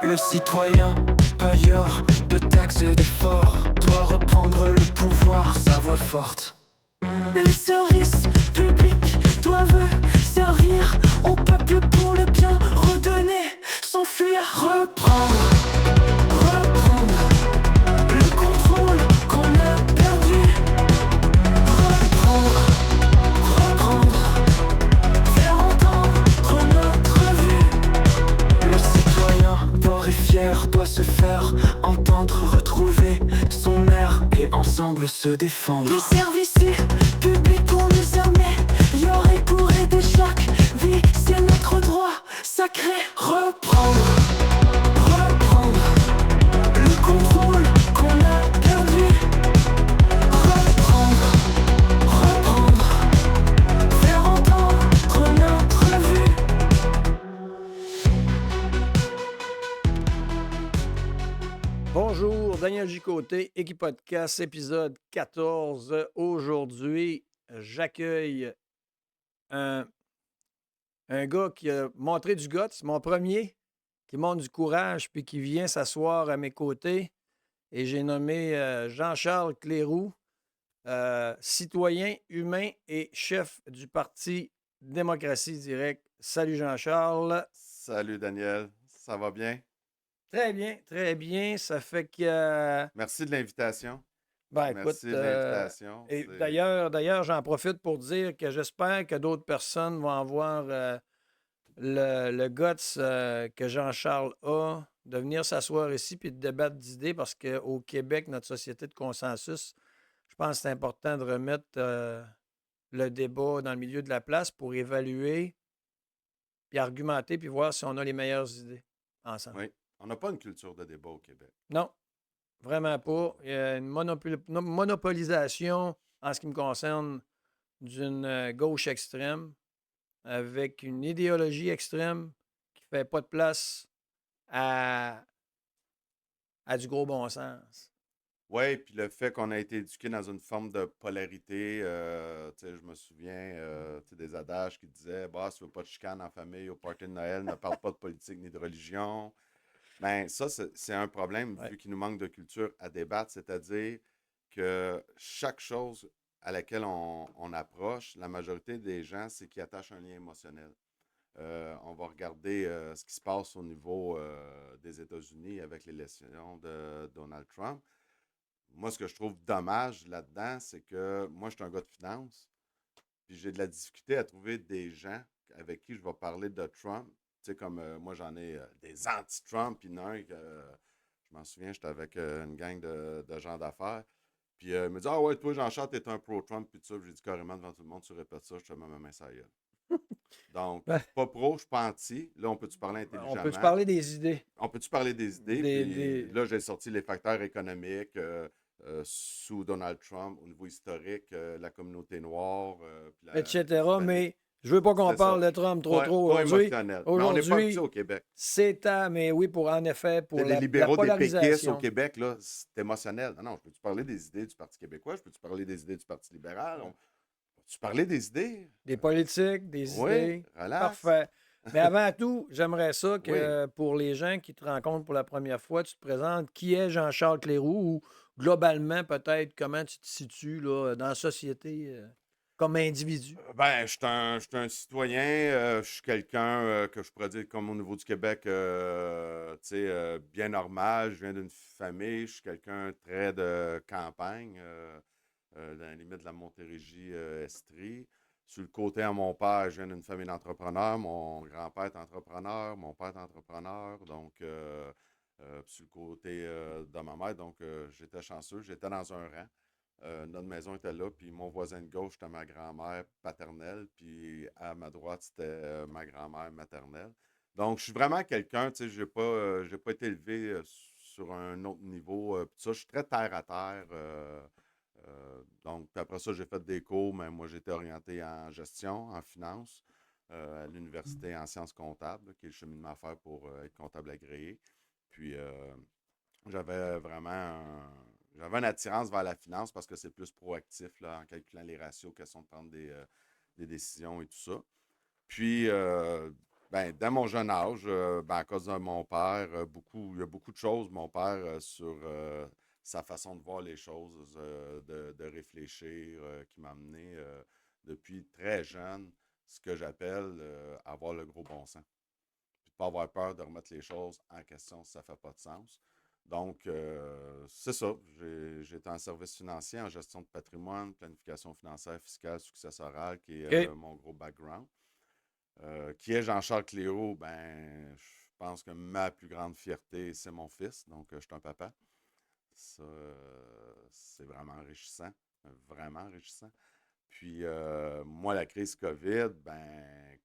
Le citoyen, payeur de taxes et d'efforts, doit reprendre le pouvoir, sa voix forte. Les services publics doivent servir au peuple pour le bien, redonner, s'enfuir, reprendre le contrôle qu'on a perdu. Reprendre, faire entendre notre vue. Le citoyen fort et fier doit se faire entendre, retrouver son air et ensemble se défendre. Les services publics pour nous améliorer, pour aider chaque vie, c'est notre droit sacré. Reprendre le contrôle qu'on a perdu. Reprendre, faire entendre notre vue. Bonjour, Daniel J-Côté, Équipe Podcast, épisode 14. Aujourd'hui, j'accueille un gars qui a montré du guts, mon premier, qui montre du courage puis qui vient s'asseoir à mes côtés. Et j'ai nommé Jean-Charles Cléroux, citoyen humain et chef du Parti Démocratie Directe. Salut Jean-Charles. Salut Daniel, ça va bien? Très bien, très bien. Ça fait que... Merci de l'invitation. Ben, écoute, Merci de l'invitation. et C'est- d'ailleurs, j'en profite pour dire que j'espère que d'autres personnes vont avoir le guts que Jean-Charles a de venir s'asseoir ici puis de débattre d'idées parce qu'au Québec, notre société de consensus, je pense que c'est important de remettre le débat dans le milieu de la place pour évaluer, puis argumenter, puis voir si on a les meilleures idées ensemble. Oui, on n'a pas une culture de débat au Québec. Non, vraiment pas. Il y a une monopolisation, en ce qui me concerne, d'une gauche extrême avec une idéologie extrême qui ne fait pas de place à du gros bon sens. Oui, puis le fait qu'on a été éduqué dans une forme de polarité, tu sais, je me souviens tu sais, des adages qui disaient bah, si tu veux pas de chicane en famille au party de Noël, ne parle pas de politique ni de religion. Ben, ça, c'est un problème Ouais. vu qu'il nous manque de culture à débattre, c'est-à-dire que chaque chose à laquelle on approche, la majorité des gens, c'est qu'ils attachent un lien émotionnel. On va regarder ce qui se passe au niveau des États-Unis avec l'élection de Donald Trump. Moi, ce que je trouve dommage là-dedans, c'est que moi, je suis un gars de finance, puis j'ai de la difficulté à trouver des gens avec qui je vais parler de Trump. Tu sais, comme moi, j'en ai des anti-Trump, puis il y en a un que je m'en souviens, j'étais avec une gang de gens d'affaires. Puis il me dit ah ouais, toi, Jean-Charles, t'es un pro-Trump, puis tout ça. Puis j'ai dit carrément devant tout le monde, tu répètes ça, je te mets ma main sur la gueule. Donc, je Ben, suis pas pro, je suis pas anti. Là, on peut-tu parler on intelligemment? peut se parler des idées. On peut-tu parler des idées? Des- Puis des- là, j'ai sorti les facteurs économiques sous Donald Trump au niveau historique, la communauté noire, puis la etc. Hispanique. Mais je veux pas qu'on C'est ça. parle de Trump trop Pas aujourd'hui. émotionnel. Mais on n'est pas Aujourd'hui, habitué au Québec. c'est mais oui, en effet, pour T'sais, les la libéraux des péquistes polarisation. au Québec, là, c'est émotionnel. Non, non, je peux-tu parler des idées du Parti québécois? Je peux-tu parler des idées du Parti libéral? Peux-tu parler des idées? Des politiques, des Oui, idées. relax. Parfait. Mais avant tout, j'aimerais ça Oui. que pour les gens qui te rencontrent pour la première fois, tu te présentes qui est Jean-Charles Cléroux ou globalement, peut-être, comment tu te situes là, dans la société comme individu. Ben, je suis un citoyen, je suis quelqu'un que je pourrais dire comme au niveau du Québec, tu sais, bien normal. Je viens d'une famille, je suis quelqu'un très de campagne, dans la limite de la Montérégie, Estrie. Sur le côté à mon père, je viens d'une famille d'entrepreneurs. Mon grand-père est entrepreneur, mon père est entrepreneur. Donc, puis sur le côté de ma mère, donc j'étais chanceux, j'étais dans un rang. Notre maison était là, puis mon voisin de gauche, c'était ma grand-mère paternelle, puis à ma droite, c'était ma grand-mère maternelle. Donc, je suis vraiment quelqu'un, tu sais, j'ai pas été élevé sur un autre niveau. Puis ça, je suis très terre à terre. Donc, puis après ça, j'ai fait des cours, mais moi, j'étais orienté en gestion, en finance, à l'université en sciences comptables, qui est le cheminement à faire pour être comptable agréé. Puis, j'avais vraiment j'avais une attirance vers la finance parce que c'est plus proactif là, en calculant les ratios, question de prendre des décisions et tout ça. Puis, Ben, dès mon jeune âge, à cause de mon père, il y a beaucoup de choses, mon père, sur sa façon de voir les choses, de réfléchir, qui m'a amené depuis très jeune, ce que j'appelle avoir le gros bon sens. Puis de pas avoir peur de remettre les choses en question si ça fait pas de sens. Donc, c'est ça. J'ai été en service financier, en gestion de patrimoine, planification financière, fiscale, successorale, qui est OK. mon gros background. Qui est Jean-Charles Cléo? Ben, je pense que ma plus grande fierté, c'est mon fils. Donc, je suis un papa. Ça, c'est vraiment enrichissant. Vraiment enrichissant. Puis, moi, la crise COVID, ben,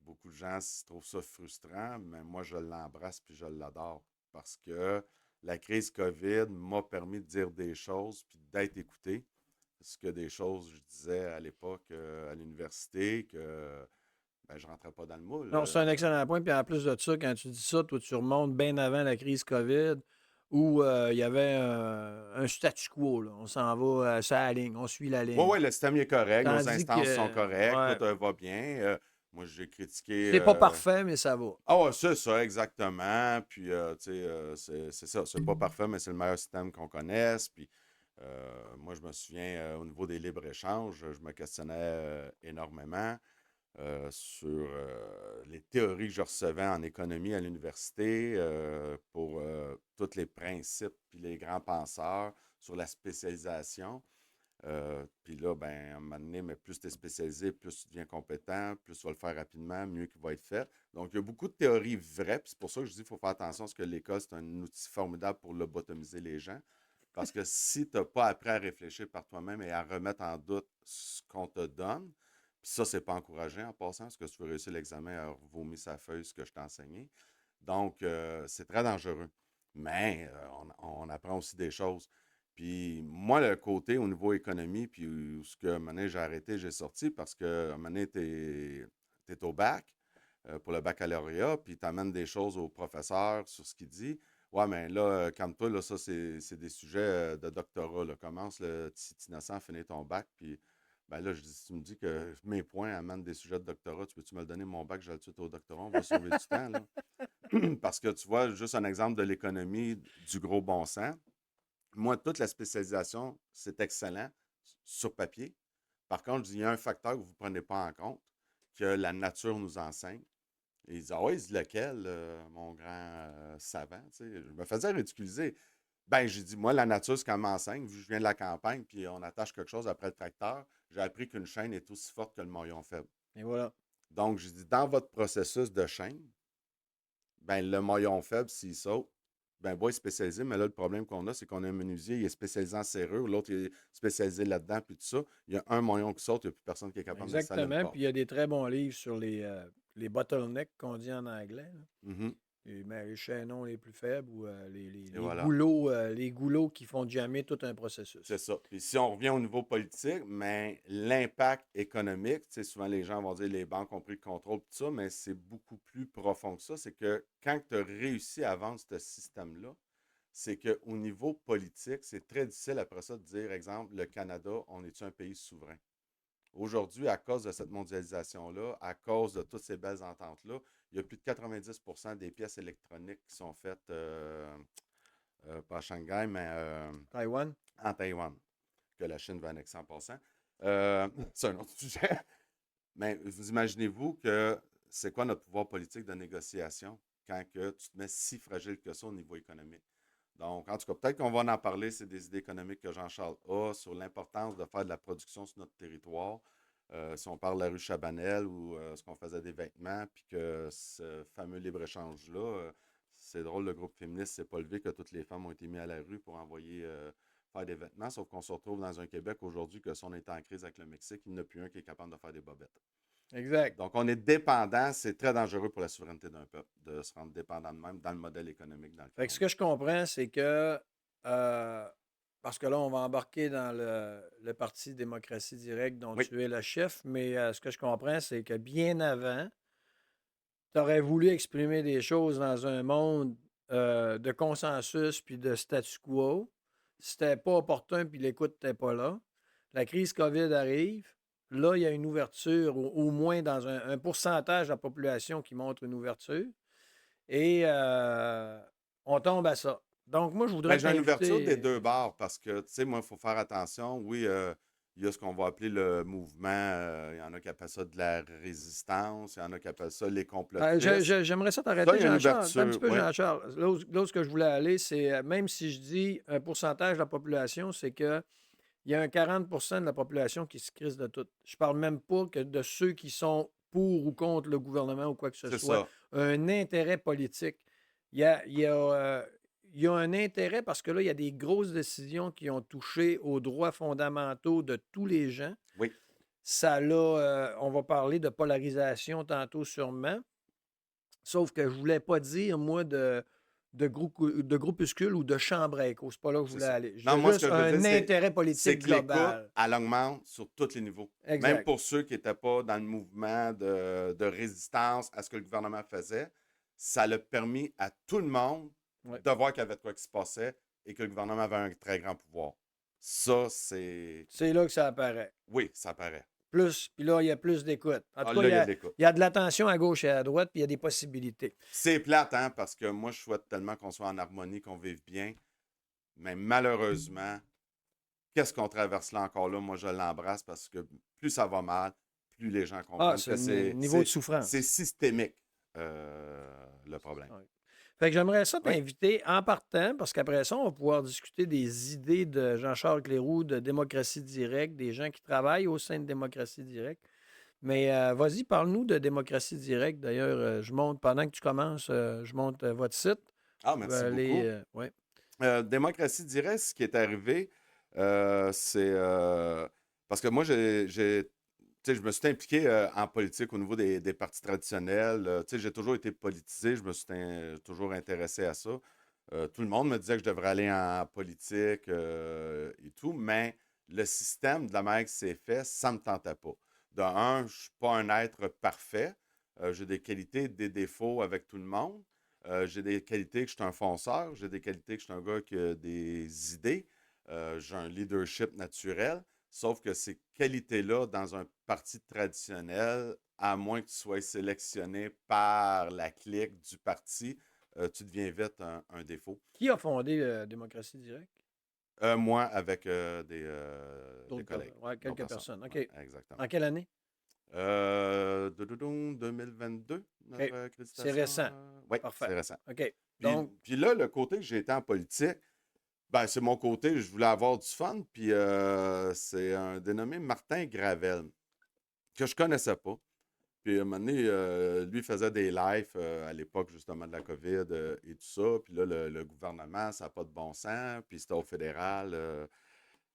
beaucoup de gens trouvent ça frustrant, mais moi, je l'embrasse puis je l'adore parce que la crise COVID m'a permis de dire des choses puis d'être écouté. Ce que des choses, je disais à l'époque à l'université, que ben, je rentrais pas dans le moule. Non, c'est un excellent point. Puis en plus de ça, quand tu dis ça, toi, tu remontes bien avant la crise COVID où il y avait un statu quo. Là. On s'en va sur la ligne, on suit la Oui, ligne. oui, le système est correct, nos Tandis instances sont que, correctes, ouais, tout va bien. Moi, j'ai critiqué. c'est pas parfait, mais ça va. Ah ouais, c'est ça, exactement. Puis, tu sais, c'est ça. C'est pas parfait, mais c'est le meilleur système qu'on connaisse. Puis, moi, je me souviens, au niveau des libres-échanges, je me questionnais énormément sur les théories que je recevais en économie à l'université pour tous les principes puis les grands penseurs sur la spécialisation. Puis là, ben, à un moment donné, mais plus tu es spécialisé, plus tu deviens compétent, plus tu vas le faire rapidement, mieux qu'il va être fait. Donc, il y a beaucoup de théories vraies, puis c'est pour ça que je dis qu'il faut faire attention, parce que l'école, c'est un outil formidable pour lobotomiser les gens. Parce que si tu n'as pas appris à réfléchir par toi-même et à remettre en doute ce qu'on te donne, puis ça, c'est pas encouragé en passant, parce que si tu veux réussir l'examen, à vomir sa feuille, ce que je t'ai enseigné. Donc, c'est très dangereux. Mais on apprend aussi des choses. Puis moi, le côté au niveau économie, puis où ce que à un moment donné, j'ai arrêté, j'ai sorti parce que à un moment donné, tu es au bac pour le baccalauréat, puis tu amènes des choses au professeur sur ce qu'il dit. Ouais, mais là, calme-toi, là, ça, c'est des sujets de doctorat. Là. Commence, le si tu es innocent, finis ton bac, puis ben là, je dis, si tu me dis que mes points amènent des sujets de doctorat, tu peux-tu me le donner mon bac, je le tout au doctorat, on va sauver du temps, là. Parce que tu vois, juste un exemple de l'économie du gros bon sens. Moi, toute la spécialisation, c'est excellent sur papier. Par contre, il y a un facteur que vous ne prenez pas en compte, que la nature nous enseigne. Et ils disent, ah ouais, il dit lequel, mon grand savant, tu sais. Je me faisais ridiculiser. Ben, j'ai dit, moi, la nature, c'est qu'elle m'enseigne. Vu que je viens de la campagne, puis on attache quelque chose après le tracteur, j'ai appris qu'une chaîne est aussi forte que le maillon faible. Et voilà. Donc, j'ai dit, dans votre processus de chaîne, ben, le maillon faible, s'il saute, ben, bois est spécialisé, mais là, le problème qu'on a, c'est qu'on a un menuisier, il est spécialisé en serrure, l'autre il est spécialisé là-dedans, puis tout ça. Il y a un maillon qui saute, il n'y a plus personne qui est capable d'installer le Exactement. corps. Puis il y a des très bons livres sur les bottlenecks qu'on dit en anglais. Là. Mhm. Les chaînons les plus faibles ou Et voilà. les goulots qui font jammer tout un processus. C'est ça. Puis si on revient au niveau politique, mais l'impact économique, tu sais, souvent les gens vont dire les banques ont pris le contrôle, tout ça, mais c'est beaucoup plus profond que ça. C'est que quand tu as réussi à vendre ce système-là, c'est qu'au niveau politique, c'est très difficile après ça de dire, exemple, le Canada, on est-tu un pays souverain? Aujourd'hui, à cause de cette mondialisation-là, à cause de toutes ces belles ententes-là, il y a plus de 90% des pièces électroniques qui sont faites, pas à Shanghai, mais Taïwan? en Taïwan, que la Chine va annexer en passant. C'est un autre sujet. Mais vous imaginez-vous que c'est quoi notre pouvoir politique de négociation quand que tu te mets si fragile que ça au niveau économique? Donc, en tout cas, peut-être qu'on va en parler, c'est des idées économiques que Jean-Charles a sur l'importance de faire de la production sur notre territoire. Si on parle de la rue Chabanel ou ce qu'on faisait des vêtements, puis que ce fameux libre-échange-là, c'est drôle, le groupe féministe s'est pas levé, que toutes les femmes ont été mises à la rue pour envoyer faire des vêtements, sauf qu'on se retrouve dans un Québec aujourd'hui que si on est en crise avec le Mexique, il n'y en a plus un qui est capable de faire des bobettes. Exact. Donc, on est dépendant, c'est très dangereux pour la souveraineté d'un peuple de se rendre dépendant de même dans le modèle économique dans lequel Fait que ce on que est. je comprends, c'est que parce que là, on va embarquer dans le Parti démocratie directe dont Oui, tu es le chef, mais ce que je comprends, c'est que bien avant, tu aurais voulu exprimer des choses dans un monde de consensus puis de statu quo. C'était pas opportun puis l'écoute n'était pas là. La crise COVID arrive. là, il y a une ouverture, au moins dans un pourcentage de la population qui montre une ouverture. Et on tombe à ça. Donc, moi, je Ben, voudrais j'ai une ouverture des t'inviter. deux bords parce que, tu sais, moi, il faut faire attention. Oui, il y a ce qu'on va appeler le mouvement. Il y en a qui appellent ça de la résistance. Il y en a qui appellent ça les complotistes. J'aimerais ça Ça, t'arrêter, il y a une Jean-Charles. Attends un petit ouverture, peu, oui. Jean-Charles. Là où ce que je voulais aller, c'est, même si je dis un pourcentage de la population, c'est que il y a un 40 de la population qui se crisse de tout. Je parle même pas que de ceux qui sont pour ou contre le gouvernement ou quoi que ce C'est soit. ça. Un intérêt politique. Il y a un intérêt parce que là, il y a des grosses décisions qui ont touché aux droits fondamentaux de tous les gens. Oui. Ça là, on va parler de polarisation tantôt sûrement. Sauf que je voulais pas dire, moi, de groupuscule ou de chambre à écho. C'est pas là que je C'est voulais ça. aller. Je Non, veux moi, ce juste que je veux dire, un intérêt c'est politique que l'écoute, global. elle augmente sur tous les niveaux. Même Exact. pour ceux qui n'étaient pas dans le mouvement de résistance à ce que le gouvernement faisait, ça l'a permis à tout le monde Ouais. de voir qu'il y avait de quoi qui se passait et que le gouvernement avait un très grand pouvoir. Ça, c'est... C'est là que ça apparaît. Oui, ça paraît. Plus, puis là, il y a plus d'écoute. En Ah, tout là, cas, il y a de l'écoute. il y a de l'attention à gauche et à droite, puis il y a des possibilités. C'est plate, hein, parce que moi, je souhaite tellement qu'on soit en harmonie, qu'on vive bien. Mais malheureusement, qu'est-ce qu'on traverse là encore là? Moi, je l'embrasse parce que plus ça va mal, plus les gens Ah, comprennent c'est que le niveau de souffrance. c'est systémique, le problème. Ouais. Fait que j'aimerais ça Oui. t'inviter en partant, parce qu'après ça, on va pouvoir discuter des idées de Jean-Charles Cléroux de démocratie directe, des gens qui travaillent au sein de démocratie directe. Mais vas-y, parle-nous de démocratie directe. D'ailleurs, je monte, pendant que tu commences, je monte votre site. Ah, Je vais merci aller, beaucoup. ouais. Démocratie directe, ce qui est arrivé, c'est parce que moi, tu sais, je me suis impliqué en politique au niveau des partis traditionnels. Tu sais, j'ai toujours été politisé, je me suis toujours intéressé à ça. Tout le monde me disait que je devrais aller en politique et tout, mais le système de la manière que c'est fait, ça ne me tentait pas. De un, je ne suis pas un être parfait. J'ai des qualités, des défauts avec tout le monde. J'ai des qualités que je suis un fonceur. J'ai des qualités que je suis un gars qui a des idées. J'ai un leadership naturel. Sauf que ces qualités-là, dans un parti traditionnel, à moins que tu sois sélectionné par la clique du parti, tu deviens vite un défaut. Qui a fondé démocratie directe? Moi, avec des D'autres collègues. ouais, quelques d'autres personnes. OK. Ouais, exactement. En quelle année? 2022, notre OK. accréditation. C'est récent. Oui, Parfait. c'est récent. OK. Puis, Donc, puis là, le côté que j'ai été en politique, ben, c'est mon côté, je voulais avoir du fun. Puis c'est un dénommé Martin Gravel, que je connaissais pas. Puis à un moment donné, lui faisait des lives à l'époque justement de la COVID et tout ça. Puis là, le gouvernement, ça n'a pas de bon sens. Puis c'était au fédéral.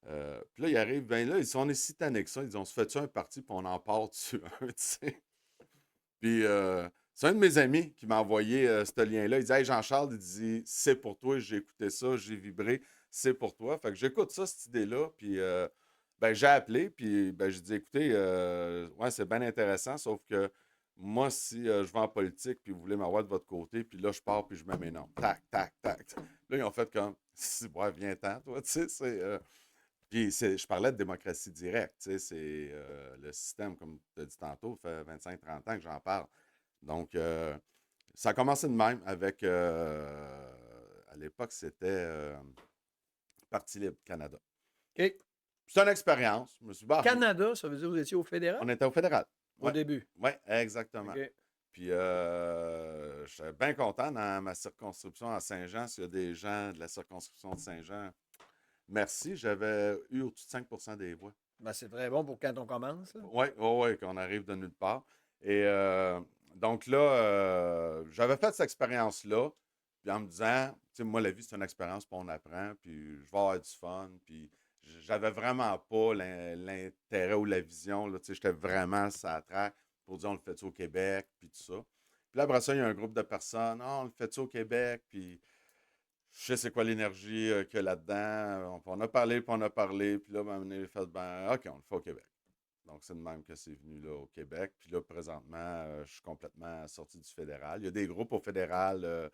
Puis là, il arrive, ben là, on est si tannés que ça. Ils disent, on se fait-tu un parti, puis on en part dessus un, tu sais. Puis c'est un de mes amis qui m'a envoyé ce lien-là. Il dit, hey Jean-Charles, il dit, c'est pour toi. J'ai écouté ça, j'ai vibré, c'est pour toi. Fait que j'écoute ça, cette idée-là. Puis ben, j'ai appelé, puis ben, j'ai dit, écoutez, ouais, c'est bien intéressant, sauf que moi, si je vais en politique, puis vous voulez m'avoir de votre côté, puis là, je pars, puis je mets mes noms. Tac, tac, tac. Là, ils ont fait comme, ouais, viens-t'en, toi, tu sais, c'est. Puis je parlais de démocratie directe, tu sais, c'est le système, comme tu as dit tantôt, ça fait 25-30 ans que j'en parle. Donc, ça a commencé de même avec, à l'époque, c'était Parti libre Canada. OK. C'est une expérience. Je me suis dit, bah, Canada, ça veut dire que vous étiez au fédéral? on était au fédéral. Au Ouais, début. ouais, exactement. OK. Puis, j'étais bien content dans ma circonscription à Saint-Jean. S'il y a des gens de la circonscription de Saint-Jean, merci. J'avais eu au-dessus de 5 des voix. Ben, c'est très bon pour quand on commence. Oui, oui, qu'on arrive de nulle part. Et donc là, j'avais fait cette expérience-là, puis en me disant, tu sais, moi, la vie, c'est une expérience, puis on apprend, puis je vais avoir du fun, puis j'avais vraiment pas l'intérêt ou la vision, là, tu sais, j'étais vraiment sur la track pour dire, on le fait au Québec, puis tout ça. Puis là, après ça, il y a un groupe de personnes, ah, on le fait au Québec, puis je sais c'est quoi l'énergie qu'il y a là-dedans. On a parlé, puis on a parlé, puis là, ben, on a fait, ben, OK, on le fait au Québec. Donc, c'est de même que c'est venu là au Québec. Puis là, présentement, je suis complètement sorti du fédéral. Il y a des groupes au fédéral,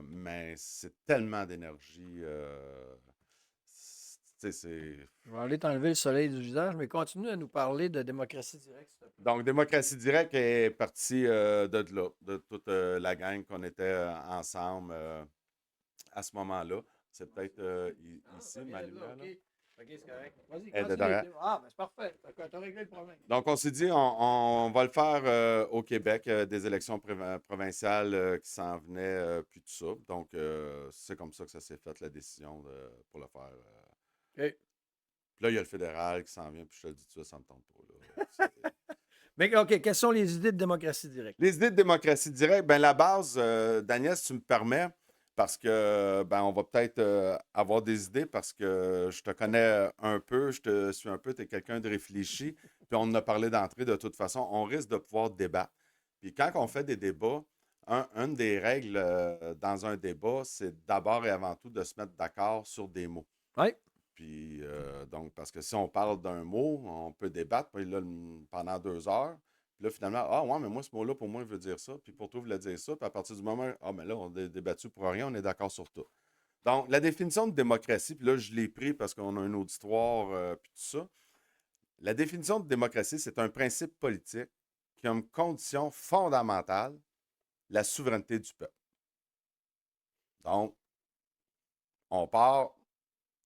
mais c'est tellement d'énergie. Tu sais, c'est... Je vais aller t'enlever le soleil du visage, mais continue à nous parler de démocratie directe, s'il te plaît. Donc, Démocratie Directe est partie de là, de toute la gang qu'on était ensemble à ce moment-là. C'est peut-être ici, Ça ma vient de là, lumière, là. OK. OK, c'est correct. Vas-y, Elle est de continue. derrière. Ah, ben c'est parfait. T'as réglé le problème. Donc, on s'est dit, on va le faire au Québec, des élections provinciales qui s'en venaient, puis tout ça. Donc, c'est comme ça que ça s'est fait, la décision pour le faire. OK. Puis là, il y a le fédéral qui s'en vient, puis je te le dis tout ça me tente pas. Là. C'est- Mais OK, quelles sont les idées de démocratie directe? Les idées de démocratie directe, ben la base, Daniel, si tu me permets, parce que ben on va peut-être avoir des idées parce que je te connais un peu, je te suis un peu, tu es quelqu'un de réfléchi, puis on en a parlé d'entrée de toute façon, on risque de pouvoir débattre. Puis quand on fait des débats, une des règles dans un débat, c'est d'abord et avant tout de se mettre d'accord sur des mots. Oui. Puis donc, parce que si on parle d'un mot, on peut débattre puis là, pendant 2 heures. Puis là, finalement, ah ouais, mais moi, ce mot-là, pour moi, il veut dire ça. Puis pour toi, il voulait dire ça. Puis à partir du moment, ah, mais là, on a débattu pour rien, on est d'accord sur tout. Donc, la définition de démocratie, puis là, je l'ai pris parce qu'on a un auditoire, puis tout ça. La définition de démocratie, c'est un principe politique qui a une condition fondamentale, la souveraineté du peuple. Donc, on part.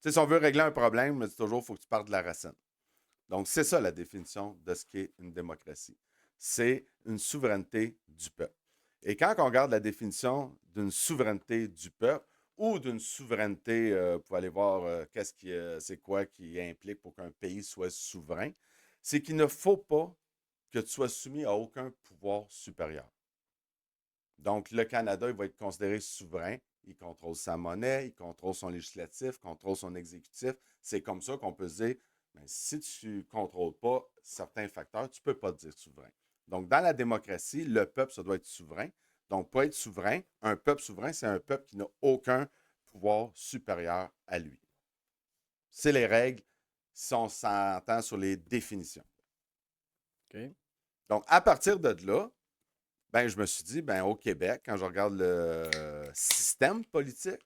Tu sais, si on veut régler un problème, mais c'est toujours, il faut que tu partes de la racine. Donc, c'est ça la définition de ce qu'est une démocratie. C'est une souveraineté du peuple. Et quand on regarde la définition d'une souveraineté du peuple ou d'une souveraineté, pour aller voir c'est quoi qui implique pour qu'un pays soit souverain, c'est qu'il ne faut pas que tu sois soumis à aucun pouvoir supérieur. Donc, le Canada, il va être considéré souverain. Il contrôle sa monnaie, il contrôle son législatif, contrôle son exécutif. C'est comme ça qu'on peut se dire, ben, si tu ne contrôles pas certains facteurs, tu ne peux pas te dire souverain. Donc, dans la démocratie, le peuple, ça doit être souverain. Donc, pour être souverain, un peuple souverain, c'est un peuple qui n'a aucun pouvoir supérieur à lui. C'est les règles si on s'entend sur les définitions. OK. Donc, à partir de là, ben, je me suis dit, ben, au Québec, quand je regarde le système politique,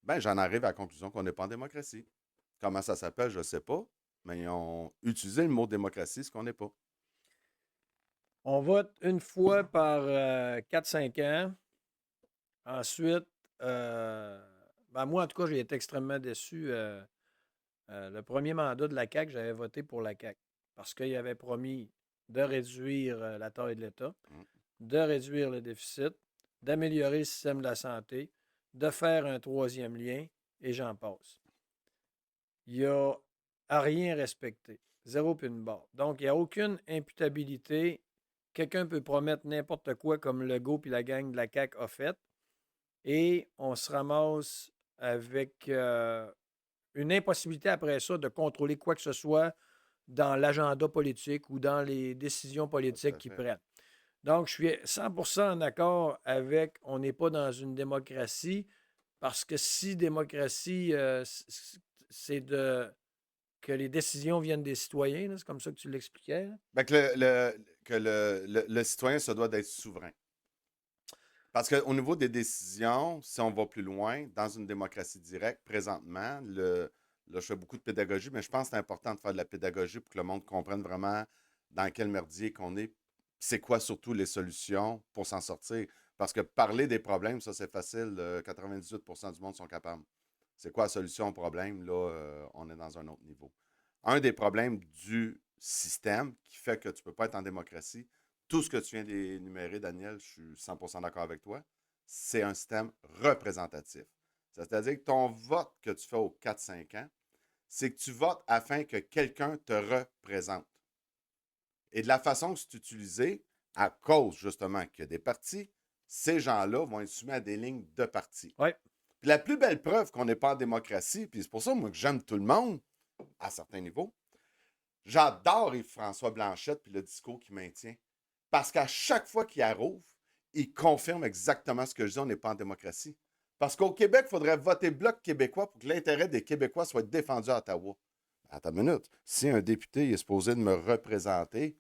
ben, j'en arrive à la conclusion qu'on n'est pas en démocratie. Comment ça s'appelle, je ne sais pas, mais ils ont utilisé le mot démocratie, ce qu'on n'est pas. On vote une fois par 4-5 ans. Ensuite, ben moi, en tout cas, j'ai été extrêmement déçu. Le premier mandat de la CAQ, j'avais voté pour la CAQ parce qu'il avait promis de réduire la taille de l'État, Mm. de réduire le déficit, d'améliorer le système de la santé, de faire un troisième lien, et j'en passe. Il n'y a à rien respecté. Zéro puis une barre. Donc, il n'y a aucune imputabilité. Quelqu'un peut promettre n'importe quoi comme Legault puis la gang de la CAQ a fait. Et on se ramasse avec une impossibilité après ça de contrôler quoi que ce soit dans l'agenda politique ou dans les décisions Tout politiques à qu'ils fait. prennent. Donc, je suis 100% en accord avec on n'est pas dans une démocratie parce que si démocratie, c'est que les décisions viennent des citoyens, là, c'est comme ça que tu l'expliquais. Là. Ben, que le citoyen se doit d'être souverain. Parce qu'au niveau des décisions, si on va plus loin, dans une démocratie directe, présentement, là, je fais beaucoup de pédagogie, mais je pense que c'est important de faire de la pédagogie pour que le monde comprenne vraiment dans quel merdier qu'on est, c'est quoi surtout les solutions pour s'en sortir. Parce que parler des problèmes, ça c'est facile, 98% du monde sont capables. C'est quoi la solution au problème? Là, on est dans un autre niveau. Un des problèmes du système qui fait que tu ne peux pas être en démocratie, tout ce que tu viens d'énumérer, Daniel, je suis 100% d'accord avec toi, c'est un système représentatif. C'est-à-dire que ton vote que tu fais aux 4-5 ans, c'est que tu votes afin que quelqu'un te représente. Et de la façon que c'est utilisé, à cause justement qu'il y a des partis, ces gens-là vont être soumis à des lignes de partis. Oui. Puis la plus belle preuve qu'on n'est pas en démocratie, puis c'est pour ça moi que j'aime tout le monde, à certains niveaux, j'adore Yves-François Blanchette puis le discours qu'il maintient. Parce qu'à chaque fois qu'il arrive, il confirme exactement ce que je dis, on n'est pas en démocratie. Parce qu'au Québec, il faudrait voter Bloc québécois pour que l'intérêt des Québécois soit défendu à Ottawa. Attends une minute. Si un député est supposé de me représenter,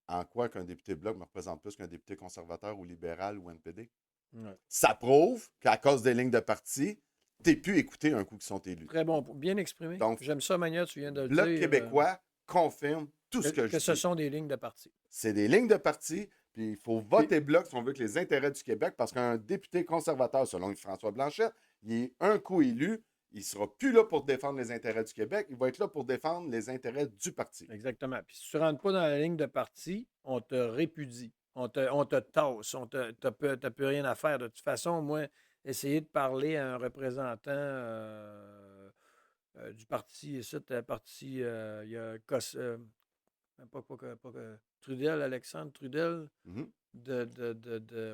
en quoi qu'un député Bloc me représente plus qu'un député conservateur ou libéral ou NPD? Ouais. Ça prouve qu'à cause des lignes de parti, t'es plus écouté un coup qu'ils sont élus. Très bon, bien exprimé. Donc, J'aime ça, Mania, tu viens de le Bloc dire. québécois confirme tout ce que Que je ce dis. sont des lignes de parti. C'est des lignes de parti, puis il faut voter Bloc si on veut que les intérêts du Québec, parce qu'un député conservateur, selon François Blanchet, il est un coup élu, il ne sera plus là pour défendre les intérêts du Québec, il va être là pour défendre les intérêts du parti. Exactement. Puis si tu ne rentres pas dans la ligne de parti, on te répudie. On te tasse. Tu n'as plus rien à faire. De toute façon, moi, essayer de parler à un représentant du parti, ici, parti, il y a Trudel, Alexandre Trudel, Mhm.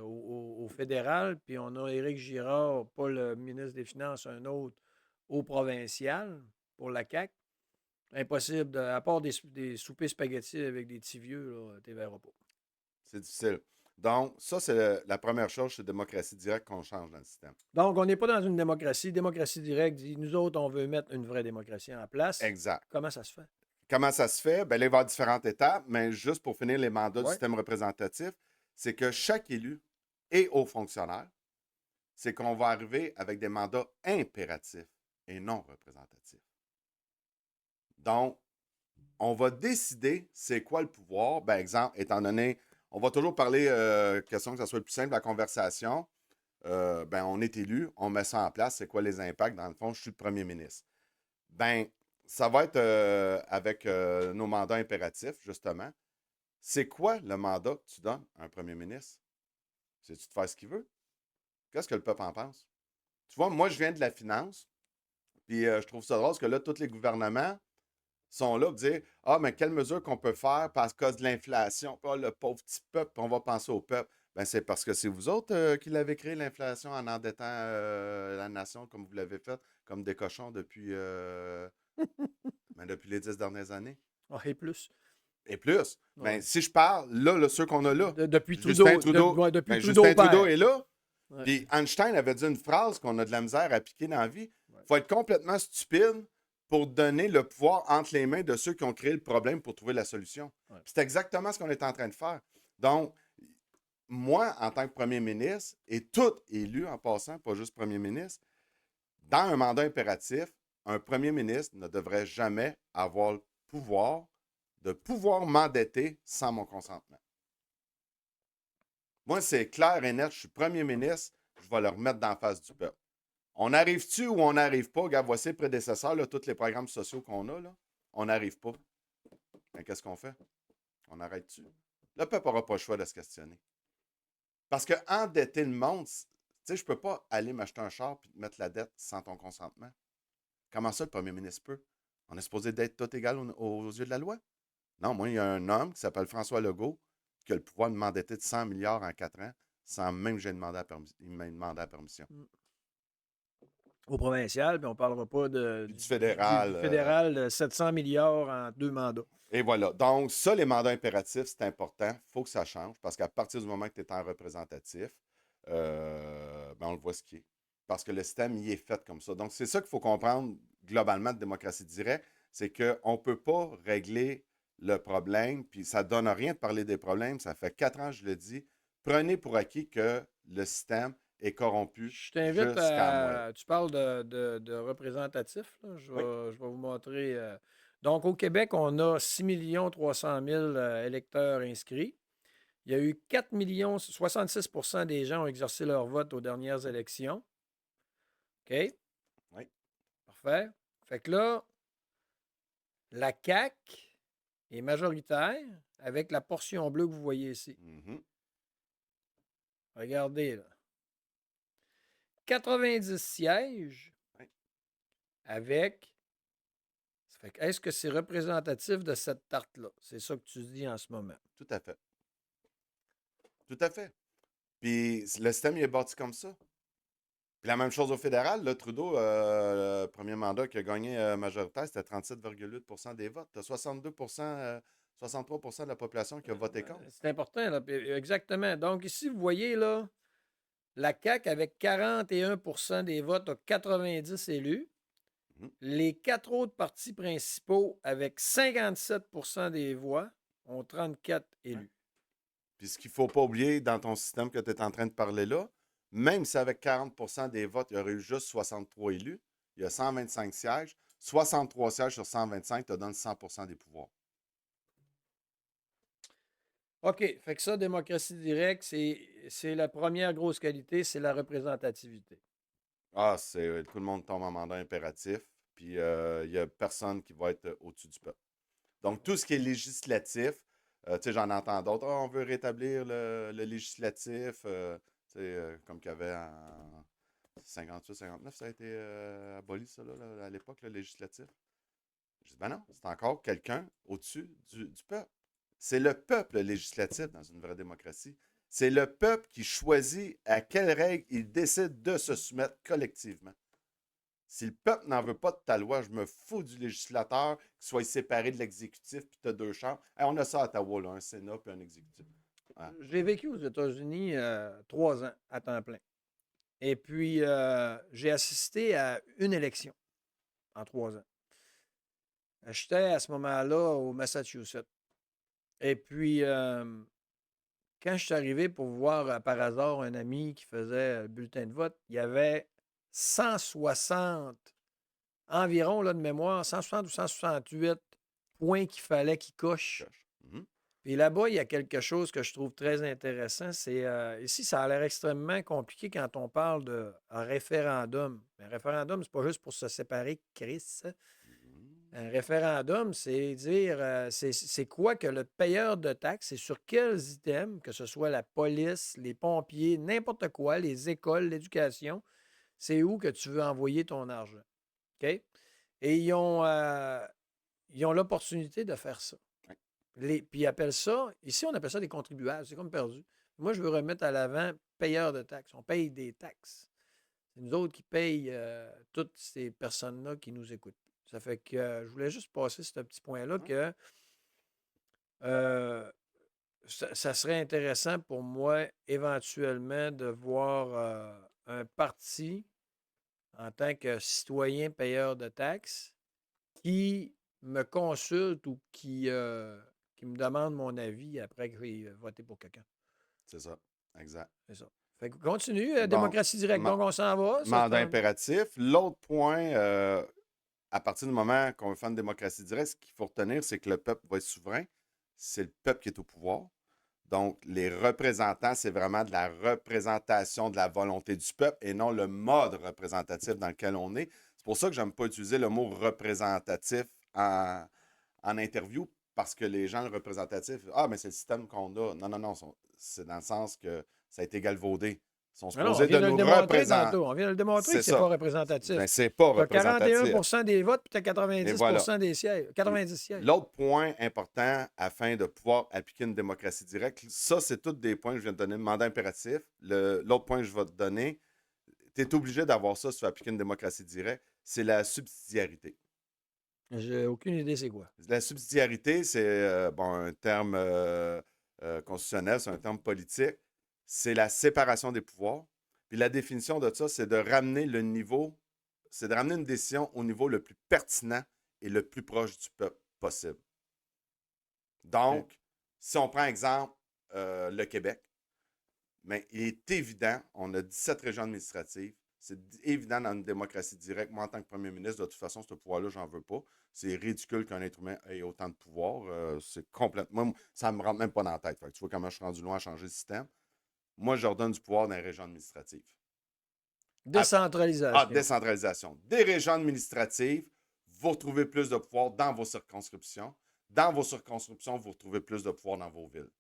au fédéral, puis on a Éric Girard, pas le ministre des Finances, un autre au provincial pour la CAQ. Impossible, à part des soupers spaghettis avec des petits vieux, tu ne verras pas. C'est difficile. Donc, ça, c'est la première chose chez Démocratie Directe qu'on change dans le système. Donc, on n'est pas dans une démocratie. Démocratie directe dit, nous autres, on veut mettre une vraie démocratie en place. Exact. Comment ça se fait? Comment ça se fait? Bien, là, il va y avoir différentes étapes, mais juste pour finir les mandats du Ouais. système représentatif, c'est que chaque élu et haut fonctionnaire, c'est qu'on va arriver avec des mandats impératifs et non représentatifs. Donc, on va décider c'est quoi le pouvoir. Par exemple, étant donné, on va toujours parler, question que ça soit le plus simple, la conversation. On est élu, on met ça en place, c'est quoi les impacts? Dans le fond, je suis le premier ministre. Ben, ça va être avec nos mandats impératifs, justement. C'est quoi le mandat que tu donnes à un premier ministre? C'est-tu de faire ce qu'il veut? Qu'est-ce que le peuple en pense? Tu vois, moi, je viens de la finance, puis je trouve ça drôle parce que là, tous les gouvernements sont là pour dire ah, mais quelle mesure qu'on peut faire parce cause de l'inflation? Ah, le pauvre petit peuple, on va penser au peuple. Ben, c'est parce que c'est vous autres qui l'avez créé, l'inflation, en endettant la nation comme vous l'avez fait, comme des cochons depuis les 10 dernières années. Ah, et plus. Et plus. Ouais. Ben, si je parle, là, ceux qu'on a là, Depuis Justin Trudeau. Trudeau, Depuis ben, Trudeau, Justin Trudeau père. est là. Ouais. Puis Einstein avait dit une phrase qu'on a de la misère à piquer dans la vie. Il faut être complètement stupide pour donner le pouvoir entre les mains de ceux qui ont créé le problème pour trouver la solution. Ouais. C'est exactement ce qu'on est en train de faire. Donc, moi, en tant que premier ministre, et tout élu en passant, pas juste premier ministre, dans un mandat impératif, un premier ministre ne devrait jamais avoir le pouvoir de pouvoir m'endetter sans mon consentement. Moi, c'est clair et net, je suis premier ministre, je vais le remettre dans la face du peuple. On arrive-tu ou on n'arrive pas? Regarde, voici les prédécesseurs, là, tous les programmes sociaux qu'on a, là, on n'arrive pas. Mais qu'est-ce qu'on fait? On arrête-tu? Le peuple n'aura pas le choix de se questionner. Parce que endetter le monde, tu sais, je ne peux pas aller m'acheter un char et te mettre la dette sans ton consentement. Comment ça, le premier ministre peut? On est supposé d'être tout égal aux yeux de la loi? Non, moi, il y a un homme qui s'appelle François Legault qui a le pouvoir de m'endetter de 100 milliards en 4 ans sans même que j'ai demandé la permission. Au provincial, puis on ne parlera pas du fédéral. Du fédéral de 700 milliards en 2 mandats. Et voilà. Donc, ça, les mandats impératifs, c'est important. Il faut que ça change parce qu'à partir du moment que tu es en représentatif, on le voit ce qui est. Parce que le système, il est fait comme ça. Donc, c'est ça qu'il faut comprendre globalement de démocratie directe, c'est qu'on ne peut pas régler le problème, puis ça ne donne rien de parler des problèmes. Ça fait 4 ans, je le dis. Prenez pour acquis que le système est corrompu. Je t'invite à... Tu parles de représentatif. Là. Je vais vous montrer. Donc, au Québec, on a 6 300 000 électeurs inscrits. Il y a eu 4 millions, 66 % des gens ont exercé leur vote aux dernières élections. OK? Oui. Parfait. Fait que là, la CAQ est majoritaire avec la portion bleue que vous voyez ici. Mm-hmm. Regardez, là. 90 sièges avec... Est-ce que c'est représentatif de cette tarte-là? C'est ça que tu dis en ce moment. Tout à fait. Tout à fait. Puis le système, il est bâti comme ça. Puis la même chose au fédéral. Là, Trudeau, le premier mandat qui a gagné majoritaire, c'était 37,8 % des votes. Tu as 63 % de la population qui a voté contre. C'est important, là. Exactement. Donc ici, vous voyez, là, la CAQ, avec 41 % des votes, a 90 élus. Les 4 autres partis principaux, avec 57 % des voix, ont 34 élus. Puis ce qu'il ne faut pas oublier dans ton système que tu es en train de parler là, même si avec 40% des votes, il y aurait eu juste 63 élus, il y a 125 sièges, 63 sièges sur 125 te donnent 100% des pouvoirs. OK. Fait que ça, démocratie directe, c'est la première grosse qualité, c'est la représentativité. Ah, tout le monde tombe en mandat impératif, puis il n'y a personne qui va être au-dessus du peuple. Donc, tout ce qui est législatif, tu sais, j'en entends d'autres. Ah, on veut rétablir le législatif, comme qu'il y avait en 58, 59, ça a été aboli, ça, là, à l'époque, le législatif. Je dis, ben non, c'est encore quelqu'un au-dessus du peuple. C'est le peuple législatif dans une vraie démocratie. C'est le peuple qui choisit à quelles règles il décide de se soumettre collectivement. Si le peuple n'en veut pas de ta loi, je me fous du législateur qui soit séparé de l'exécutif, puis tu as deux chambres. Hey, on a ça à Ottawa, là, un Sénat puis un exécutif. Ouais. J'ai vécu aux États-Unis 3 ans à temps plein. Et puis, j'ai assisté à une élection en 3 ans. J'étais à ce moment-là au Massachusetts. Et puis, quand je suis arrivé pour voir par hasard un ami qui faisait le bulletin de vote, il y avait 160, environ là, de mémoire, 160 ou 168 points qu'il fallait qu'il coche. Mhm. Puis là-bas, il y a quelque chose que je trouve très intéressant. C'est ici, ça a l'air extrêmement compliqué quand on parle de référendum. Un référendum, c'est pas juste pour se séparer, Chris. Un référendum, c'est dire c'est quoi que le payeur de taxes, c'est sur quels items, que ce soit la police, les pompiers, n'importe quoi, les écoles, l'éducation, c'est où que tu veux envoyer ton argent. OK? Et ils ont l'opportunité de faire ça. Puis ils appellent ça, ici on appelle ça des contribuables, c'est comme perdu. Moi, je veux remettre à l'avant payeurs de taxes. On paye des taxes. C'est nous autres qui payent toutes ces personnes-là qui nous écoutent. Ça fait que je voulais juste passer ce petit point-là que ça serait intéressant pour moi éventuellement de voir un parti en tant que citoyen payeur de taxes qui me consulte ou qui me demande mon avis après que j'ai voté pour quelqu'un. C'est ça, exact. C'est ça. Fait que continue, Bon, démocratie directe. Donc, on s'en va. mandat impératif. L'autre point, à partir du moment qu'on veut faire une démocratie directe, ce qu'il faut retenir, c'est que le peuple va être souverain. C'est le peuple qui est au pouvoir. Donc, les représentants, c'est vraiment de la représentation de la volonté du peuple et non le mode représentatif dans lequel on est. C'est pour ça que je n'aime pas utiliser le mot représentatif en interview, parce que les gens, le représentatif, mais c'est le système qu'on a. Non, c'est dans le sens que ça a été galvaudé. Ils sont supposés de nous représenter. On vient de le démontrer que c'est pas représentatif. Ben, c'est pas représentatif. 41% des votes, puis tu as 90% des sièges. 90 sièges. L'autre point important afin de pouvoir appliquer une démocratie directe, ça, c'est tous des points que je viens de donner. Le mandat impératif. L'autre point que je vais te donner, tu es obligé d'avoir ça si tu veux appliquer une démocratie directe, c'est la subsidiarité. J'ai aucune idée c'est quoi. La subsidiarité, c'est un terme constitutionnel, c'est un terme politique. C'est la séparation des pouvoirs. Puis la définition de ça, c'est de ramener le niveau, c'est de ramener une décision au niveau le plus pertinent et le plus proche du peuple possible. Donc, si on prend exemple le Québec, mais il est évident, on a 17 régions administratives, c'est évident dans une démocratie directe. Moi, en tant que premier ministre, de toute façon, ce pouvoir-là, j'en veux pas. C'est ridicule qu'un être humain ait autant de pouvoir. C'est complètement... Moi, ça ne me rentre même pas dans la tête. Fait que tu vois comment je suis rendu loin à changer le système. Moi, je leur donne du pouvoir dans les régions administratives. Décentralisation. Décentralisation. Des régions administratives, vous retrouvez plus de pouvoir dans vos circonscriptions. Dans vos circonscriptions, vous retrouvez plus de pouvoir dans vos villes.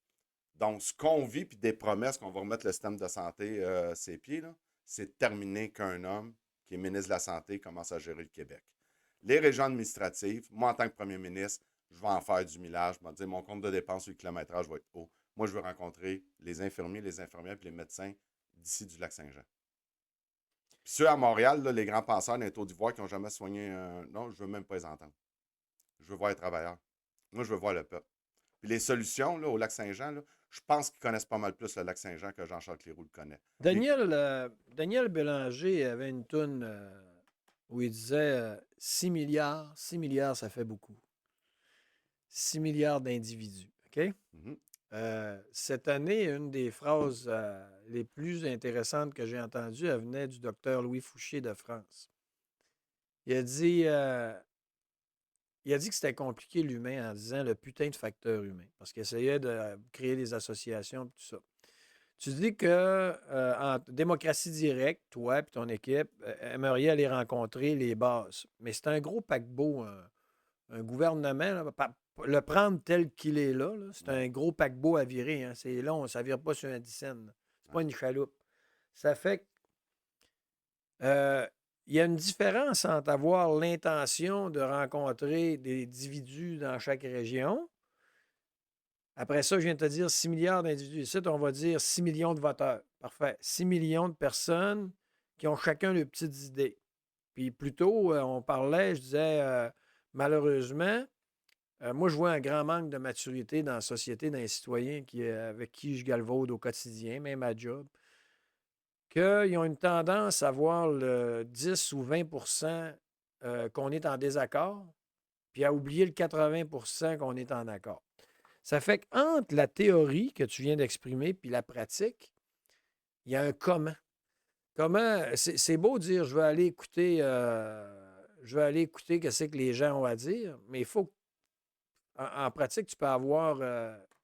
Donc, ce qu'on vit, puis des promesses qu'on va remettre le système de santé ses pieds, là, c'est terminé qu'un homme qui est ministre de la Santé commence à gérer le Québec. Les régions administratives, moi, en tant que premier ministre, je vais en faire du millage. Je vais dire, mon compte de dépenses sur le kilométrage va être haut. Moi, je veux rencontrer les infirmiers, les infirmières et les médecins d'ici du Lac-Saint-Jean. Puis ceux à Montréal, là, les grands penseurs d'un taux d'ivoire qui n'ont jamais soigné non, je ne veux même pas les entendre. Je veux voir les travailleurs. Moi, je veux voir le peuple. Puis les solutions là, au Lac-Saint-Jean, là, je pense qu'ils connaissent pas mal plus le Lac-Saint-Jean que Jean-Charles Cléroux le connaît. Daniel Bélanger avait une toune où il disait 6 milliards, 6 milliards, ça fait beaucoup. 6 milliards d'individus. OK? Mhm. Cette année, une des phrases les plus intéressantes que j'ai entendues, elles venaient du docteur Louis Fouché de France. Il a dit, euh, il a dit que c'était compliqué l'humain en disant le putain de facteur humain, parce qu'il essayait de créer des associations et tout ça. Tu dis que en démocratie directe, toi et ton équipe aimeriez aller rencontrer les bases, mais c'est un gros paquebot, un gouvernement, là, le prendre tel qu'il est là, c'est Ouais. un gros paquebot à virer. Hein, c'est long, ça ne vire pas sur un dixaine. C'est pas Ouais. une chaloupe. Ça fait que euh, il y a une différence entre avoir l'intention de rencontrer des individus dans chaque région. Après ça, je viens de te dire 6 milliards d'individus. Ici, on va dire 6 millions de voteurs. Parfait. 6 millions de personnes qui ont chacun leurs petites idées. Puis plus tôt, on parlait, je disais, malheureusement, moi, je vois un grand manque de maturité dans la société, dans les citoyens avec qui je galvaude au quotidien, même à job, qu'ils ont une tendance à voir le 10 ou 20 qu'on est en désaccord, puis à oublier le 80 qu'on est en accord. Ça fait qu'entre la théorie que tu viens d'exprimer puis la pratique, il y a un comment. Comment, c'est beau de dire je vais aller écouter, ce que les gens ont à dire, mais il faut en pratique, tu peux avoir,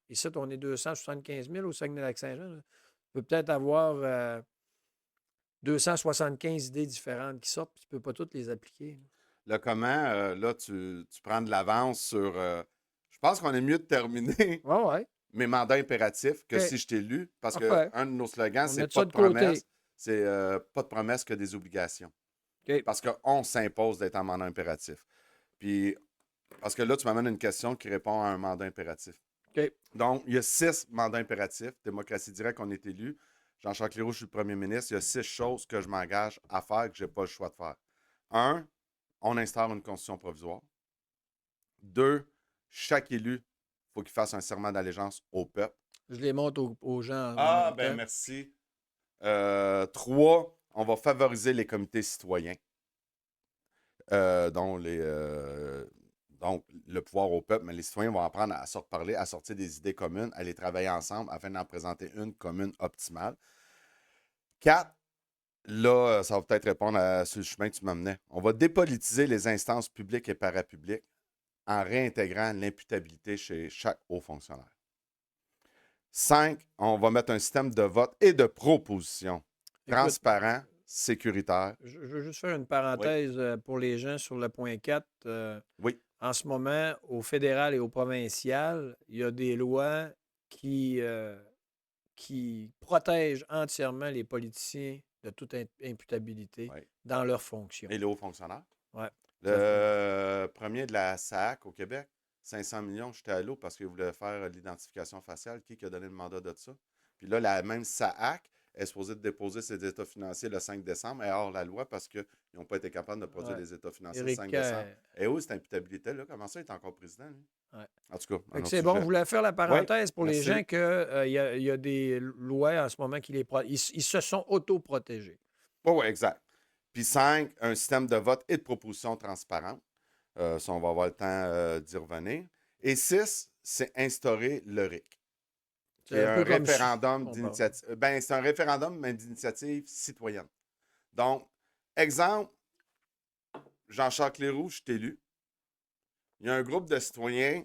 ici, on est 275 000 au Saguenay-Lac-Saint-Jean. Là. Tu peux peut-être avoir 275 idées différentes qui sortent, puis tu ne peux pas toutes les appliquer. Le comment, là, tu prends de l'avance sur. Je pense qu'on est mieux de terminer Oui, oui. mes mandats impératifs que OK. si je t'ai lu, parce Parfait. qu'un de nos slogans, On c'est met pas ça de de côté. promesses, c'est pas de promesses que des obligations. OK. Parce qu'on s'impose d'être en mandat impératif. Puis, parce que là, tu m'amènes une question qui répond à un mandat impératif. OK. Donc, il y a 6 mandats impératifs. Démocratie directe, on est élu. Jean-Charles Cléroux, je suis le premier ministre. Il y a 6 choses que je m'engage à faire que je n'ai pas le choix de faire. 1, on instaure une constitution provisoire. 2, chaque élu, il faut qu'il fasse un serment d'allégeance au peuple. Je les montre aux gens. Ah, ben merci. 3, on va favoriser les comités citoyens, dont le pouvoir au peuple, mais les citoyens vont apprendre à se reparler, à sortir des idées communes, à les travailler ensemble afin d'en présenter une commune optimale. 4, là, ça va peut-être répondre à ce chemin que tu m'amenais. On va dépolitiser les instances publiques et parapubliques en réintégrant l'imputabilité chez chaque haut fonctionnaire. 5, on va mettre un système de vote et de proposition transparent, sécuritaire. Je veux juste faire une parenthèse pour les gens sur le point 4. Oui. En ce moment, au fédéral et au provincial, il y a des lois qui protègent entièrement les politiciens de toute imputabilité dans leurs fonctions. Et les hauts fonctionnaires? Oui. Le premier de la SAC au Québec, 500 millions, j'étais à l'eau parce qu'il voulait faire l'identification faciale. Qui a donné le mandat de ça? Puis là, la même SAC est supposée de déposer ses états financiers le 5 décembre, et hors la loi parce qu'ils n'ont pas été capables de produire les états financiers le 5 décembre. Et où cette imputabilité-là? Comment ça, il est encore président, lui? Ouais. En tout cas, c'est sujet. Bon, je voulais faire la parenthèse pour merci. les gens qu'il y a des lois en ce moment qui ils se sont autoprotégés. Oui, exact. Puis 5, un système de vote et de proposition transparente. Ça, on va avoir le temps d'y revenir. Et 6, c'est instaurer le RIC. C'est un référendum d'initiative. Ben, c'est un référendum, mais d'initiative citoyenne. Donc, exemple, Jean-Charles Cléroux, je t'ai élu. Il y a un groupe de citoyens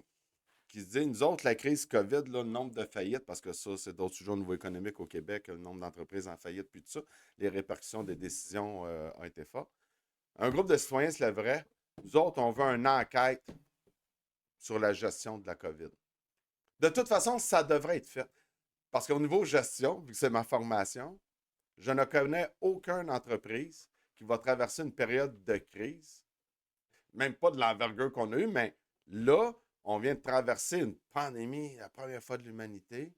qui se dit, nous autres, la crise COVID, là, le nombre de faillites, parce que ça, c'est d'autres sujets au niveau économique au Québec, le nombre d'entreprises en faillite, puis tout ça, les répercussions des décisions ont été fortes. Un groupe de citoyens se lèverait. Nous autres, on veut une enquête sur la gestion de la COVID. De toute façon, ça devrait être fait. Parce qu'au niveau gestion, vu que c'est ma formation, je ne connais aucune entreprise qui va traverser une période de crise, même pas de l'envergure qu'on a eue, mais là, on vient de traverser une pandémie, la première fois de l'humanité.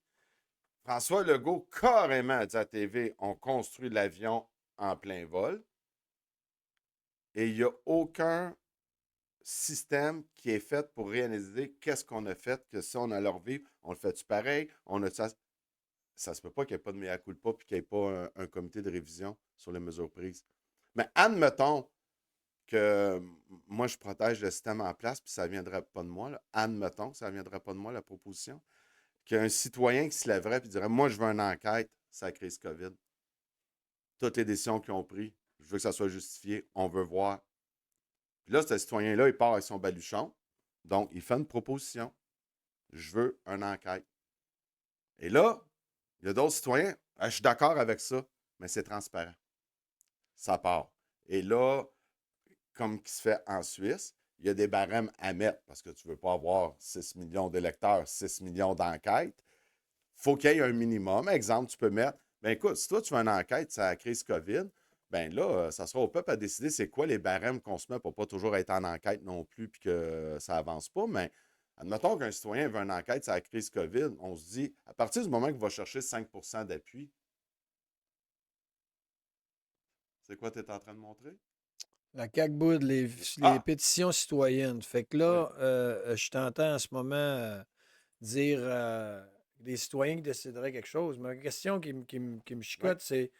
François Legault, carrément, a dit à la TV, on construit l'avion en plein vol. Et il n'y a aucun système qui est fait pour réaliser qu'est-ce qu'on a fait, que si on a leur vie, on le fait-tu pareil? Ça se peut pas qu'il n'y ait pas de mea culpa et qu'il n'y ait pas un comité de révision sur les mesures prises. Mais admettons que moi, je protège le système en place, puis ça ne viendrait pas de moi. Là. Admettons que ça ne viendrait pas de moi, la proposition. Qu'il y a un citoyen qui se lèverait et dirait, moi, je veux une enquête c'est la crise COVID. Toutes les décisions qu'ils ont prises, je veux que ça soit justifié. On veut voir. Puis là, ce citoyen-là, il part avec son baluchon. Donc, il fait une proposition. Je veux une enquête. Et là, il y a d'autres citoyens. Ah, je suis d'accord avec ça, mais c'est transparent. Ça part. Et là, comme qui se fait en Suisse, il y a des barèmes à mettre parce que tu ne veux pas avoir 6 millions d'électeurs, 6 millions d'enquêtes. Il faut qu'il y ait un minimum. Exemple, tu peux mettre, bien écoute, si toi tu fais une enquête sur la crise COVID, bien là, ça sera au peuple à décider c'est quoi les barèmes qu'on se met pour pas toujours être en enquête non plus puis que ça avance pas. Mais admettons qu'un citoyen veut une enquête sur la crise COVID, on se dit, à partir du moment qu'il va chercher 5 d'appui, c'est quoi tu es en train de montrer? La CAQ-BOUD, les Ah! pétitions citoyennes. Fait que là, je t'entends en ce moment dire des citoyens qui décideraient quelque chose. Mais la question qui me Ouais. chicote, c'est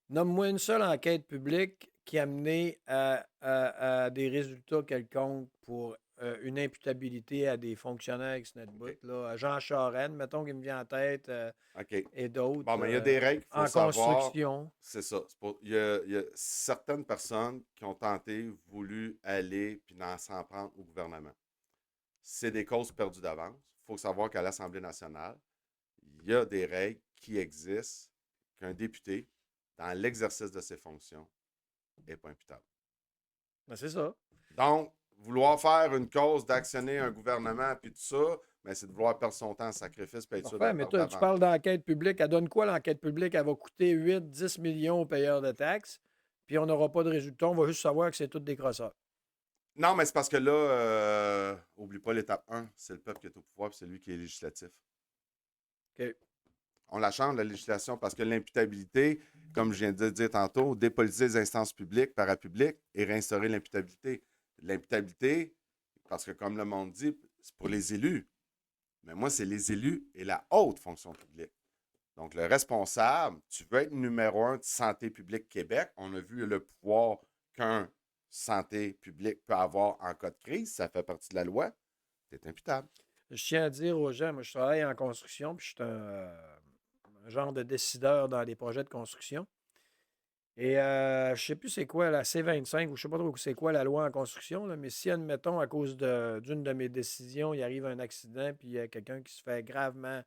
nomme-moi une seule enquête publique qui a mené à des résultats quelconques pour une imputabilité à des fonctionnaires avec Snetboot. OK. Là, à Jean Charest, mettons qu'il me vient en tête, OK. et Bon, d'autres mais il y a des règles qu'il faut en savoir. construction. C'est ça. Il y a certaines personnes qui ont tenté, voulu aller puis s'en prendre au gouvernement. C'est des causes perdues d'avance. Il faut savoir qu'à l'Assemblée nationale, il y a des règles qui existent qu'un député, dans l'exercice de ses fonctions, n'est pas imputable. Ben, c'est ça. Donc, vouloir faire une cause d'actionner un gouvernement puis tout ça, mais c'est de vouloir perdre son temps en sacrifice puis être sûr Parfait, d'en mais perdre toi, tu d'avance. parles d'enquête publique. Elle donne quoi l'enquête publique? Elle va coûter 8, 10 millions aux payeurs de taxes, puis on n'aura pas de résultat. On va juste savoir que c'est tous des crosseurs. Non, mais c'est parce que là, oublie pas l'étape 1, c'est le peuple qui est au pouvoir puis c'est lui qui est législatif. OK. On la change, la législation, parce que l'imputabilité, comme je viens de dire tantôt, dépolitiser les instances publiques, parapubliques et réinstaurer l'imputabilité. L'imputabilité, parce que comme le monde dit, c'est pour les élus. Mais moi, c'est les élus et la haute fonction publique. Donc, le responsable, tu veux être numéro 1 de Santé publique Québec. On a vu le pouvoir qu'un santé publique peut avoir en cas de crise. Ça fait partie de la loi. Tu es imputable. Je tiens à dire aux gens, moi, je travaille en construction, puis je suis un genre de décideur dans les projets de construction. Et je ne sais plus c'est quoi la C25, ou je ne sais pas trop c'est quoi la loi en construction, là, mais si, admettons, à cause d'une de mes décisions, il arrive un accident, puis il y a quelqu'un qui se fait gravement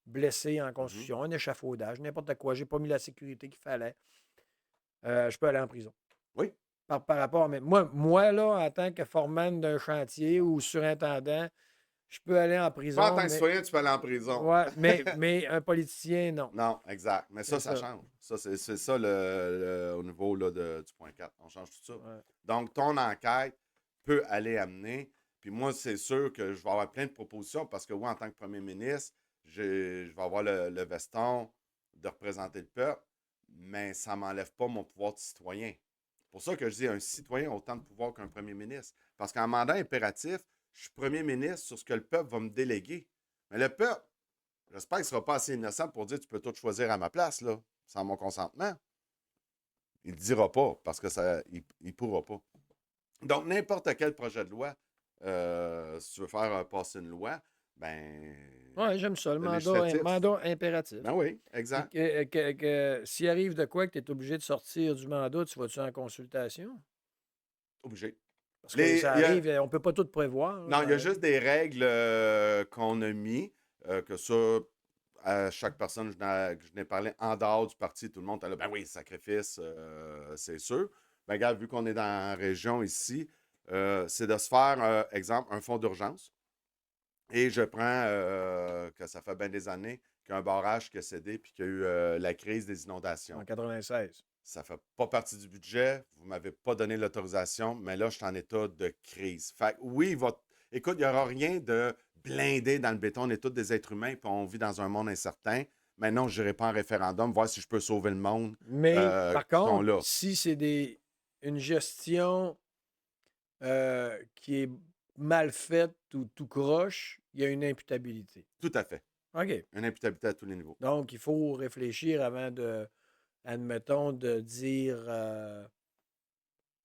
blessé en construction, un échafaudage, n'importe quoi, j'ai pas mis la sécurité qu'il fallait, je peux aller en prison. Oui. Par rapport à moi, là, en tant que foreman d'un chantier ou surintendant, je peux aller en Pas en prison, tant que mais, citoyen, tu peux aller en prison. ouais, mais un politicien, non. Non, exact. Mais ça, C'est ça ça. change. Ça, c'est ça au niveau là, du point 4. On change tout ça. Ouais. Donc, ton enquête peut aller amener. Puis moi, c'est sûr que je vais avoir plein de propositions parce que, oui, en tant que premier ministre, je vais avoir le veston de représenter le peuple, mais ça ne m'enlève pas mon pouvoir de citoyen. C'est pour ça que je dis un citoyen a autant de pouvoir qu'un premier ministre. Parce qu'en mandat impératif, je suis premier ministre sur ce que le peuple va me déléguer. Mais le peuple, j'espère qu'il ne sera pas assez innocent pour dire tu peux tout choisir à ma place, là, sans mon consentement. Il ne dira pas parce que il ne pourra pas. Donc, n'importe quel projet de loi, si tu veux faire passer une loi, ben. Oui, j'aime ça, le législatif. mandat impératif. Ben oui, exact. S'il arrive de quoi que tu es obligé de sortir du mandat, tu vas-tu en consultation? Obligé. Parce que ça arrive, on ne peut pas tout prévoir. Non, il y a juste des règles qu'on a mis, que ça, à chaque personne je n'ai parlé en dehors du parti, tout le monde est là, ben oui, sacrifice, c'est sûr. Ben regarde, vu qu'on est dans la région ici, c'est de se faire, exemple, un fonds d'urgence. Et je prends que ça fait bien des années qu'il y a un barrage qui a cédé puis qu'il y a eu la crise des inondations. En 96. Ça ne fait pas partie du budget. Vous ne m'avez pas donné l'autorisation, mais là, je suis en état de crise. Fait que oui, écoute, il n'y aura rien de blindé dans le béton. On est tous des êtres humains puis on vit dans un monde incertain. Maintenant, je n'irai pas en référendum, voir si je peux sauver le monde. Mais par qui sont contre, là. si c'est une gestion qui est mal faite ou tout croche, il y a une imputabilité. Tout à fait. OK. Une imputabilité à tous les niveaux. Donc, il faut réfléchir avant de, admettons, de dire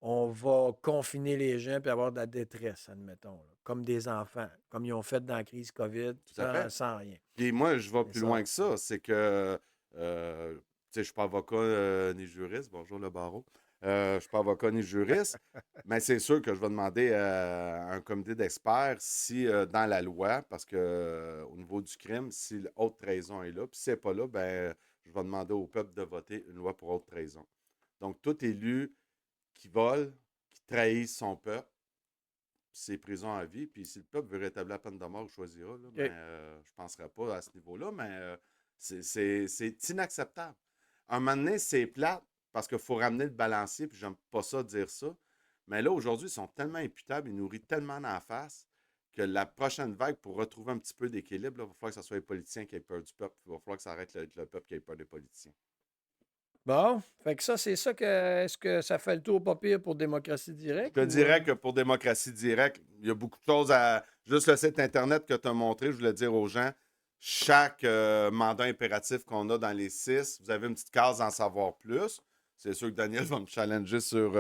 on va confiner les gens puis avoir de la détresse, admettons, là, comme des enfants, comme ils ont fait dans la crise COVID, Tout à fait. sans rien. Puis moi, je vais C'est plus ça. loin que ça. C'est que Je ne suis pas avocat ni juriste. Bonjour le barreau. Je ne suis pas avocat ni juriste, mais c'est sûr que je vais demander à un comité d'experts si dans la loi, parce que au niveau du crime, si haute trahison est là, puis si c'est pas là, ben je vais demander au peuple de voter une loi pour haute trahison. Donc, tout élu qui vole, qui trahit son peuple, c'est prison à vie. Puis si le peuple veut rétablir la peine de mort, il choisira. Là, mais je ne penserai pas à ce niveau-là, mais c'est inacceptable. Un moment donné, c'est plate parce qu'il faut ramener le balancier, puis j'aime pas ça dire ça. Mais là, aujourd'hui, ils sont tellement imputables, ils nous rient tellement dans la face que la prochaine vague, pour retrouver un petit peu d'équilibre, il va falloir que ce soit les politiciens qui aient peur du peuple. Il va falloir que ça arrête le peuple qui ait peur des politiciens. Bon, fait que ça, c'est ça que. Est-ce que ça fait le tour pas pire pour Démocratie Je Directe? te dirais que pour Démocratie Directe, il y a beaucoup de choses à. Juste le site Internet que tu as montré, je voulais dire aux gens, chaque mandat impératif qu'on a dans les 6, vous avez une petite case en savoir plus. C'est sûr que Daniel va me challenger sur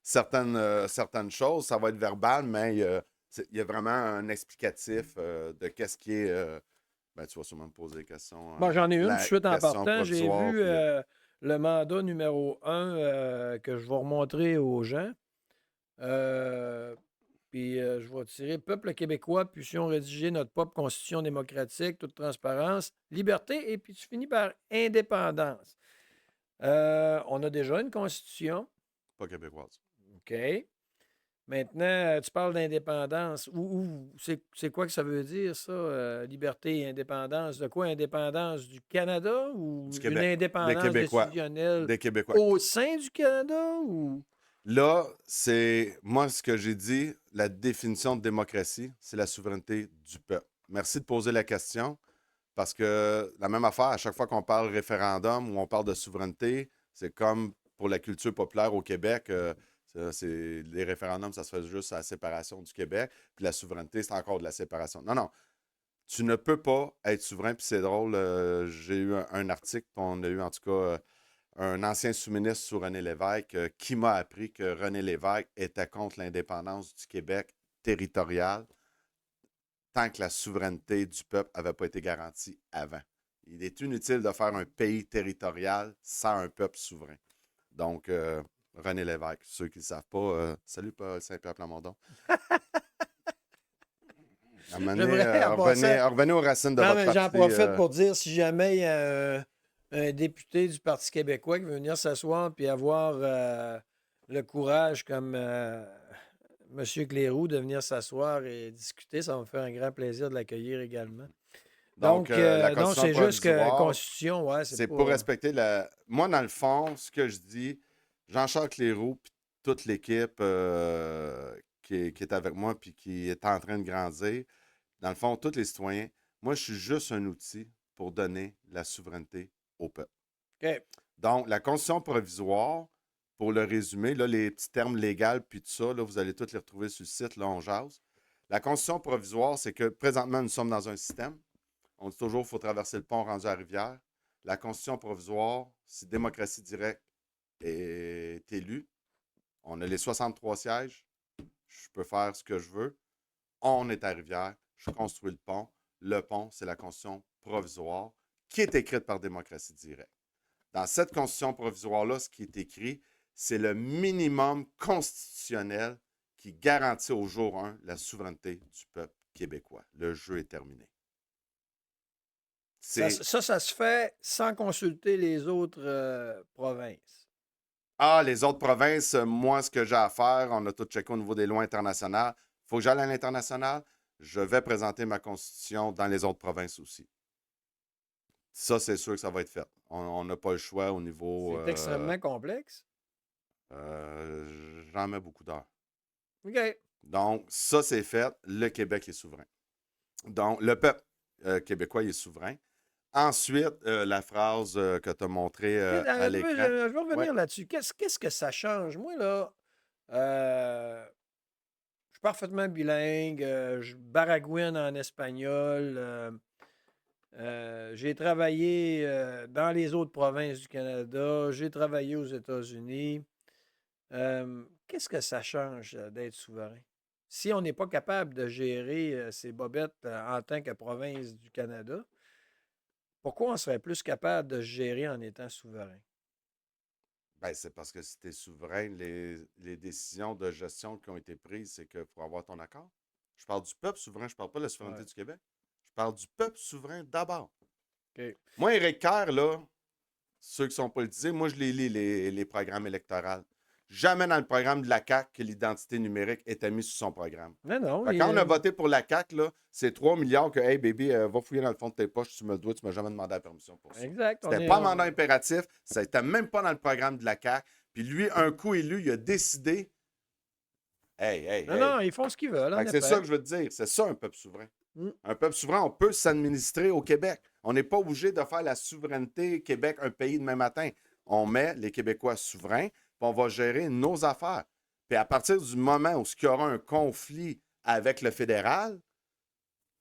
certaines choses. Ça va être verbal, mais il y a vraiment un explicatif de qu'est-ce qui est. Ben, tu vas sûrement me poser des questions. Bon, j'en ai une tout de suite en question partant. J'ai provisoire, vu puis, le mandat numéro 1 que je vais remontrer aux gens. Puis je vais tirer Peuple québécois, puissions rédiger notre propre constitution démocratique, toute transparence, liberté, et puis tu finis par indépendance. On a déjà une constitution. pas québécoise. OK. Maintenant, tu parles d'indépendance. C'est quoi que ça veut dire, ça? Liberté et indépendance. De quoi? Indépendance du Canada ou Du une Québec. Des indépendance Québécois. décisionnelle Des Québécois. au sein du Canada? Ou... Là, c'est moi ce que j'ai dit, la définition de démocratie, c'est la souveraineté du peuple. Merci de poser la question, parce que la même affaire, à chaque fois qu'on parle référendum ou on parle de souveraineté, c'est comme pour la culture populaire au Québec, les référendums, ça se fait juste à la séparation du Québec, puis la souveraineté, c'est encore de la séparation. Non, non. Tu ne peux pas être souverain, puis c'est drôle, j'ai eu un article, puis on a eu en tout cas un ancien sous-ministre sous René Lévesque qui m'a appris que René Lévesque était contre l'indépendance du Québec territoriale tant que la souveraineté du peuple n'avait pas été garantie avant. Il est inutile de faire un pays territorial sans un peuple souverain. Donc, René Lévesque, ceux qui ne le savent pas, salut Paul Saint-Pierre Plamondon. Revenez aux racines de non, votre mais parti. j'en profite pour dire, si jamais il y a un député du Parti québécois qui veut venir s'asseoir et avoir le courage, comme M. Clérou, de venir s'asseoir et discuter, ça va me faire un grand plaisir de l'accueillir également. Donc, la non, c'est juste que provisoire, Constitution, ouais, c'est pas... pour respecter la. Moi, dans le fond, ce que je dis, Jean-Charles Clérou, puis toute l'équipe qui est avec moi, puis qui est en train de grandir, dans le fond, tous les citoyens, moi, je suis juste un outil pour donner la souveraineté au peuple. OK. Donc, la Constitution provisoire, pour le résumer, là, les petits termes légaux, puis tout ça, là, vous allez tous les retrouver sur le site, là, on jase. La Constitution provisoire, c'est que présentement, nous sommes dans un système. On dit toujours qu'il faut traverser le pont rendu à la rivière. La Constitution provisoire, si Démocratie Directe est élue, on a les 63 sièges, je peux faire ce que je veux. On est à rivière, je construis le pont. Le pont, c'est la Constitution provisoire qui est écrite par Démocratie Directe. Dans cette Constitution provisoire-là, ce qui est écrit, c'est le minimum constitutionnel qui garantit au jour 1 la souveraineté du peuple québécois. Le jeu est terminé. Ça se fait sans consulter les autres provinces. Ah, les autres provinces, moi, ce que j'ai à faire, on a tout checké au niveau des lois internationales. Il faut que j'aille à l'international. Je vais présenter ma constitution dans les autres provinces aussi. Ça, c'est sûr que ça va être fait. On n'a pas le choix au niveau... C'est extrêmement complexe. J'en mets beaucoup d'heures. OK. Donc, ça, c'est fait. Le Québec est souverain. Donc, le peuple québécois est souverain. Ensuite, la phrase que tu as montrée à l'écran. Je vais revenir là-dessus. Qu'est-ce que ça change? Moi, là, je suis parfaitement bilingue. Je baragouine en espagnol. J'ai travaillé dans les autres provinces du Canada. J'ai travaillé aux États-Unis. Qu'est-ce que ça change d'être souverain? Si on n'est pas capable de gérer ces bobettes en tant que province du Canada, Pourquoi on serait plus capable de se gérer en étant souverain? Ben, c'est parce que si tu es souverain, les décisions de gestion qui ont été prises, c'est qu'il faut avoir ton accord. Je parle du peuple souverain, je parle pas de la souveraineté Ouais. du Québec. Je parle du peuple souverain d'abord. OK. Moi, Éric Kerr, là, ceux qui sont politisés, moi, je les lis, les programmes électoraux. Jamais dans le programme de la CAQ que l'identité numérique était mise sur son programme. Non, Fait que quand on a voté pour la CAQ, là, c'est 3 milliards que, hey, baby, va fouiller dans le fond de tes poches, tu me le dois, tu m'as jamais demandé la permission pour ça. exact. C'était pas un mandat impératif, ça n'était même pas dans le programme de la CAQ. Puis lui, un coup élu, il a décidé, Non, ils font ce qu'ils veulent, en Fait que c'est effet. ça que je veux te dire, c'est ça un peuple souverain. Mm. Un peuple souverain, on peut s'administrer au Québec. On n'est pas obligé de faire la souveraineté Québec un pays demain matin. On met les Québécois souverains, puis on va gérer nos affaires. Puis à partir du moment où il y aura un conflit avec le fédéral,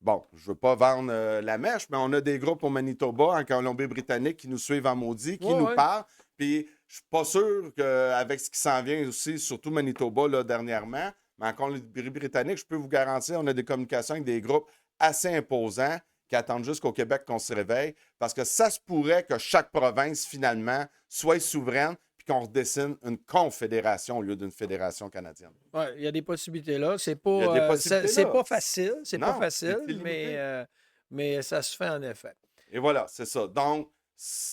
bon, je ne veux pas vendre la mèche, mais on a des groupes au Manitoba, en Colombie-Britannique, qui nous suivent en maudit, qui nous parlent. Puis je suis pas sûr qu'avec ce qui s'en vient aussi, surtout Manitoba là, dernièrement, mais en Colombie-Britannique, je peux vous garantir, on a des communications avec des groupes assez imposants qui attendent juste qu'au Québec qu'on se réveille, parce que ça se pourrait que chaque province, finalement, soit souveraine, puis qu'on redessine une confédération au lieu d'une fédération canadienne. Oui, il y a des possibilités là. C'est Il y a des pas, possibilités c'est là. pas facile, c'est pas Non, facile, c'est illimité. mais ça se fait en effet. Et voilà, c'est ça. Donc,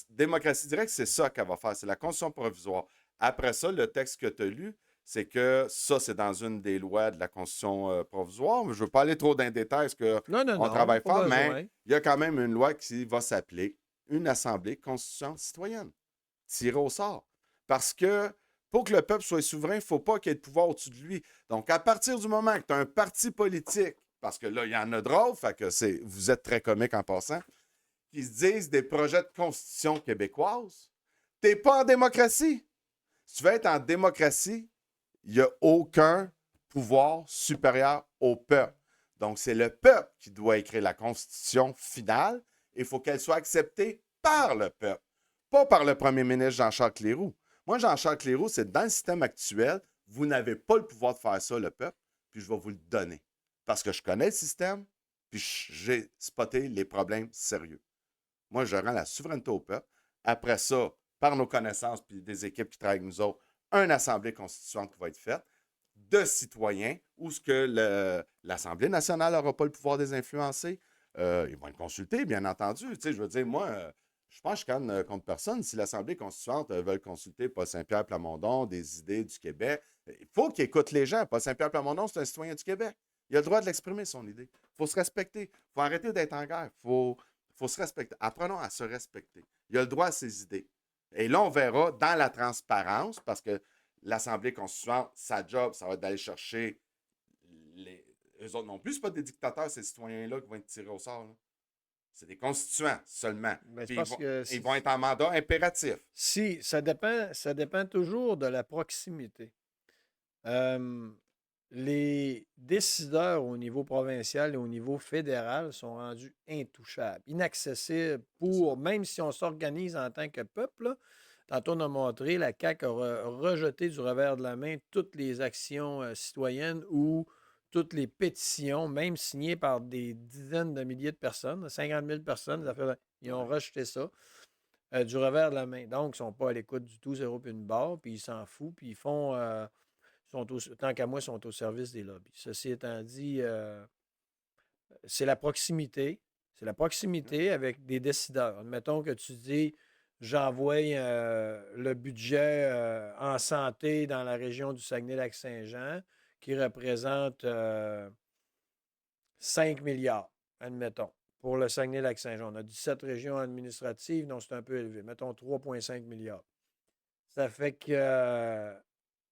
démocratie directe, c'est ça qu'elle va faire. C'est la constitution provisoire. Après ça, le texte que tu as lu, c'est que ça, c'est dans une des lois de la constitution provisoire. Je ne veux pas aller trop dans les détails parce qu'on travaille pas fort, besoin. mais il y a quand même une loi qui va s'appeler une assemblée constituante citoyenne, tirée au sort. Parce que pour que le peuple soit souverain, il ne faut pas qu'il y ait de pouvoir au-dessus de lui. Donc, à partir du moment que tu as un parti politique, parce que là, il y en a de drôles, fait que vous êtes très comique en passant, qui se disent des projets de constitution québécoise, t'es pas en démocratie. Si tu veux être en démocratie, il n'y a aucun pouvoir supérieur au peuple. Donc, c'est le peuple qui doit écrire la constitution finale. Il faut qu'elle soit acceptée par le peuple, pas par le premier ministre Jean-Charles Cléroux. Moi, Jean-Charles Cléroux, c'est dans le système actuel, vous n'avez pas le pouvoir de faire ça, le peuple, puis je vais vous le donner. Parce que je connais le système, puis j'ai spoté les problèmes sérieux. Moi, je rends la souveraineté au peuple. Après ça, par nos connaissances puis des équipes qui travaillent avec nous autres, une assemblée constituante qui va être faite de citoyens où ce que l'Assemblée nationale n'aura pas le pouvoir de les influencer. Ils vont être consultés, bien entendu. Tu sais, je veux dire, moi, je pense que je canne contre personne. Si l'Assemblée constituante veut consulter Paul Saint-Pierre Plamondon, des idées du Québec, il faut qu'il écoute les gens. Paul Saint-Pierre Plamondon, c'est un citoyen du Québec. Il a le droit de l'exprimer, son idée. Il faut se respecter. Il faut arrêter d'être en guerre. Il faut se respecter. Apprenons à se respecter. Il a le droit à ses idées. Et là, on verra dans la transparence, parce que l'Assemblée constituante, sa job, ça va être d'aller chercher eux autres non plus, ce pas des dictateurs, ces citoyens-là qui vont être tirés au sort. Là. C'est des constituants seulement. Puis ils vont être en mandat impératif. Si, ça dépend toujours de la proximité. Les décideurs au niveau provincial et au niveau fédéral sont rendus intouchables, inaccessibles même si on s'organise en tant que peuple. Là, tantôt, on a montré, la CAQ a rejeté du revers de la main toutes les actions citoyennes ou toutes les pétitions, même signées par des dizaines de milliers de personnes, 50 000 personnes, ils ont rejeté ça du revers de la main. Donc, ils ne sont pas à l'écoute du tout, zéro puis une barre, puis ils s'en foutent, puis ils font... tant qu'à moi, ils sont au service des lobbies. Ceci étant dit, c'est la proximité. C'est la proximité avec des décideurs. Admettons que tu dis, j'envoie le budget en santé dans la région du Saguenay-Lac-Saint-Jean, qui représente 5 milliards, admettons, pour le Saguenay-Lac-Saint-Jean. On a 17 régions administratives, donc c'est un peu élevé. Mettons 3,5 milliards. Ça fait que...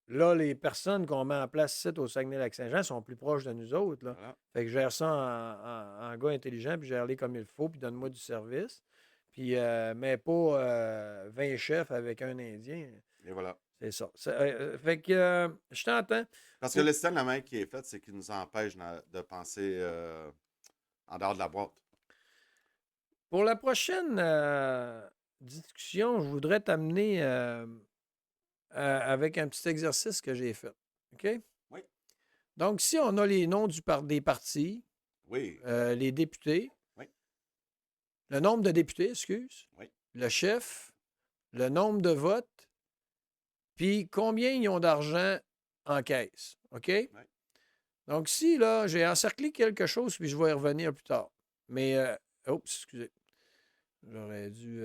là, les personnes qu'on met en place ici au Saguenay-Lac-Saint-Jean sont plus proches de nous autres. Là. Voilà. Fait que je gère ça en gars intelligent, puis gère-les comme il faut, puis donne-moi du service. Puis, mais pas 20 chefs avec un Indien. Et voilà. C'est ça. Fait que je t'entends. Parce que le système, la main qui est faite, c'est qu'il nous empêche de penser en dehors de la boîte. Pour la prochaine discussion, je voudrais t'amener... avec un petit exercice que j'ai fait. OK? Oui. Donc, si on a les noms des partis, oui. Les députés, oui. le nombre de députés, excuse, Oui. le chef, le nombre de votes, puis combien ils ont d'argent en caisse. OK? Donc, si, là, j'ai encerclé quelque chose, puis je vais y revenir plus tard. Mais, oups, excusez. J'aurais dû...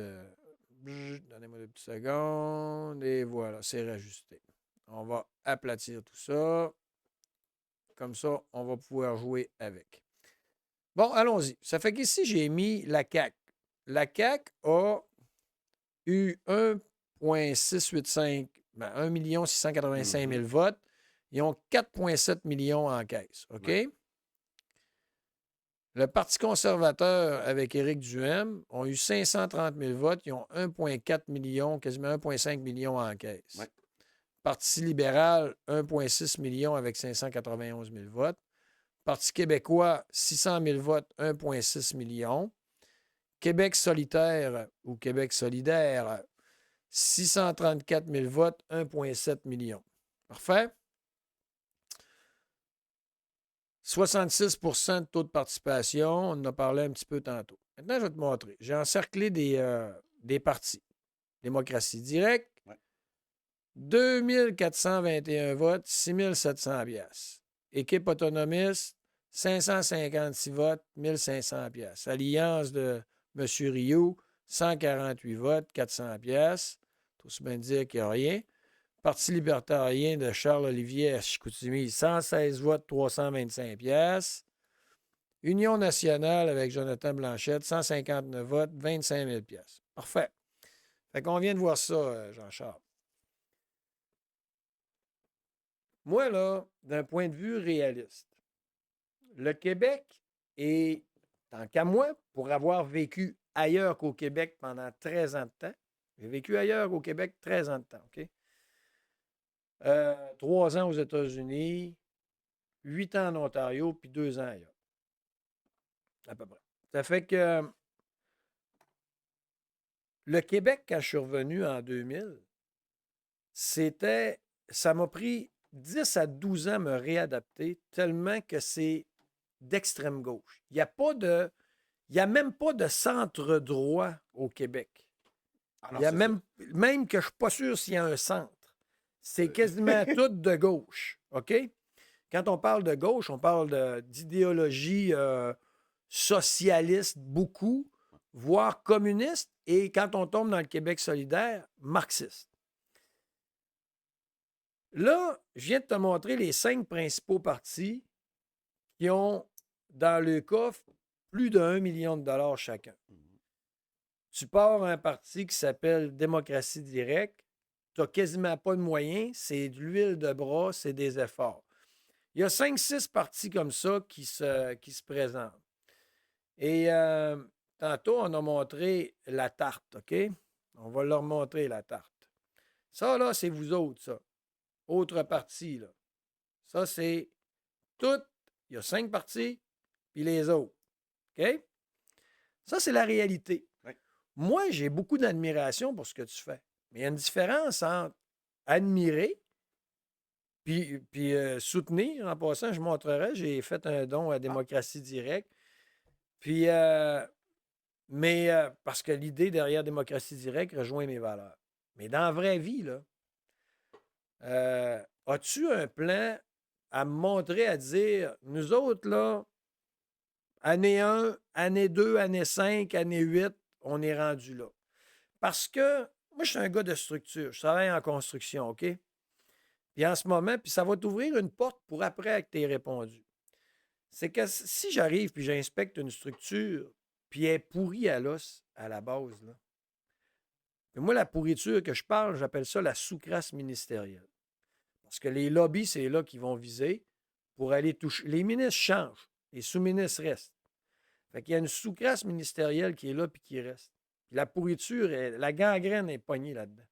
donnez-moi 2 petites secondes. Et voilà, c'est rajusté. On va aplatir tout ça. Comme ça, on va pouvoir jouer avec. Bon, allons-y. Ça fait qu'ici, j'ai mis la CAQ. La CAQ a eu 1,685, 1 685 000 votes. Ils ont 4,7 millions en caisse. OK? Ouais. Le Parti conservateur, avec Éric Duhem, ont eu 530 000 votes. Ils ont 1,4 million, quasiment 1,5 million en caisse. Ouais. Parti libéral, 1,6 million avec 591 000 votes. Parti québécois, 600 000 votes, 1,6 million. Québec solitaire ou Québec solidaire, 634 000 votes, 1,7 million. Parfait. 66 de taux de participation. On en a parlé un petit peu tantôt. Maintenant, je vais te montrer. J'ai encerclé des partis. Démocratie directe, Ouais. 2 421 votes, 6 700 piastres. Équipe autonomiste, 556 votes, 1 500 piastres. Alliance de M. Rioux, 148 votes, 400 piastres. Tout se bien dire qu'il n'y a rien. Parti libertarien de Charles-Olivier à Chicoutimi, 116 votes, 325 piastres. Union nationale avec Jonathan Blanchette, 159 votes, 25 000 piastres. Parfait. Fait qu'on vient de voir ça, Jean-Charles. Moi, là, d'un point de vue réaliste, le Québec est, tant qu'à moi, pour avoir vécu ailleurs qu'au Québec pendant 13 ans de temps, j'ai vécu ailleurs qu'au Québec 13 ans de temps, OK? 3 ans aux États-Unis, 8 ans en Ontario, puis 2 ans ailleurs. À peu près. Ça fait que le Québec, quand je suis revenu en 2000, ça m'a pris 10 à 12 ans à me réadapter, tellement que c'est d'extrême gauche. Il n'y a même pas de centre droit au Québec. Ah Il y a non, même que je ne suis pas sûr s'il y a un centre. C'est quasiment tout de gauche. OK? Quand on parle de gauche, on parle d'idéologie socialiste beaucoup, voire communiste, et quand on tombe dans le Québec solidaire, marxiste. Là, je viens de te montrer les 5 principaux partis qui ont dans le coffre plus de 1 million de dollars chacun. Tu pars à un parti qui s'appelle Démocratie directe, tu n'as quasiment pas de moyens, c'est de l'huile de bras, c'est des efforts. Il y a 5-6 partis comme ça qui se présentent. Et tantôt, on a montré la tarte, OK? On va leur montrer la tarte. Ça, là, c'est vous autres, ça. Autre parti, là. Ça, c'est tout. Il y a 5 partis, puis les autres. OK? Ça, c'est la réalité. Oui. Moi, j'ai beaucoup d'admiration pour ce que tu fais. Mais il y a une différence entre admirer puis soutenir. En passant, je montrerai, j'ai fait un don à Démocratie directe. Puis, parce que l'idée derrière Démocratie directe rejoint mes valeurs. Mais dans la vraie vie, là, as-tu un plan à me montrer, à dire, nous autres, là, année 1, année 2, année 5, année 8, on est rendu là. Parce que moi, je suis un gars de structure. Je travaille en construction, OK? Puis en ce moment, puis ça va t'ouvrir une porte pour après que tu aies répondu. C'est que si j'arrive puis j'inspecte une structure, puis elle est pourrie à l'os, à la base, là. Puis moi, la pourriture que je parle, j'appelle ça la sous-crasse ministérielle. Parce que les lobbies, c'est là qu'ils vont viser pour aller toucher. Les ministres changent, les sous-ministres restent. Fait qu'il y a une sous-crasse ministérielle qui est là puis qui reste. Puis la pourriture, la gangrène est pognée là-dedans.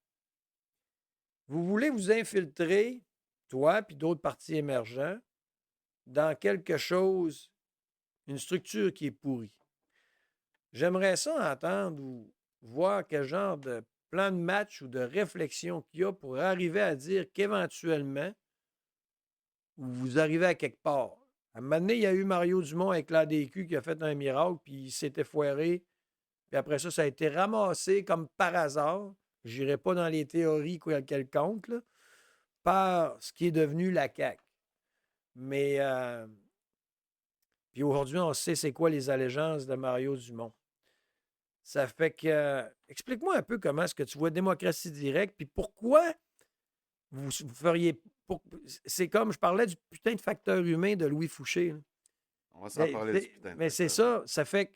Vous voulez vous infiltrer, toi puis d'autres partis émergents, dans quelque chose, une structure qui est pourrie. J'aimerais ça entendre ou voir quel genre de plan de match ou de réflexion qu'il y a pour arriver à dire qu'éventuellement, vous arrivez à quelque part. À un moment donné, il y a eu Mario Dumont avec l'ADQ qui a fait un miracle, puis il s'était foiré Puis après ça, ça a été ramassé comme par hasard. Je n'irai pas dans les théories quelconques, là, par ce qui est devenu la CAQ. Mais puis aujourd'hui, on sait c'est quoi les allégeances de Mario Dumont. Ça fait que explique-moi un peu comment est-ce que tu vois démocratie directe, puis pourquoi vous feriez. C'est comme je parlais du putain de facteur humain de Louis Fouché. Là. On va s'en parler du putain de Mais c'est facteur. ça. Ça fait que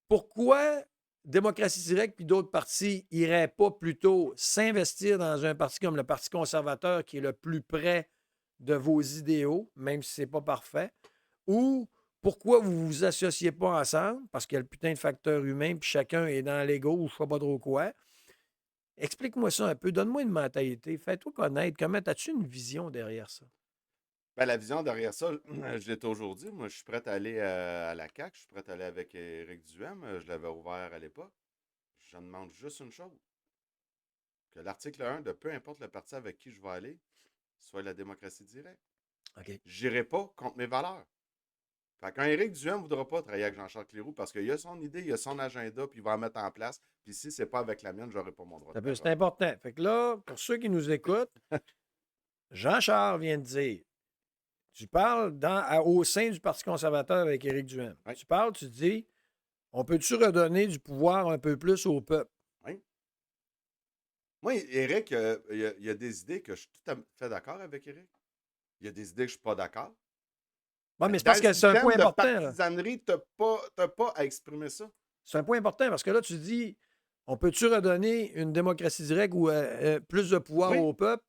pourquoi démocratie directe puis d'autres partis n'iraient pas plutôt s'investir dans un parti comme le Parti conservateur qui est le plus près de vos idéaux, même si ce n'est pas parfait, ou pourquoi vous ne vous associez pas ensemble, parce qu'il y a le putain de facteur humain, puis chacun est dans l'ego ou je ne sais pas trop quoi. Explique-moi ça un peu, donne-moi une mentalité, fais-toi connaître, comment as-tu une vision derrière ça? Ben, la vision derrière ça, je l'ai toujours dit. Moi, je suis prêt à aller à la CAQ, je suis prêt à aller avec Éric Duhem. Je l'avais ouvert à l'époque. Je demande juste une chose. Que l'article 1 de peu importe le parti avec qui je vais aller, soit la démocratie directe. OK. Je n'irai pas contre mes valeurs. Fait qu'un Éric Duhem ne voudra pas travailler avec Jean-Charles Cléroux parce qu'il a son idée, il a son agenda, puis il va en mettre en place. Puis si c'est pas avec la mienne, j'aurai pas mon droit de C'est parole. important. Fait que là, pour ceux qui nous écoutent, Jean-Charles vient de dire, tu parles au sein du Parti conservateur avec Éric Duhem. Oui. Tu parles, tu dis, on peut-tu redonner du pouvoir un peu plus au peuple? Oui. Moi, Éric, il y a des idées que je suis tout à fait d'accord avec Éric. Il y a des idées que je ne suis pas d'accord. Oui, mais c'est parce que c'est un point important. La partisanerie, tu n'as pas à exprimer ça. C'est un point important parce que là, tu dis, on peut-tu redonner une démocratie directe ou plus de pouvoir au peuple?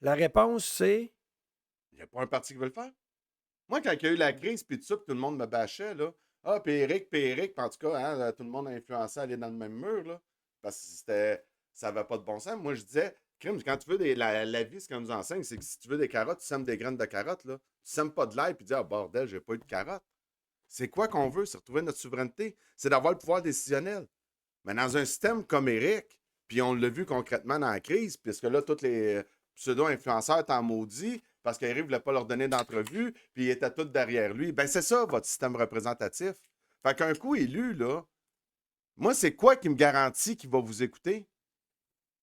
La réponse, c'est... Il n'y a pas un parti qui veut le faire. Moi, quand il y a eu la crise, puis tout ça, puis tout le monde me bâchait, là. Ah, puis Éric, puis en tout cas, hein, tout le monde a influencé à aller dans le même mur, là. Parce que ça n'avait pas de bon sens. Moi, je disais, crime, quand tu veux la vie, ce qu'on nous enseigne, c'est que si tu veux des carottes, tu sèmes des graines de carottes, là. Tu sèmes pas de l'ail, puis tu dis, ah, bordel, j'ai pas eu de carottes. C'est quoi qu'on veut? C'est retrouver notre souveraineté. C'est d'avoir le pouvoir décisionnel. Mais dans un système comme Éric, puis on l'a vu concrètement dans la crise, puisque là, tous les pseudo-influenceurs t'en maudit parce qu'Éric ne voulait pas leur donner d'entrevue, puis ils étaient tous derrière lui. Ben c'est ça, votre système représentatif. Fait qu'un coup élu, là, moi, c'est quoi qui me garantit qu'il va vous écouter?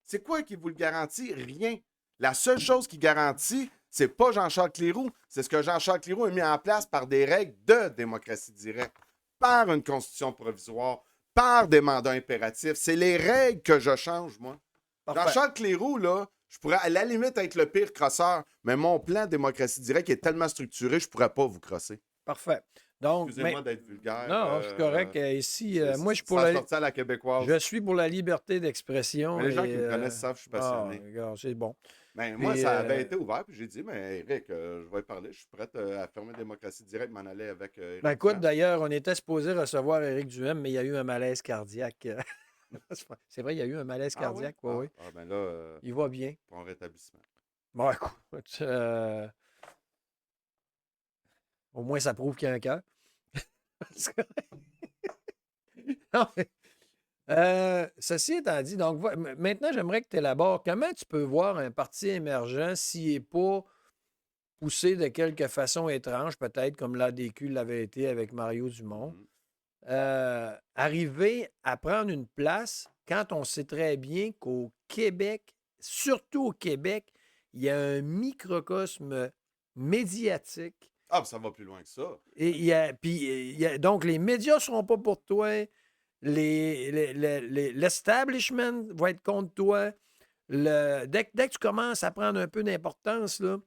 C'est quoi qui vous le garantit? Rien. La seule chose qui garantit, c'est pas Jean-Charles Cléroux, c'est ce que Jean-Charles Cléroux a mis en place par des règles de démocratie directe, par une constitution provisoire, par des mandats impératifs. C'est les règles que je change, moi. Jean-Charles Cléroux, là, je pourrais à la limite être le pire crosseur, mais mon plan de démocratie directe est tellement structuré, je ne pourrais pas vous crosser. Parfait. Donc, excusez-moi d'être vulgaire. Non, je suis correct. Ici, moi, je suis pour à la québécoise. Je suis pour la liberté d'expression. Mais les gens qui me connaissent savent que je suis passionné. C'est bon. Ben, moi, ça avait été ouvert, puis j'ai dit, mais Éric, je vais parler, je suis prêt à fermer démocratie directe, m'en aller avec Éric. Ben, écoute, d'ailleurs, on était supposé recevoir Éric Duhem, mais il y a eu un malaise cardiaque. C'est vrai, il y a eu un malaise cardiaque. Oui. Ah, ben là, il va bien. Pour un rétablissement. Bon, écoute, au moins, ça prouve qu'il y a un cœur. Non, mais, ceci étant dit, donc maintenant, j'aimerais que tu élabores comment tu peux voir un parti émergent s'il n'est pas poussé de quelque façon étrange, peut-être comme l'ADQ l'avait été avec Mario Dumont, arriver à prendre une place quand on sait très bien qu'au Québec, surtout au Québec, il y a un microcosme médiatique. Ah, ça va plus loin que ça. Donc, les médias ne seront pas pour toi. L'establishment va être contre toi. Dès que tu commences à prendre un peu d'importance, là,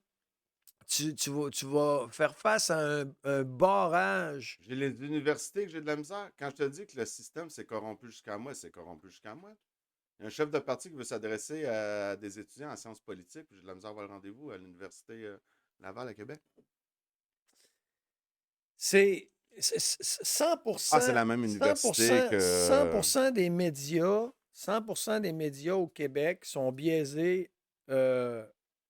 tu vas faire face à un barrage. J'ai les universités que j'ai de la misère. Quand je te dis que le système s'est corrompu jusqu'à moi, c'est corrompu jusqu'à moi. Il y a un chef de parti qui veut s'adresser à des étudiants en sciences politiques, puis j'ai de la misère à avoir le rendez-vous à l'Université Laval à Québec. C'est 100%. Ah, c'est la même université que... 100% des médias, 100% des médias au Québec sont biaisés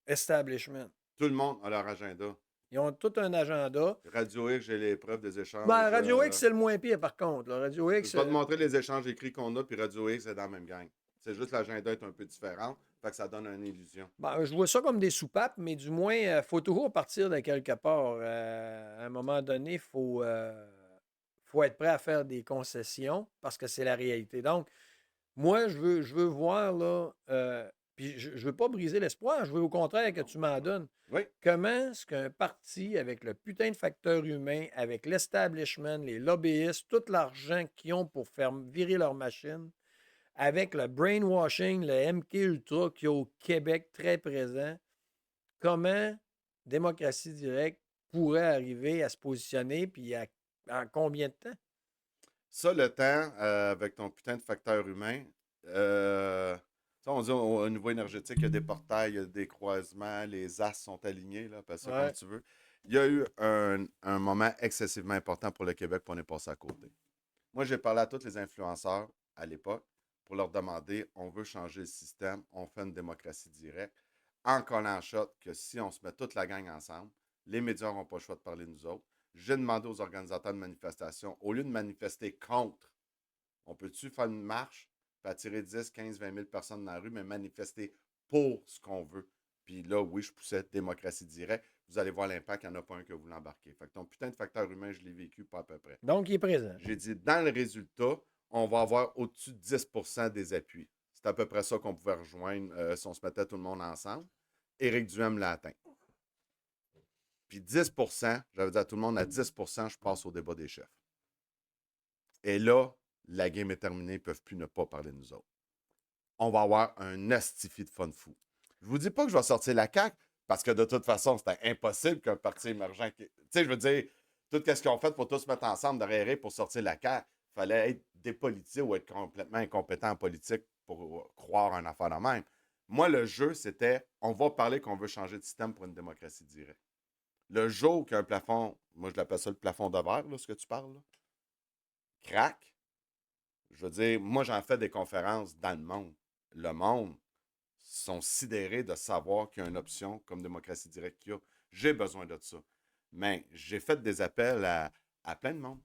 establishment. Tout le monde a leur agenda. Ils ont tout un agenda. Radio X, j'ai les preuves des échanges. Ben, Radio X, c'est le moins pire, par contre. Là. Radio X, je vais te montrer les échanges écrits qu'on a, puis Radio X, c'est dans la même gang. C'est juste l'agenda est un peu différent, fait que ça donne une illusion. Ben, je vois ça comme des soupapes, mais du moins, il faut toujours partir de quelque part. À un moment donné, il faut faut être prêt à faire des concessions parce que c'est la réalité. Donc, moi, je veux voir, là, puis je ne veux pas briser l'espoir, je veux au contraire que tu m'en donnes. Oui. Comment est-ce qu'un parti avec le putain de facteur humain, avec l'establishment, les lobbyistes, tout l'argent qu'ils ont pour faire virer leur machine, avec le brainwashing, le MK Ultra qui est au Québec très présent, comment démocratie directe pourrait arriver à se positionner, puis en combien de temps? Ça, le temps, avec ton putain de facteur humain, on dit au niveau énergétique, il y a des portails, il y a des croisements, les as sont alignés, là, appelle ça comme Ouais. tu veux. Il y a eu un moment excessivement important pour le Québec, puis on est passé à côté. Moi, j'ai parlé à tous les influenceurs à l'époque pour leur demander on veut changer le système, on fait une démocratie directe, en collant en shot que si on se met toute la gang ensemble, les médias n'auront pas le choix de parler de nous autres. J'ai demandé aux organisateurs de manifestations, au lieu de manifester contre, on peut-tu faire une marche, puis attirer 10, 15, 20 000 personnes dans la rue, mais manifester pour ce qu'on veut. Puis là, oui, je poussais démocratie directe. Vous allez voir l'impact, il n'y en a pas un que vous l'embarquez. Fait que ton putain de facteur humain, je l'ai vécu pas à peu près. Donc, il est présent. J'ai dit, dans le résultat, on va avoir au-dessus de 10% des appuis. C'est à peu près ça qu'on pouvait rejoindre si on se mettait tout le monde ensemble. Éric Duhem l'a atteint. Puis 10%, j'avais dit à tout le monde, à 10%, je passe au débat des chefs. Et là, la game est terminée, ils ne peuvent plus ne pas parler de nous autres. On va avoir un astifi de fun fou. Je vous dis pas que je vais sortir la CAQ, parce que de toute façon, c'était impossible qu'un parti émergent... Tu sais, je veux dire, tout ce qu'ils ont fait pour tous se mettre ensemble derrière pour sortir la CAQ, il fallait être dépolitisé ou être complètement incompétent en politique pour croire en affaire de même. Moi, le jeu, c'était, on va parler qu'on veut changer de système pour une démocratie directe. Le jour qu'il y a un plafond, moi je l'appelle ça le plafond de verre, là, ce que tu parles, là, craque, je veux dire, moi j'en fais des conférences dans le monde. Le monde sont sidérés de savoir qu'il y a une option comme démocratie directe qu'il y a. J'ai besoin de ça. Mais j'ai fait des appels à plein de monde.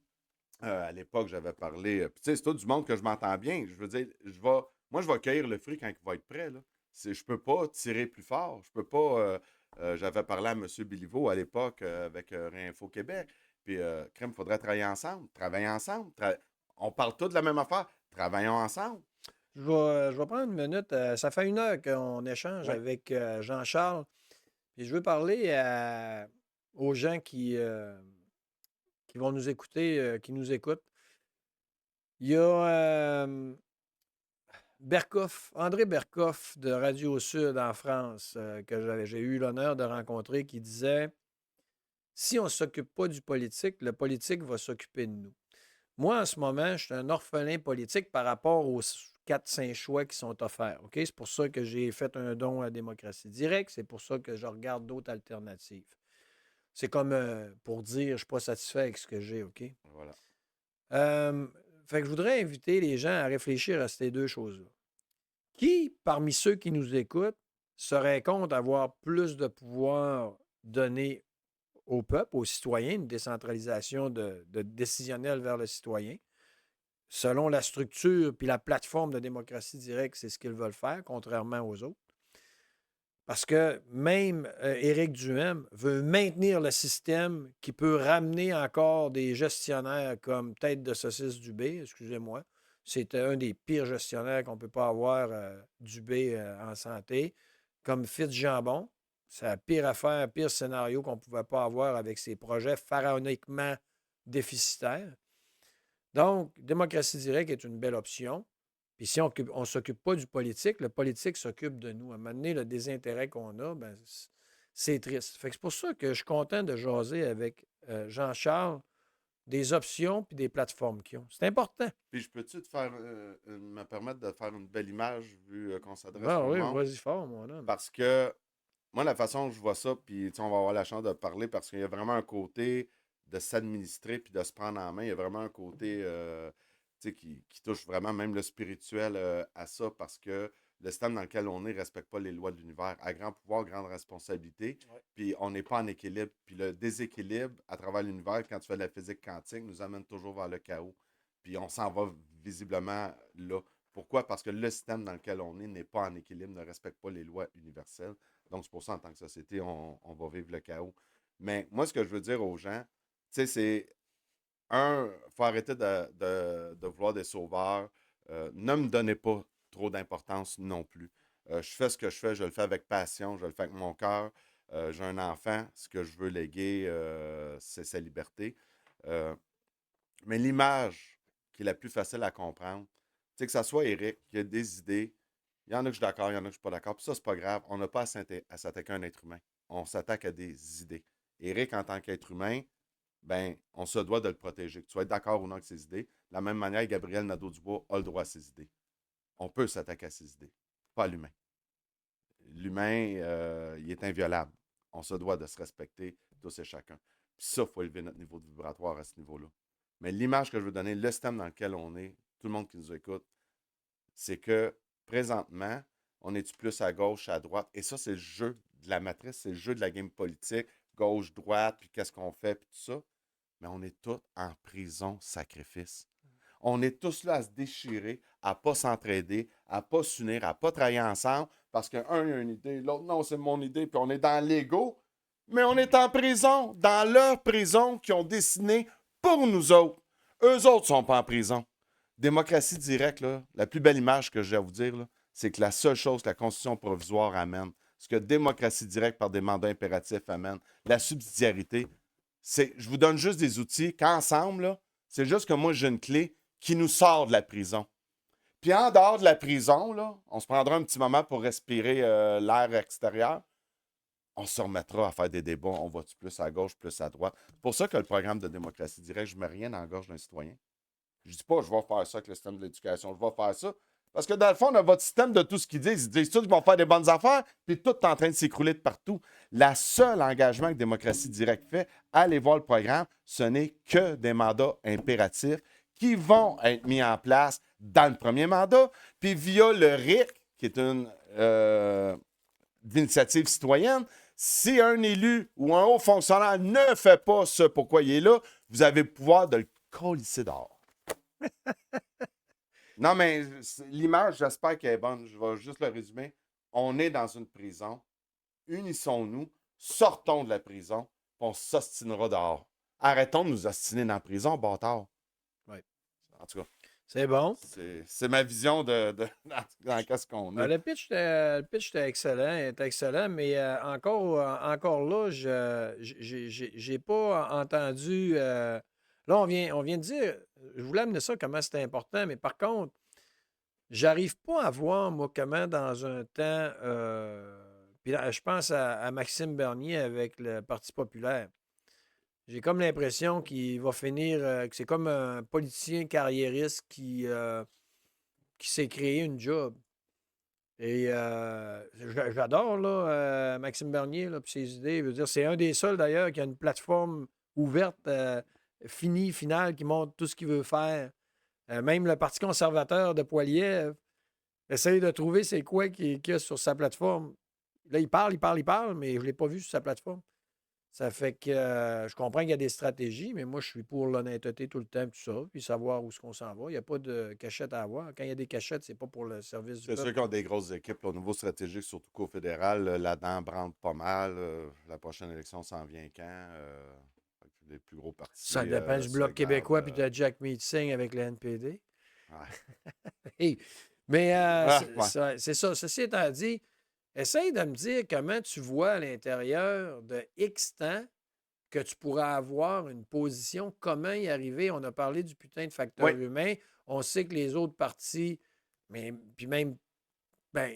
À l'époque, j'avais parlé. Tu sais, c'est tout du monde que je m'entends bien. Je veux dire, moi, je vais cueillir le fruit quand il va être prêt. Là. Je ne peux pas tirer plus fort. Je peux pas. J'avais parlé à M. Béliveau à l'époque avec Réinfo Québec. Puis, crème, il faudrait travailler ensemble. Travailler ensemble. On parle tous de la même affaire. Travaillons ensemble. Je vais prendre une minute. Ça fait 1 heure qu'on échange Ouais. avec Jean-Charles. Puis je veux parler aux gens qui vont nous écouter, qui nous écoutent. Il y a Berkoff, André Berkoff de Radio Sud en France, que j'ai eu l'honneur de rencontrer, qui disait si on ne s'occupe pas du politique, le politique va s'occuper de nous. Moi, en ce moment, je suis un orphelin politique par rapport aux 4-5 choix qui sont offerts. OK? C'est pour ça que j'ai fait un don à Démocratie Directe. C'est pour ça que je regarde d'autres alternatives. C'est comme pour dire je ne suis pas satisfait avec ce que j'ai. OK? Voilà. Fait que je voudrais inviter les gens à réfléchir à ces 2 choses-là. Qui, parmi ceux qui nous écoutent, serait contre avoir plus de pouvoir donné au peuple, aux citoyens, une décentralisation de décisionnelle vers le citoyen? Selon la structure puis la plateforme de démocratie directe, c'est ce qu'ils veulent faire, contrairement aux autres. Parce que même Éric Duhem veut maintenir le système qui peut ramener encore des gestionnaires comme Tête de saucisse Dubé, excusez-moi. C'était un des pires gestionnaires qu'on ne peut pas avoir, Dubé, en santé, comme Fitz-Jambon. C'est la pire affaire, pire scénario qu'on ne pouvait pas avoir avec ses projets pharaoniquement déficitaires. Donc, démocratie directe est une belle option. Puis si on ne s'occupe pas du politique, le politique s'occupe de nous. À un moment donné, le désintérêt qu'on a, ben, c'est triste. Fait que c'est pour ça que je suis content de jaser avec Jean-Charles des options puis des plateformes qu'ils ont. C'est important. Puis je peux-tu me permettre de faire une belle image vu qu'on s'adresse Ah au oui, monde? vas-y fort, mon homme. Parce que moi, la façon dont je vois ça, puis on va avoir la chance de parler parce qu'il y a vraiment un côté de s'administrer puis de se prendre en main. Il y a vraiment un côté qui touche vraiment même le spirituel à ça parce que le système dans lequel on est ne respecte pas les lois de l'univers. À grand pouvoir, grande responsabilité. Ouais. Puis on n'est pas en équilibre. Puis le déséquilibre à travers l'univers, quand tu fais de la physique quantique, nous amène toujours vers le chaos. Puis on s'en va visiblement là. Pourquoi? Parce que le système dans lequel on est n'est pas en équilibre, ne respecte pas les lois universelles. Donc, c'est pour ça, en tant que société, on va vivre le chaos. Mais moi, ce que je veux dire aux gens, tu sais, c'est faut arrêter de vouloir des sauveurs. Ne me donnez pas trop d'importance non plus. Je fais ce que je fais, je le fais avec passion, je le fais avec mon cœur. J'ai un enfant, ce que je veux léguer, c'est sa liberté. Euh, mais l'image qui est la plus facile à comprendre, c'est que ça soit Eric, qui a des idées. Il y en a que je suis d'accord, il y en a que je ne suis pas d'accord. Puis ça, c'est pas grave. On n'a pas à s'attaquer à un être humain. On s'attaque à des idées. Eric, en tant qu'être humain, ben, on se doit de le protéger. Que tu sois d'accord ou non avec ses idées. De la même manière, Gabriel Nadeau-Dubois a le droit à ses idées. On peut s'attaquer à ses idées, pas à l'humain. L'humain, il est inviolable. On se doit de se respecter tous et chacun. Puis ça, il faut élever notre niveau de vibratoire à ce niveau-là. Mais l'image que je veux donner, le système dans lequel on est, tout le monde qui nous écoute, c'est que présentement, on est plus à gauche, à droite. Et ça, c'est le jeu de la matrice, c'est le jeu de la game politique, gauche, droite, puis qu'est-ce qu'on fait, puis tout ça. Mais on est tous en prison sacrifice. On est tous là à se déchirer, à ne pas s'entraider, à ne pas s'unir, à ne pas travailler ensemble, parce qu'un a une idée, l'autre non, c'est mon idée, puis on est dans l'ego. Mais on est en prison, dans leur prison qu'ils ont dessinée pour nous autres. Eux autres ne sont pas en prison. Démocratie directe, là, la plus belle image que j'ai à vous dire, là, c'est que la seule chose que la Constitution provisoire amène, ce que démocratie directe par des mandats impératifs amène, la subsidiarité, c'est, je vous donne juste des outils qu'ensemble, là, c'est juste que moi, j'ai une clé qui nous sort de la prison. Puis en dehors de la prison, là, on se prendra un petit moment pour respirer l'air extérieur. On se remettra à faire des débats. On va-tu plus à gauche, plus à droite? C'est pour ça que le programme de démocratie directe, je ne mets rien dans la gorge d'un citoyen. Je ne dis pas, je vais faire ça avec le système de l'éducation, je vais faire ça. Parce que dans le fond, on a votre système de tout ce qu'ils disent. Ils disent tous qu'ils vont faire des bonnes affaires, puis tout est en train de s'écrouler de partout. Le seul engagement que Démocratie Directe fait, allez voir le programme, ce n'est que des mandats impératifs qui vont être mis en place dans le premier mandat, puis via le RIC, qui est une initiative citoyenne, si un élu ou un haut fonctionnaire ne fait pas ce pourquoi il est là, vous avez le pouvoir de le colisser dehors. Non, mais l'image, j'espère qu'elle est bonne. Je vais juste le résumer. On est dans une prison. Unissons-nous. Sortons de la prison. Puis on s'ostinera dehors. Arrêtons de nous ostiner dans la prison, bâtard. Oui. En tout cas. C'est bon. C'est ma vision dans qu'est-ce qu'on est. Le pitch était excellent, mais encore là, j'ai pas entendu. Là, on vient de dire, je voulais amener ça, comment c'était important, mais par contre, j'arrive pas à voir, moi, comment dans un temps. Puis là, je pense à Maxime Bernier avec le Parti populaire. J'ai comme l'impression qu'il va finir, que c'est comme un politicien carriériste qui s'est créé une job. Et j'adore là, Maxime Bernier, là, puis ses idées. Je veux dire, c'est un des seuls d'ailleurs qui a une plateforme ouverte, finale, qui montre tout ce qu'il veut faire. Même le Parti conservateur de Poilievre essaye de trouver c'est quoi qu'il y a sur sa plateforme. Là, il parle, mais je ne l'ai pas vu sur sa plateforme. Ça fait que je comprends qu'il y a des stratégies, mais moi, je suis pour l'honnêteté tout le temps, tout ça, puis savoir où est-ce qu'on s'en va. Il n'y a pas de cachette à avoir. Quand il y a des cachettes, c'est pas pour le service du C'est peuple. sûr qu'ils ont des grosses équipes au niveau stratégique, surtout qu'au fédéral, là-dedans, branle pas mal. La prochaine élection s'en vient quand? Les plus gros partis. Ça dépend du Bloc québécois puis de Jack Meeting avec le NPD. Ouais. Hey, mais ouais. c'est ça. Ceci étant dit, essaye de me dire comment tu vois à l'intérieur de X temps que tu pourrais avoir une position, comment y arriver. On a parlé du putain de facteur Oui. humain. On sait que les autres partis, mais puis même, ben,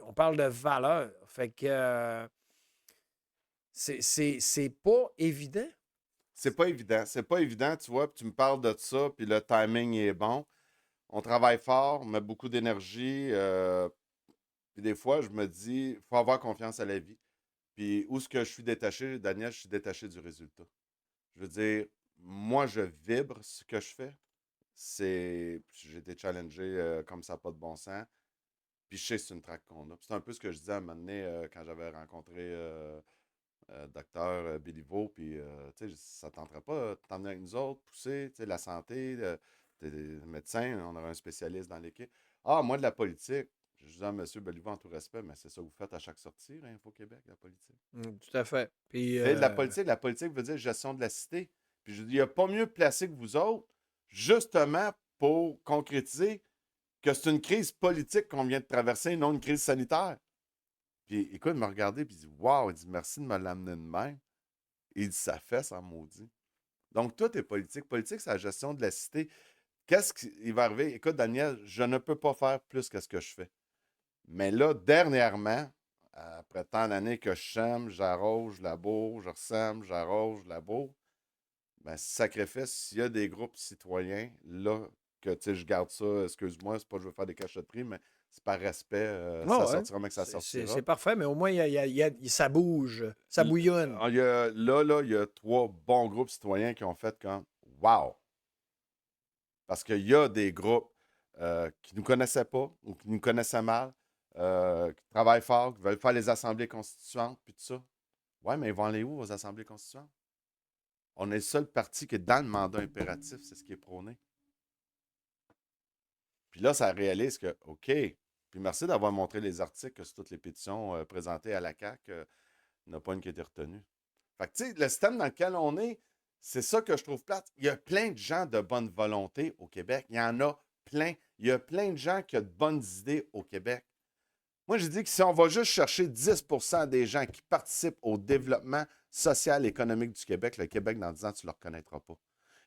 on parle de valeur. Fait que c'est pas évident. C'est pas évident. C'est pas évident, tu vois. Puis tu me parles de ça, puis le timing est bon. On travaille fort, on met beaucoup d'énergie. Puis des fois, je me dis, il faut avoir confiance à la vie. Puis où est-ce que je suis détaché, Daniel, je suis détaché du résultat. Je veux dire, moi, je vibre ce que je fais. J'ai été challengé comme ça, pas de bon sens. Puis je sais que c'est une traque qu'on a. Puis c'est un peu ce que je disais à un moment donné quand j'avais rencontré docteur Béliveau. Puis, tu sais, ça ne tenterait pas de t'emmener avec nous autres, pousser, tu sais, la santé, t'es médecin, on aura un spécialiste dans l'équipe. Ah, moi, de la politique. Je dis à M. Béliveau en tout respect, mais c'est ça que vous faites à chaque sortie, Info Québec, la politique. Tout à fait. Puis, La politique veut dire gestion de la cité. Puis je dis, il n'y a pas mieux placé que vous autres, justement pour concrétiser que c'est une crise politique qu'on vient de traverser, non une crise sanitaire. Puis écoute, il m'a regardé, puis il dit, wow, il dit, merci de me l'amener de même. Il dit, ça fait, ça maudit. Donc, tout est politique. Politique, c'est la gestion de la cité. Qu'est-ce qui va arriver? Écoute, Daniel, je ne peux pas faire plus que ce que je fais. Mais là, dernièrement, après tant d'années que je sème, j'arrose, je laboure, je ressème, j'arrose, je laboure, ben, sacrifice, s'il y a des groupes citoyens, là, que tu sais, je garde ça, excuse-moi, c'est pas que je veux faire des cachotteries, mais c'est par respect, ça Ouais. sortira, mais que ça sortira. C'est parfait, mais au moins, ça bouge, ça bouillonne. Là, il y a 3 bons groupes citoyens qui ont fait comme wow! Parce qu'il y a des groupes qui ne nous connaissaient pas ou qui nous connaissaient mal, qui travaillent fort, qui veulent faire les assemblées constituantes, puis tout ça. Ouais, mais ils vont aller où, aux assemblées constituantes? On est le seul parti qui est dans le mandat impératif, c'est ce qui est prôné. Puis là, ça réalise que, OK, puis merci d'avoir montré les articles sur toutes les pétitions présentées à la CAQ. Il n'y en a pas une qui a été retenue. Fait que, tu sais, le système dans lequel on est, c'est ça que je trouve plate. Il y a plein de gens de bonne volonté au Québec. Il y en a plein. Il y a plein de gens qui ont de bonnes idées au Québec. Moi, je dis que si on va juste chercher 10 des gens qui participent au développement social et économique du Québec, le Québec, dans 10 ans, tu ne le reconnaîtras pas.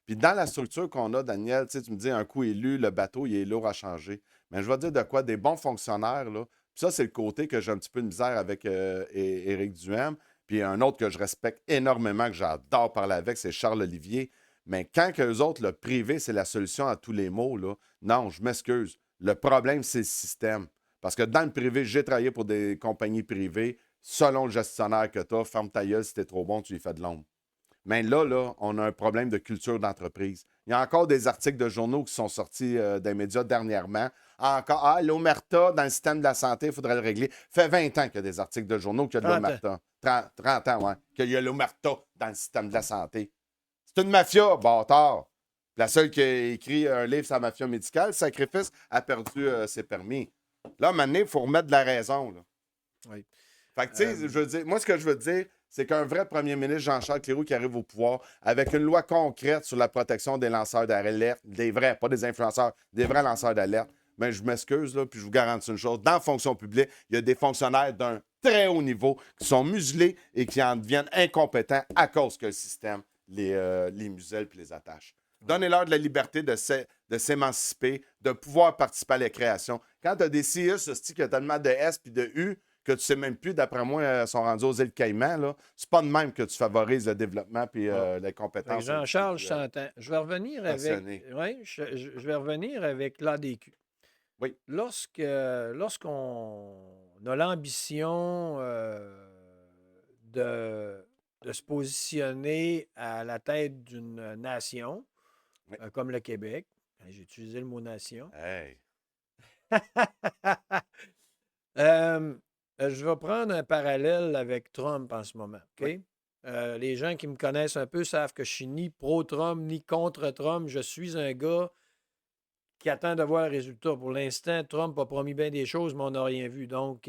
Puis dans la structure qu'on a, Daniel, tu sais, tu me dis un coup élu, le bateau, il est lourd à changer. Mais je vais te dire de quoi, des bons fonctionnaires, là. Puis ça, c'est le côté que j'ai un petit peu de misère avec Éric Duhaime. Puis un autre que je respecte énormément, que j'adore parler avec, c'est Charles Olivier. Mais quand eux autres, le privé, c'est la solution à tous les maux, là, non, je m'excuse. Le problème, c'est le système. Parce que dans le privé, j'ai travaillé pour des compagnies privées. Selon le gestionnaire que tu as, ferme ta gueule, si t'es trop bon, tu lui fais de l'ombre. Mais là, on a un problème de culture d'entreprise. Il y a encore des articles de journaux qui sont sortis des médias dernièrement. Encore, l'omerta dans le système de la santé, il faudrait le régler. Fait 20 ans qu'il y a des articles de journaux qu'il y a de l'omerta. 30 ans, ouais. Qu'il y a l'omerta dans le système de la santé. C'est une mafia, bâtard. La seule qui a écrit un livre sur la mafia médicale, Sacrifice, a perdu ses permis. Là, à un moment donné, il faut remettre de la raison. Là. Oui. Fait que, tu sais, je veux dire, moi, ce que je veux dire, c'est qu'un vrai premier ministre, Jean-Charles Cléroux, qui arrive au pouvoir avec une loi concrète sur la protection des lanceurs d'alerte, des vrais, pas des influenceurs, des vrais lanceurs d'alerte, mais je m'excuse, là, puis je vous garantis une chose, dans la fonction publique, il y a des fonctionnaires d'un très haut niveau qui sont muselés et qui en deviennent incompétents à cause que le système les muselle puis les attache. Donnez-leur de la liberté de s'émanciper, de pouvoir participer à la création. Quand tu as des CIS, qui ont tellement de S puis de U, que tu sais même plus, d'après moi, sont rendus aux îles Caïmans, là. C'est pas de même que tu favorises le développement puis les compétences. Jean-Charles, je t'entends. Je vais revenir avec. Oui, je vais revenir avec l'ADQ. Oui. Lorsqu'on a l'ambition de se positionner à la tête d'une nation, oui. Comme le Québec, j'ai utilisé le mot nation. Hey. Je vais prendre un parallèle avec Trump en ce moment. OK? Oui. Les gens qui me connaissent un peu savent que je suis ni pro-Trump ni contre Trump. Je suis un gars qui attend de voir le résultat. Pour l'instant, Trump a promis bien des choses, mais on n'a rien vu. Donc,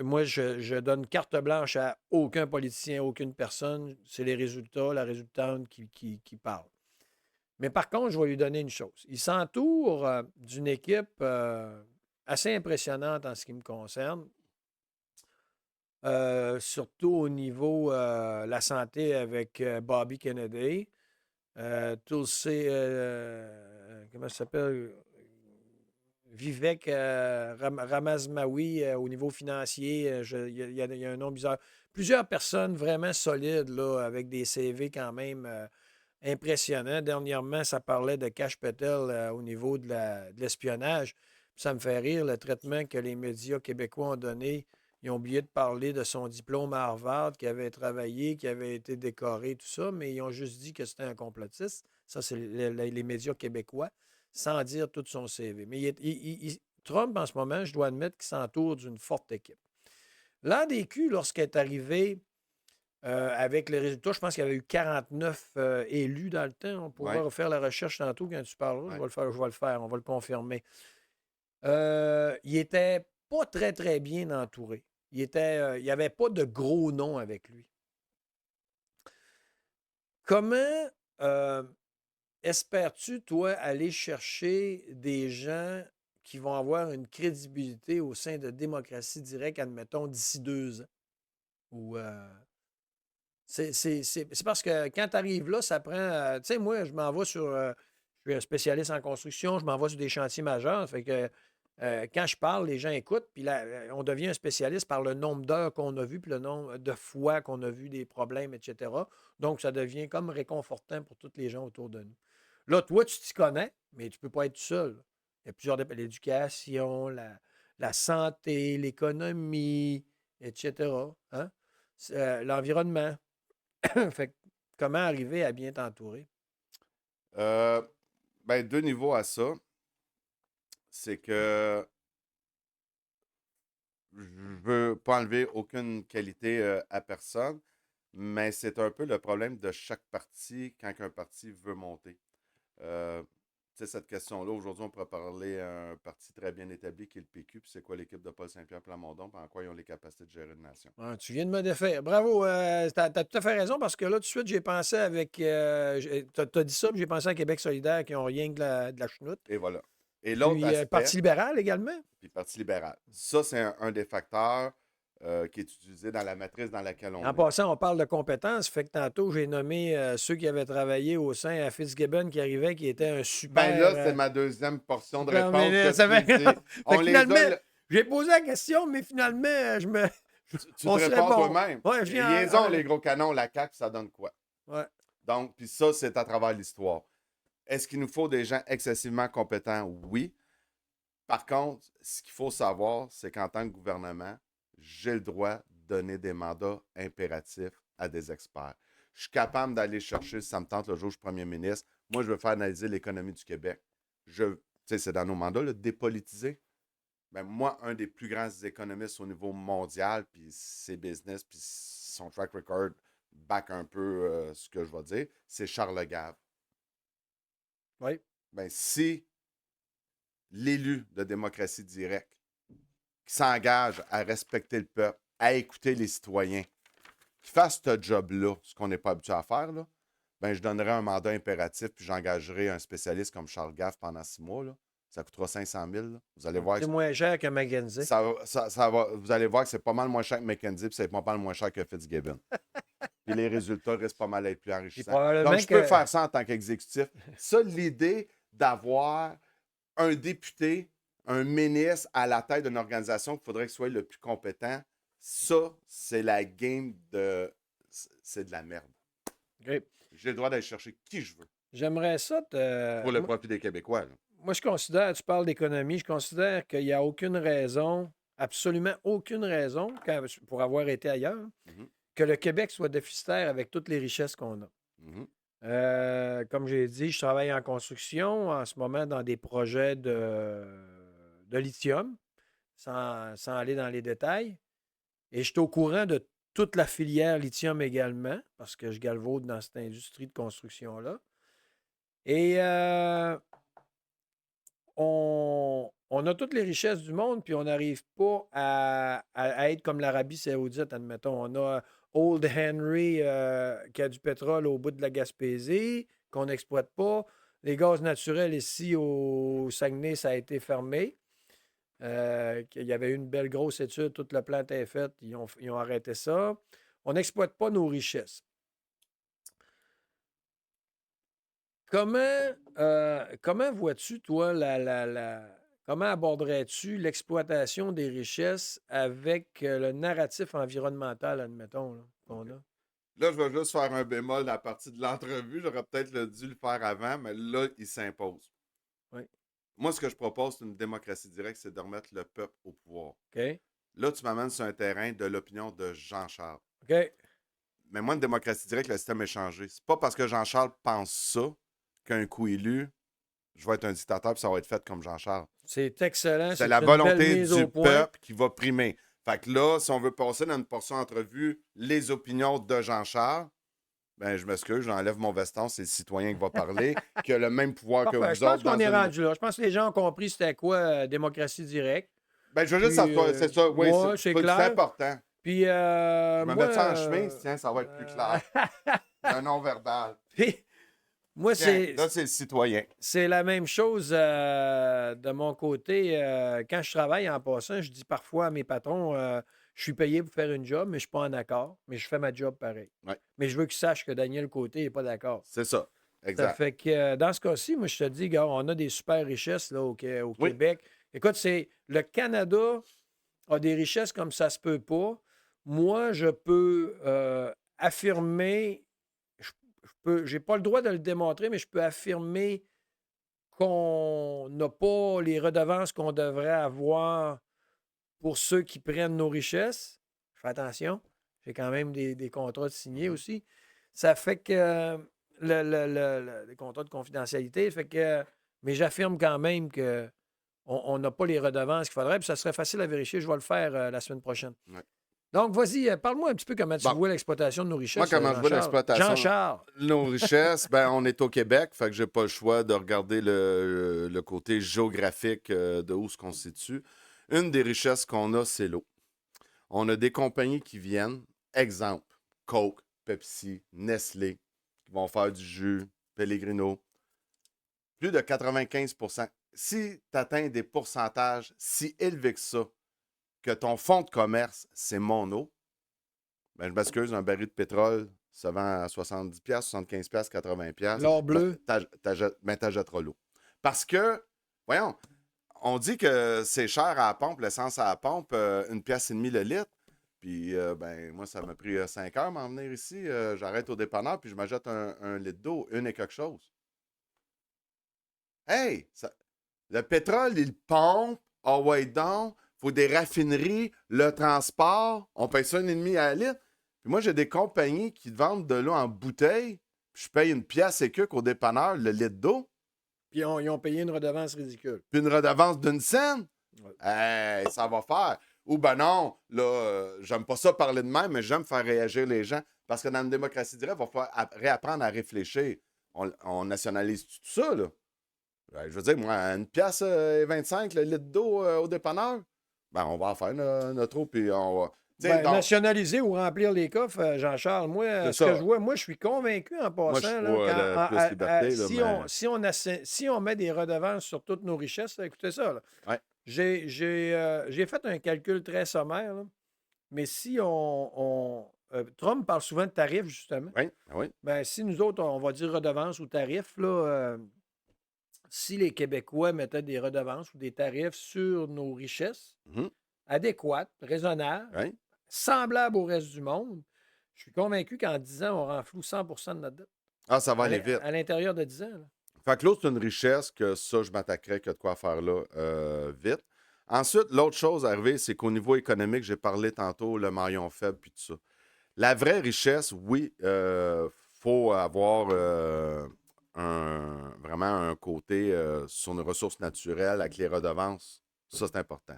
moi, je donne carte blanche à aucun politicien, aucune personne. C'est les résultats, la résultante qui parle. Mais par contre, je vais lui donner une chose. Il s'entoure d'une équipe assez impressionnante en ce qui me concerne. Surtout au niveau la santé avec Bobby Kennedy. Tulsi, comment ça s'appelle? Vivek Ramaswamy au niveau financier. Il y a un nom bizarre. Plusieurs personnes vraiment solides, là, avec des CV quand même impressionnants. Dernièrement, ça parlait de Kash Patel au niveau de l'espionnage. Ça me fait rire, le traitement que les médias québécois ont donné. Ils ont oublié de parler de son diplôme à Harvard, qui avait travaillé, qui avait été décoré, tout ça, mais ils ont juste dit que c'était un complotiste. Ça, c'est les médias québécois, sans dire tout son CV. Mais Trump, en ce moment, je dois admettre qu'il s'entoure d'une forte équipe. L'ADQ, lorsqu'elle est arrivée avec les résultats, je pense qu'il y avait eu 49 élus dans le temps. On pourra refaire la recherche tantôt quand tu parleras. Je vais le faire, on va le confirmer. Il était pas très, très bien entouré. Il n'y avait pas de gros noms avec lui. Comment espères-tu, toi, aller chercher des gens qui vont avoir une crédibilité au sein de Démocratie Directe, admettons, d'ici 2 ans? Ou, c'est parce que quand tu arrives là, ça prend. Tu sais, moi, je m'en vais sur. Je suis un spécialiste en construction, je m'en vais sur des chantiers majeurs. Fait que quand je parle, les gens écoutent, puis là, on devient un spécialiste par le nombre d'heures qu'on a vu, puis le nombre de fois qu'on a vu des problèmes, etc. Donc, ça devient comme réconfortant pour tous les gens autour de nous. Là, toi, tu t'y connais, mais tu ne peux pas être tout seul. Il y a plusieurs l'éducation, la santé, l'économie, etc. Hein? L'environnement. Fait que comment arriver à bien t'entourer? Euh, ben, 2 niveaux à ça. C'est que je veux pas enlever aucune qualité à personne, mais c'est un peu le problème de chaque parti quand un parti veut monter. Euh, Tu sais, cette question-là, aujourd'hui, on pourrait parler à un parti très bien établi qui est le PQ, puis c'est quoi l'équipe de Paul Saint-Pierre Plamondon, puis en quoi ils ont les capacités de gérer une nation. Ah, tu viens de me défaire. Bravo, tu as tout à fait raison parce que là, tout de suite, j'ai pensé avec. Tu as dit ça, puis j'ai pensé à Québec solidaire qui n'ont rien que de la chenoute. Et voilà. Et l'autre Puis aspect, Parti libéral également. puis Parti libéral. Ça, c'est un des facteurs qui est utilisé dans la matrice dans laquelle on En est. passant, on parle de compétences. Fait que tantôt, j'ai nommé ceux qui avaient travaillé au sein à Fitzgibbon qui arrivait, qui était un super. Ben là, c'est ma deuxième portion de super réponse. ministre. Que Ça tu fait- dis. Fait que On les finalement, a. j'ai posé la question, mais finalement, Tu on te se réponds répond. toi-même. Ouais, je viens. Liaison, les gros canons, la CAQ, ça donne quoi? Ouais. Donc, puis ça, c'est à travers l'histoire. Est-ce qu'il nous faut des gens excessivement compétents? Oui. Par contre, ce qu'il faut savoir, c'est qu'en tant que gouvernement, j'ai le droit de donner des mandats impératifs à des experts. Je suis capable d'aller chercher, si ça me tente le jour où je suis premier ministre, moi, je veux faire analyser l'économie du Québec. Tu sais, c'est dans nos mandats, le dépolitiser. Ben, moi, un des plus grands économistes au niveau mondial, puis ses business, puis son track record back un peu ce que je vais dire, c'est Charles Gave. Oui. Ben, si l'élu de démocratie directe qui s'engage à respecter le peuple, à écouter les citoyens, qui fasse ce job-là, ce qu'on n'est pas habitué à faire, là, ben, je donnerai un mandat impératif puis j'engagerai un spécialiste comme Charles Gave pendant 6 mois. Là. Ça coûtera 500 000. Là. Vous allez voir C'est que moins cher que McKenzie. vous allez voir que c'est pas mal moins cher que McKenzie puis c'est pas mal moins cher que Fitzgibbon. Puis les résultats risquent pas mal d'être plus enrichissants. probablement Donc, je peux que- faire ça en tant qu'exécutif. Ça, l'idée d'avoir un député, un ministre à la tête d'une organisation qu'il faudrait qu'il soit le plus compétent, ça, c'est la game de... C'est de la merde. OK. J'ai le droit d'aller chercher qui je veux J'aimerais ça te. pour le profit des Québécois. Là. Moi, je considère, tu parles d'économie, je considère qu'il n'y a aucune raison, absolument aucune raison, pour avoir été ailleurs, Mhm. que le Québec soit déficitaire avec toutes les richesses qu'on a. Mhm. Comme j'ai dit, je travaille en construction en ce moment dans des projets de lithium, sans aller dans les détails. Et je suis au courant de toute la filière lithium également, parce que je galvaude dans cette industrie de construction-là. Et on a toutes les richesses du monde, puis on n'arrive pas à être comme l'Arabie Saoudite, admettons. On a Old Henry qui a du pétrole au bout de la Gaspésie, qu'on n'exploite pas. Les gaz naturels ici au Saguenay, ça a été fermé. Il y avait eu une belle grosse étude, toute la plante est faite, ils ont arrêté ça. On n'exploite pas nos richesses. Comment vois-tu, toi, comment aborderais-tu l'exploitation des richesses avec le narratif environnemental, admettons, là, qu'on a? Là, je vais juste faire un bémol à partir de l'entrevue. J'aurais peut-être dû le faire avant, mais là, il s'impose. Oui. Moi, ce que je propose, c'est une démocratie directe, c'est de remettre le peuple au pouvoir. OK? Là, tu m'amènes sur un terrain de l'opinion de Jean-Charles. OK? Mais moi, une démocratie directe, le système est changé. C'est pas parce que Jean-Charles pense ça qu'un coup élu, je vais être un dictateur puis ça va être fait comme Jean-Charles. C'est excellent. C'est la une belle volonté mise au du point. peuple qui va primer. Fait que là, si on veut passer dans une portion d'entrevue les opinions de Jean-Charles, ben je m'excuse, j'enlève mon veston, c'est le citoyen qui va parler, qui a le même pouvoir que Parfait. vous Je pense autres. qu'on dans est une- rendu là. Je pense que les gens ont compris c'était quoi démocratie directe. Ben, je veux juste Puis, savoir, c'est ça, oui, ouais, c'est clair. c'est important. Puis, Je me moi, mets ça en chemin, tiens, ça va être plus clair. Un non-verbal. Puis, moi, Tiens, là, c'est le citoyen. c'est la même chose de mon côté. Quand je travaille en passant, je dis parfois à mes patrons, je suis payé pour faire une job, mais je ne suis pas en accord, mais je fais ma job pareil. Ouais. Mais je veux qu'ils sachent que Daniel Côté n'est pas d'accord. C'est ça. Ça Exact. fait que dans ce cas-ci, moi, je te dis, gars, on a des super richesses là, au Oui. Québec. Écoute, le Canada a des richesses comme ça se peut pas. Moi, je peux affirmer, j'ai pas le droit de le démontrer, mais je peux affirmer qu'on n'a pas les redevances qu'on devrait avoir pour ceux qui prennent nos richesses. Je fais attention, j'ai quand même des contrats signés aussi. Ça fait que les contrats de confidentialité, fait que, mais j'affirme quand même que on n'a pas les redevances qu'il faudrait, puis ça serait facile à vérifier. Je vais le faire la semaine prochaine. Ouais. Donc, vas-y, parle-moi un petit peu comment tu Bon. vois l'exploitation de nos richesses. Moi, comment je vois Jean-Charles. l'exploitation Jean-Charles. nos richesses, ben, on est au Québec, fait que j'ai pas le choix de regarder le côté géographique de où se constitue. Une des richesses qu'on a, c'est l'eau. On a des compagnies qui viennent, exemple, Coke, Pepsi, Nestlé, qui vont faire du jus, Pellegrino. Plus de 95%. Si tu atteins des pourcentages si élevés que ça, que ton fonds de commerce, c'est mon eau, ben, je m'excuse, un baril de pétrole se vend à 70$, 75$, 80$. L'or bleu. T'achèteras l'eau. Parce que, voyons, on dit que c'est cher à la pompe, l'essence à la pompe, 1,5$ le litre. Puis, ben, moi, ça m'a pris 5 heures m'en venir ici. J'arrête au dépanneur, puis je m'achète un litre d'eau, une et quelque chose. Hey! Le pétrole, il pompe, oh ouais donc, faut des raffineries, le transport, on paye ça 1,5$ à la litre. Puis moi, j'ai des compagnies qui vendent de l'eau en bouteille, puis je paye 1$ et quelques au dépanneur, le litre d'eau. Puis ils ont payé une redevance ridicule. Puis une redevance d'une scène. Ouais. Hey, ça va faire. Ou ben non, là, j'aime pas ça parler de même, mais j'aime faire réagir les gens. Parce que dans une démocratie directe, il va falloir réapprendre à réfléchir. On nationalise tout ça, là. Je veux dire, moi, 1,25$ le litre d'eau au dépanneur, ben on va en faire notre eau, puis on va... Ben, nationaliser ou remplir les coffres, Jean-Charles, moi, ce que je vois, moi, je suis convaincu en passant. Si on met des redevances sur toutes nos richesses, là, écoutez ça. Là. Ouais. J'ai fait un calcul très sommaire, là, mais si Trump parle souvent de tarifs, justement. Oui, oui. Ben, si nous autres, on va dire redevances ou tarifs, là, si les Québécois mettaient des redevances ou des tarifs sur nos richesses, adéquates, raisonnables, Oui. semblables au reste du monde, je suis convaincu qu'en 10 ans, on renfloue 100% de notre dette. Ah, ça va aller vite. À l'intérieur de 10 ans. Là. Fait que l'autre, c'est une richesse que ça, je m'attaquerais que de quoi faire là vite. Ensuite, l'autre chose à arriver, c'est qu'au niveau économique, j'ai parlé tantôt, le maillon faible, puis tout ça. La vraie richesse, oui, faut avoir vraiment un côté sur nos ressources naturelles avec les redevances. Ça, c'est important.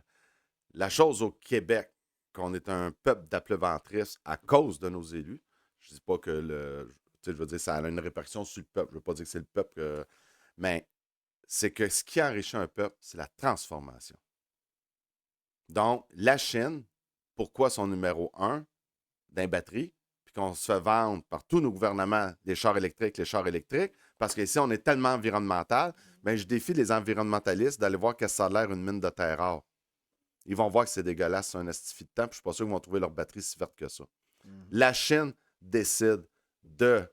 La chose au Québec, qu'on est un peuple d'appleventrices à cause de nos élus, je dis pas que je veux dire, ça a une répercussion sur le peuple. Je veux pas dire que c'est le peuple, mais c'est que ce qui enrichit un peuple, c'est la transformation. Donc, la Chine, pourquoi son numéro 1 d'un batterie, puis qu'on se fait vendre par tous nos gouvernements les chars électriques, parce qu'ici, on est tellement environnemental, bien, je défie les environnementalistes d'aller voir qu'est-ce que ça a l'air une mine de terre rare. Ils vont voir que c'est dégueulasse, c'est un estifi de temps, puis je ne suis pas sûr qu'ils vont trouver leur batterie si verte que ça. La Chine décide de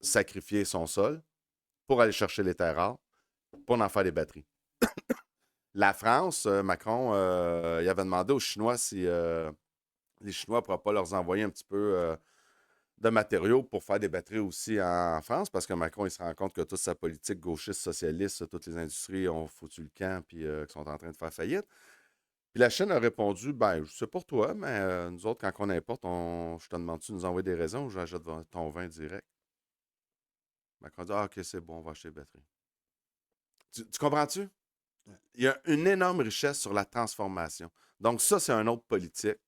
sacrifier son sol pour aller chercher les terres rares, pour en faire des batteries. La France, Macron, il avait demandé aux Chinois si les Chinois ne pourraient pas leur envoyer un petit peu de matériaux pour faire des batteries aussi en France, parce que Macron, il se rend compte que toute sa politique gauchiste, socialiste, toutes les industries ont foutu le camp puis qu'ils sont en train de faire faillite. Puis la Chine a répondu, ben, je sais pour toi, mais nous autres, quand on importe, je te demande-tu de nous envoyer des raisins ou j'achète ton vin direct? Macron dit, OK, c'est bon, on va acheter des batteries. Tu comprends-tu? Il y a une énorme richesse sur la transformation. Donc ça, c'est une autre politique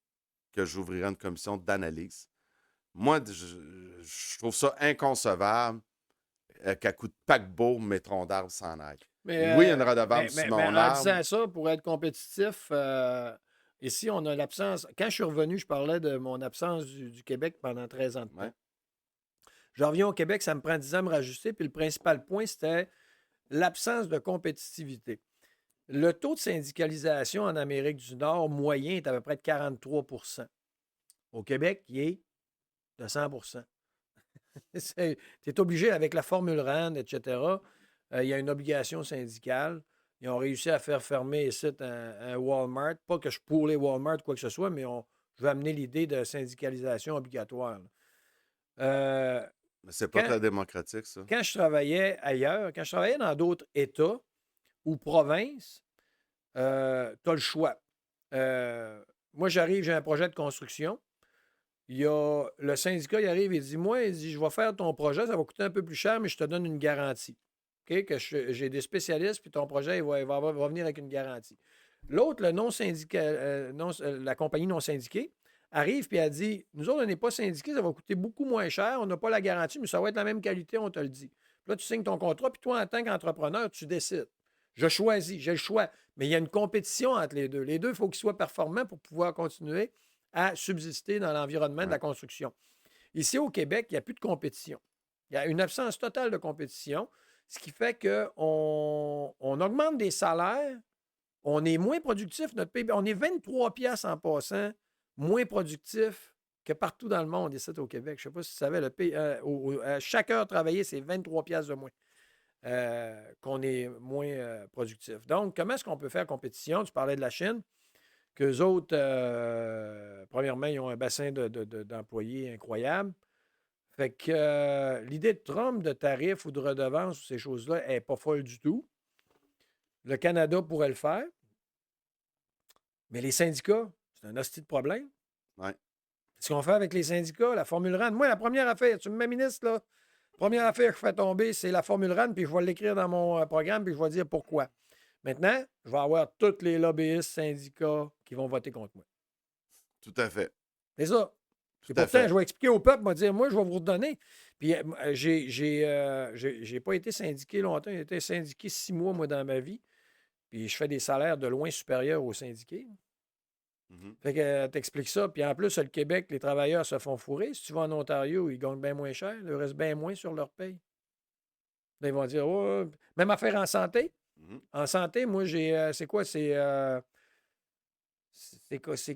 que j'ouvrirai une commission d'analyse. Moi, je trouve ça inconcevable qu'à coup de paquebot, mes troncs d'arbres s'en aillent. Mais, oui, il y a une redevance sur mon en arbre. disant ça, pour être compétitif, ici, on a l'absence. Quand je suis revenu, je parlais de mon absence du Québec pendant 13 ans de temps. Ouais. Je reviens au Québec, ça me prend 10 ans à me rajuster. Puis le principal point, c'était l'absence de compétitivité. Le taux de syndicalisation en Amérique du Nord moyen est à peu près de 43 %. Au Québec, il est de 100 %. Tu es obligé, avec la formule RAND, etc., il y a une obligation syndicale. Ils ont réussi à faire fermer ici un Walmart. Pas que je suis pour les Walmart ou quoi que ce soit, mais je veux amener l'idée de syndicalisation obligatoire. là. Euh, Mais c'est pas quand, très démocratique, ça. quand je travaillais ailleurs, quand je travaillais dans d'autres États ou provinces, tu as le choix. Moi, j'arrive, j'ai un projet de construction. Il y a le syndicat, il arrive et dit moi, il dit, je vais faire ton projet, ça va coûter un peu plus cher, mais je te donne une garantie. OK? J'ai des spécialistes, puis ton projet, va venir avec une garantie. L'autre, le la compagnie non syndiquée, arrive puis elle dit nous autres, on n'est pas syndiqués, ça va coûter beaucoup moins cher, on n'a pas la garantie, mais ça va être la même qualité, on te le dit. Puis là, tu signes ton contrat, puis toi, en tant qu'entrepreneur, tu décides. Je choisis, j'ai le choix. Mais il y a une compétition entre les deux. Les deux, il faut qu'ils soient performants pour pouvoir continuer à subsister dans l'environnement de la construction. Ici, au Québec, il n'y a plus de compétition. Il y a une absence totale de compétition, ce qui fait qu'on augmente des salaires, on est moins productif. Notre PIB, on est 23 piastres en passant moins productif que partout dans le monde, ici au Québec. Je ne sais pas si tu savais, chaque heure travaillée, c'est 23 piastres de moins. Qu'on est moins productif. Donc, comment est-ce qu'on peut faire compétition? Tu parlais de la Chine, qu'eux autres, premièrement, ils ont un bassin d'employés incroyable. Fait que l'idée de Trump de tarifs ou de redevances ou ces choses-là n'est pas folle du tout. Le Canada pourrait le faire. Mais les syndicats, c'est un hostie de problème. Ouais. Qu'est-ce qu'on fait avec les syndicats? La formule RAND. Moi, la première affaire, tu me mets ministre, là, première affaire que je fais tomber, c'est la formule RAND, puis je vais l'écrire dans mon programme, puis je vais dire pourquoi. Maintenant, je vais avoir tous les lobbyistes syndicats qui vont voter contre moi. Tout à fait. C'est ça. Tout Et à pourtant, fait. je vais expliquer au peuple, moi dire, moi, je vais vous redonner. Puis j'ai pas été syndiqué longtemps. J'ai été syndiqué 6 mois, moi, dans ma vie. Puis je fais des salaires de loin supérieurs aux syndiqués. Mhm. Fait que t'expliques ça. Puis en plus, le Québec, les travailleurs se font fourrer. Si tu vas en Ontario, ils gagnent bien moins cher. Il leur reste bien moins sur leur paye. Là, ils vont dire, oh, même affaire en santé. Mhm. En santé, moi, c'est quoi? C'est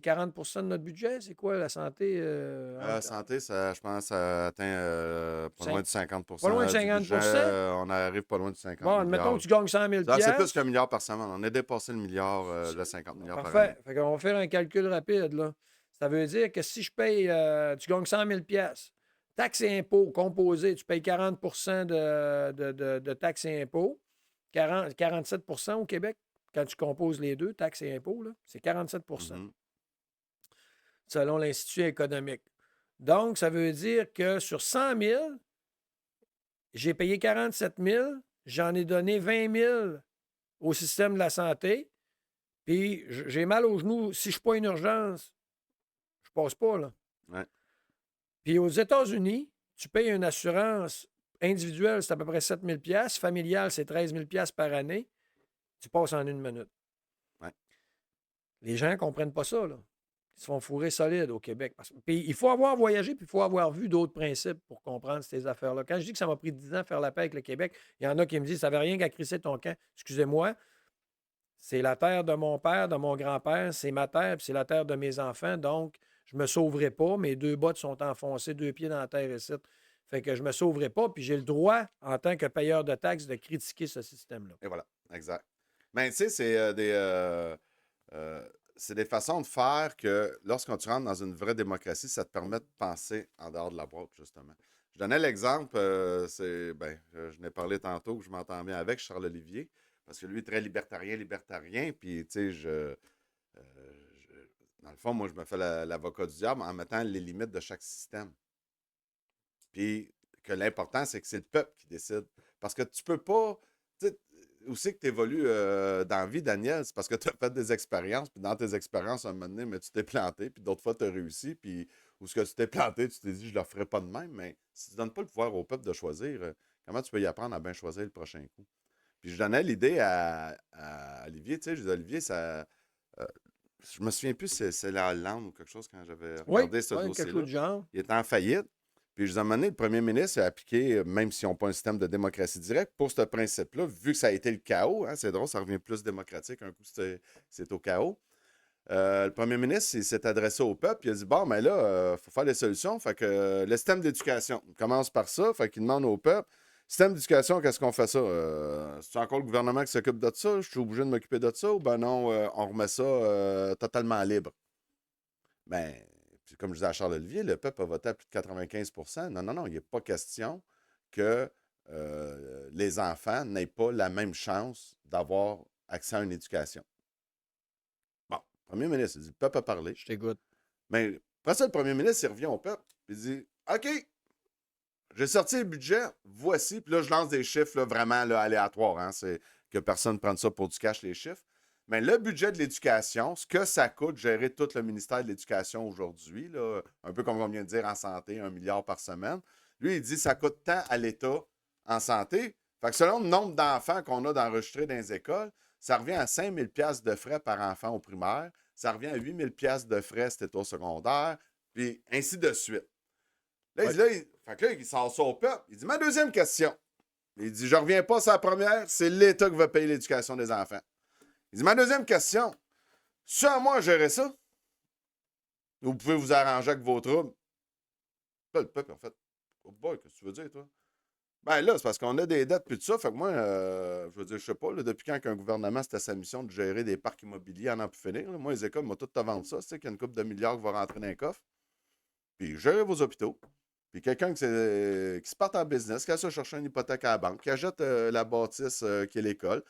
40 de notre budget? C'est quoi la santé? La santé, ça, je pense, ça atteint pas loin de 50 Pas loin de du 50 budget. On arrive pas loin de 50 Bon, milliards. admettons que tu gagnes 100 000 C'est plus qu'un milliard par semaine. On a dépassé le milliard, le 50 milliards par année. Parfait. Fait qu'on va faire un calcul rapide, là. Ça veut dire que si je paye, tu gagnes 100 000 taxes et impôts composés, tu payes 40 de taxes et impôts, 47 au Québec, quand tu composes les deux, taxes et impôts, là, c'est 47 Mhm. selon l'Institut économique. Donc, ça veut dire que sur 100 000, j'ai payé 47 000, j'en ai donné 20 000 au système de la santé, puis j'ai mal aux genoux. Si je ne suis pas une urgence, je passe pas, là. Ouais. Puis aux États-Unis, tu payes une assurance individuelle, c'est à peu près 7 000 familiale, c'est 13 000 par année. Tu passes en 1 minute. Ouais. Les gens ne comprennent pas ça, là. Ils se font fourrer solide au Québec. Puis il faut avoir voyagé, puis il faut avoir vu d'autres principes pour comprendre ces affaires-là. Quand je dis que ça m'a pris 10 ans à faire la paix avec le Québec, il y en a qui me disent ça n'avait rien qu'à crisser ton camp. Excusez-moi, c'est la terre de mon père, de mon grand-père, c'est ma terre, puis c'est la terre de mes enfants, donc je ne me sauverai pas. Mes 2 bottes sont enfoncées, 2 pieds dans la terre ici. Fait que je ne me sauverai pas, puis j'ai le droit, en tant que payeur de taxes, de critiquer ce système-là. Et voilà, exact. Mais tu sais, c'est des façons de faire que lorsqu'on tu rentres dans une vraie démocratie, ça te permet de penser en dehors de la boîte, justement. Je donnais l'exemple, je n'ai parlé tantôt que je m'entends bien avec Charles Olivier, parce que lui est très libertarien, puis tu sais, dans le fond, moi, je me fais l'avocat du diable en mettant les limites de chaque système. Puis que l'important, c'est que c'est le peuple qui décide. Parce que tu peux pas. Tu sais, où c'est que tu évolues dans la vie, Daniel? C'est parce que tu as fait des expériences, puis dans tes expériences, à un moment donné, mais tu t'es planté, puis d'autres fois, tu as réussi, puis où ce que tu t'es planté, tu t'es dit, je ne le ferai pas de même. Mais si tu ne donnes pas le pouvoir au peuple de choisir, comment tu peux y apprendre à bien choisir le prochain coup? Puis je donnais l'idée à Olivier, tu sais, je disais, Olivier, ça. Je me souviens plus si c'est la Hollande ou quelque chose quand j'avais regardé ce quelque chose dossier-là. du genre. Il était en faillite. Puis, je vous ai amené, le premier ministre a appliqué, même s'ils n'ont pas un système de démocratie directe, pour ce principe-là, vu que ça a été le chaos, hein, c'est drôle, ça revient plus démocratique, un coup c'est au chaos. Le premier ministre il s'est adressé au peuple, il a dit bon, mais là, il faut faire des solutions. Fait que le système d'éducation, on commence par ça, fait qu'il demande au peuple système d'éducation, qu'est-ce qu'on fait ça C'est encore le gouvernement qui s'occupe de ça Je suis obligé de m'occuper de ça ou ben non, on remet ça totalement libre Ben, puis comme je disais à Charles Olivier, le peuple a voté à plus de 95%. Non, non, non, il n'est pas question que les enfants n'aient pas la même chance d'avoir accès à une éducation. Bon, le premier ministre, il dit, le peuple a parlé. Je t'écoute. Mais après ça, le premier ministre, il revient au peuple. Il dit, OK, j'ai sorti le budget, voici. Puis là, je lance des chiffres là, vraiment là, aléatoires. Hein, c'est que personne ne prenne ça pour du cash, les chiffres. Mais le budget de l'éducation, ce que ça coûte gérer tout le ministère de l'Éducation aujourd'hui, là, un peu comme on vient de dire en santé, 1 milliard par semaine, lui, il dit ça coûte tant à l'État en santé. Fait que selon le nombre d'enfants qu'on a d'enregistrés dans les écoles, ça revient à 5 000 $ de frais par enfant au primaire, ça revient à 8 000 $ de frais si t'es au secondaire, puis ainsi de suite. Là, il sort ça au peuple. Il dit, ma deuxième question. Il dit, je reviens pas sur la première, c'est l'État qui va payer l'éducation des enfants. Il dit, ma deuxième question, c'est à moi à gérer ça? Vous pouvez vous arranger avec vos troubles? Là, le peuple, en fait, oh boy, qu'est-ce que tu veux dire, toi? Ben là, c'est parce qu'on a des dettes puis tout ça. Fait que moi, je veux dire, je sais pas, là, depuis quand qu'un gouvernement, c'était sa mission de gérer des parcs immobiliers en pu finir. Là. Moi, les écoles m'ont tout te vendre ça. C'est qu'il y a une couple de milliards qui va rentrer dans les coffres. Puis gérer vos hôpitaux. Puis quelqu'un qui se part en business, qui a ça chercher une hypothèque à la banque, qui achète la bâtisse qui est l'école,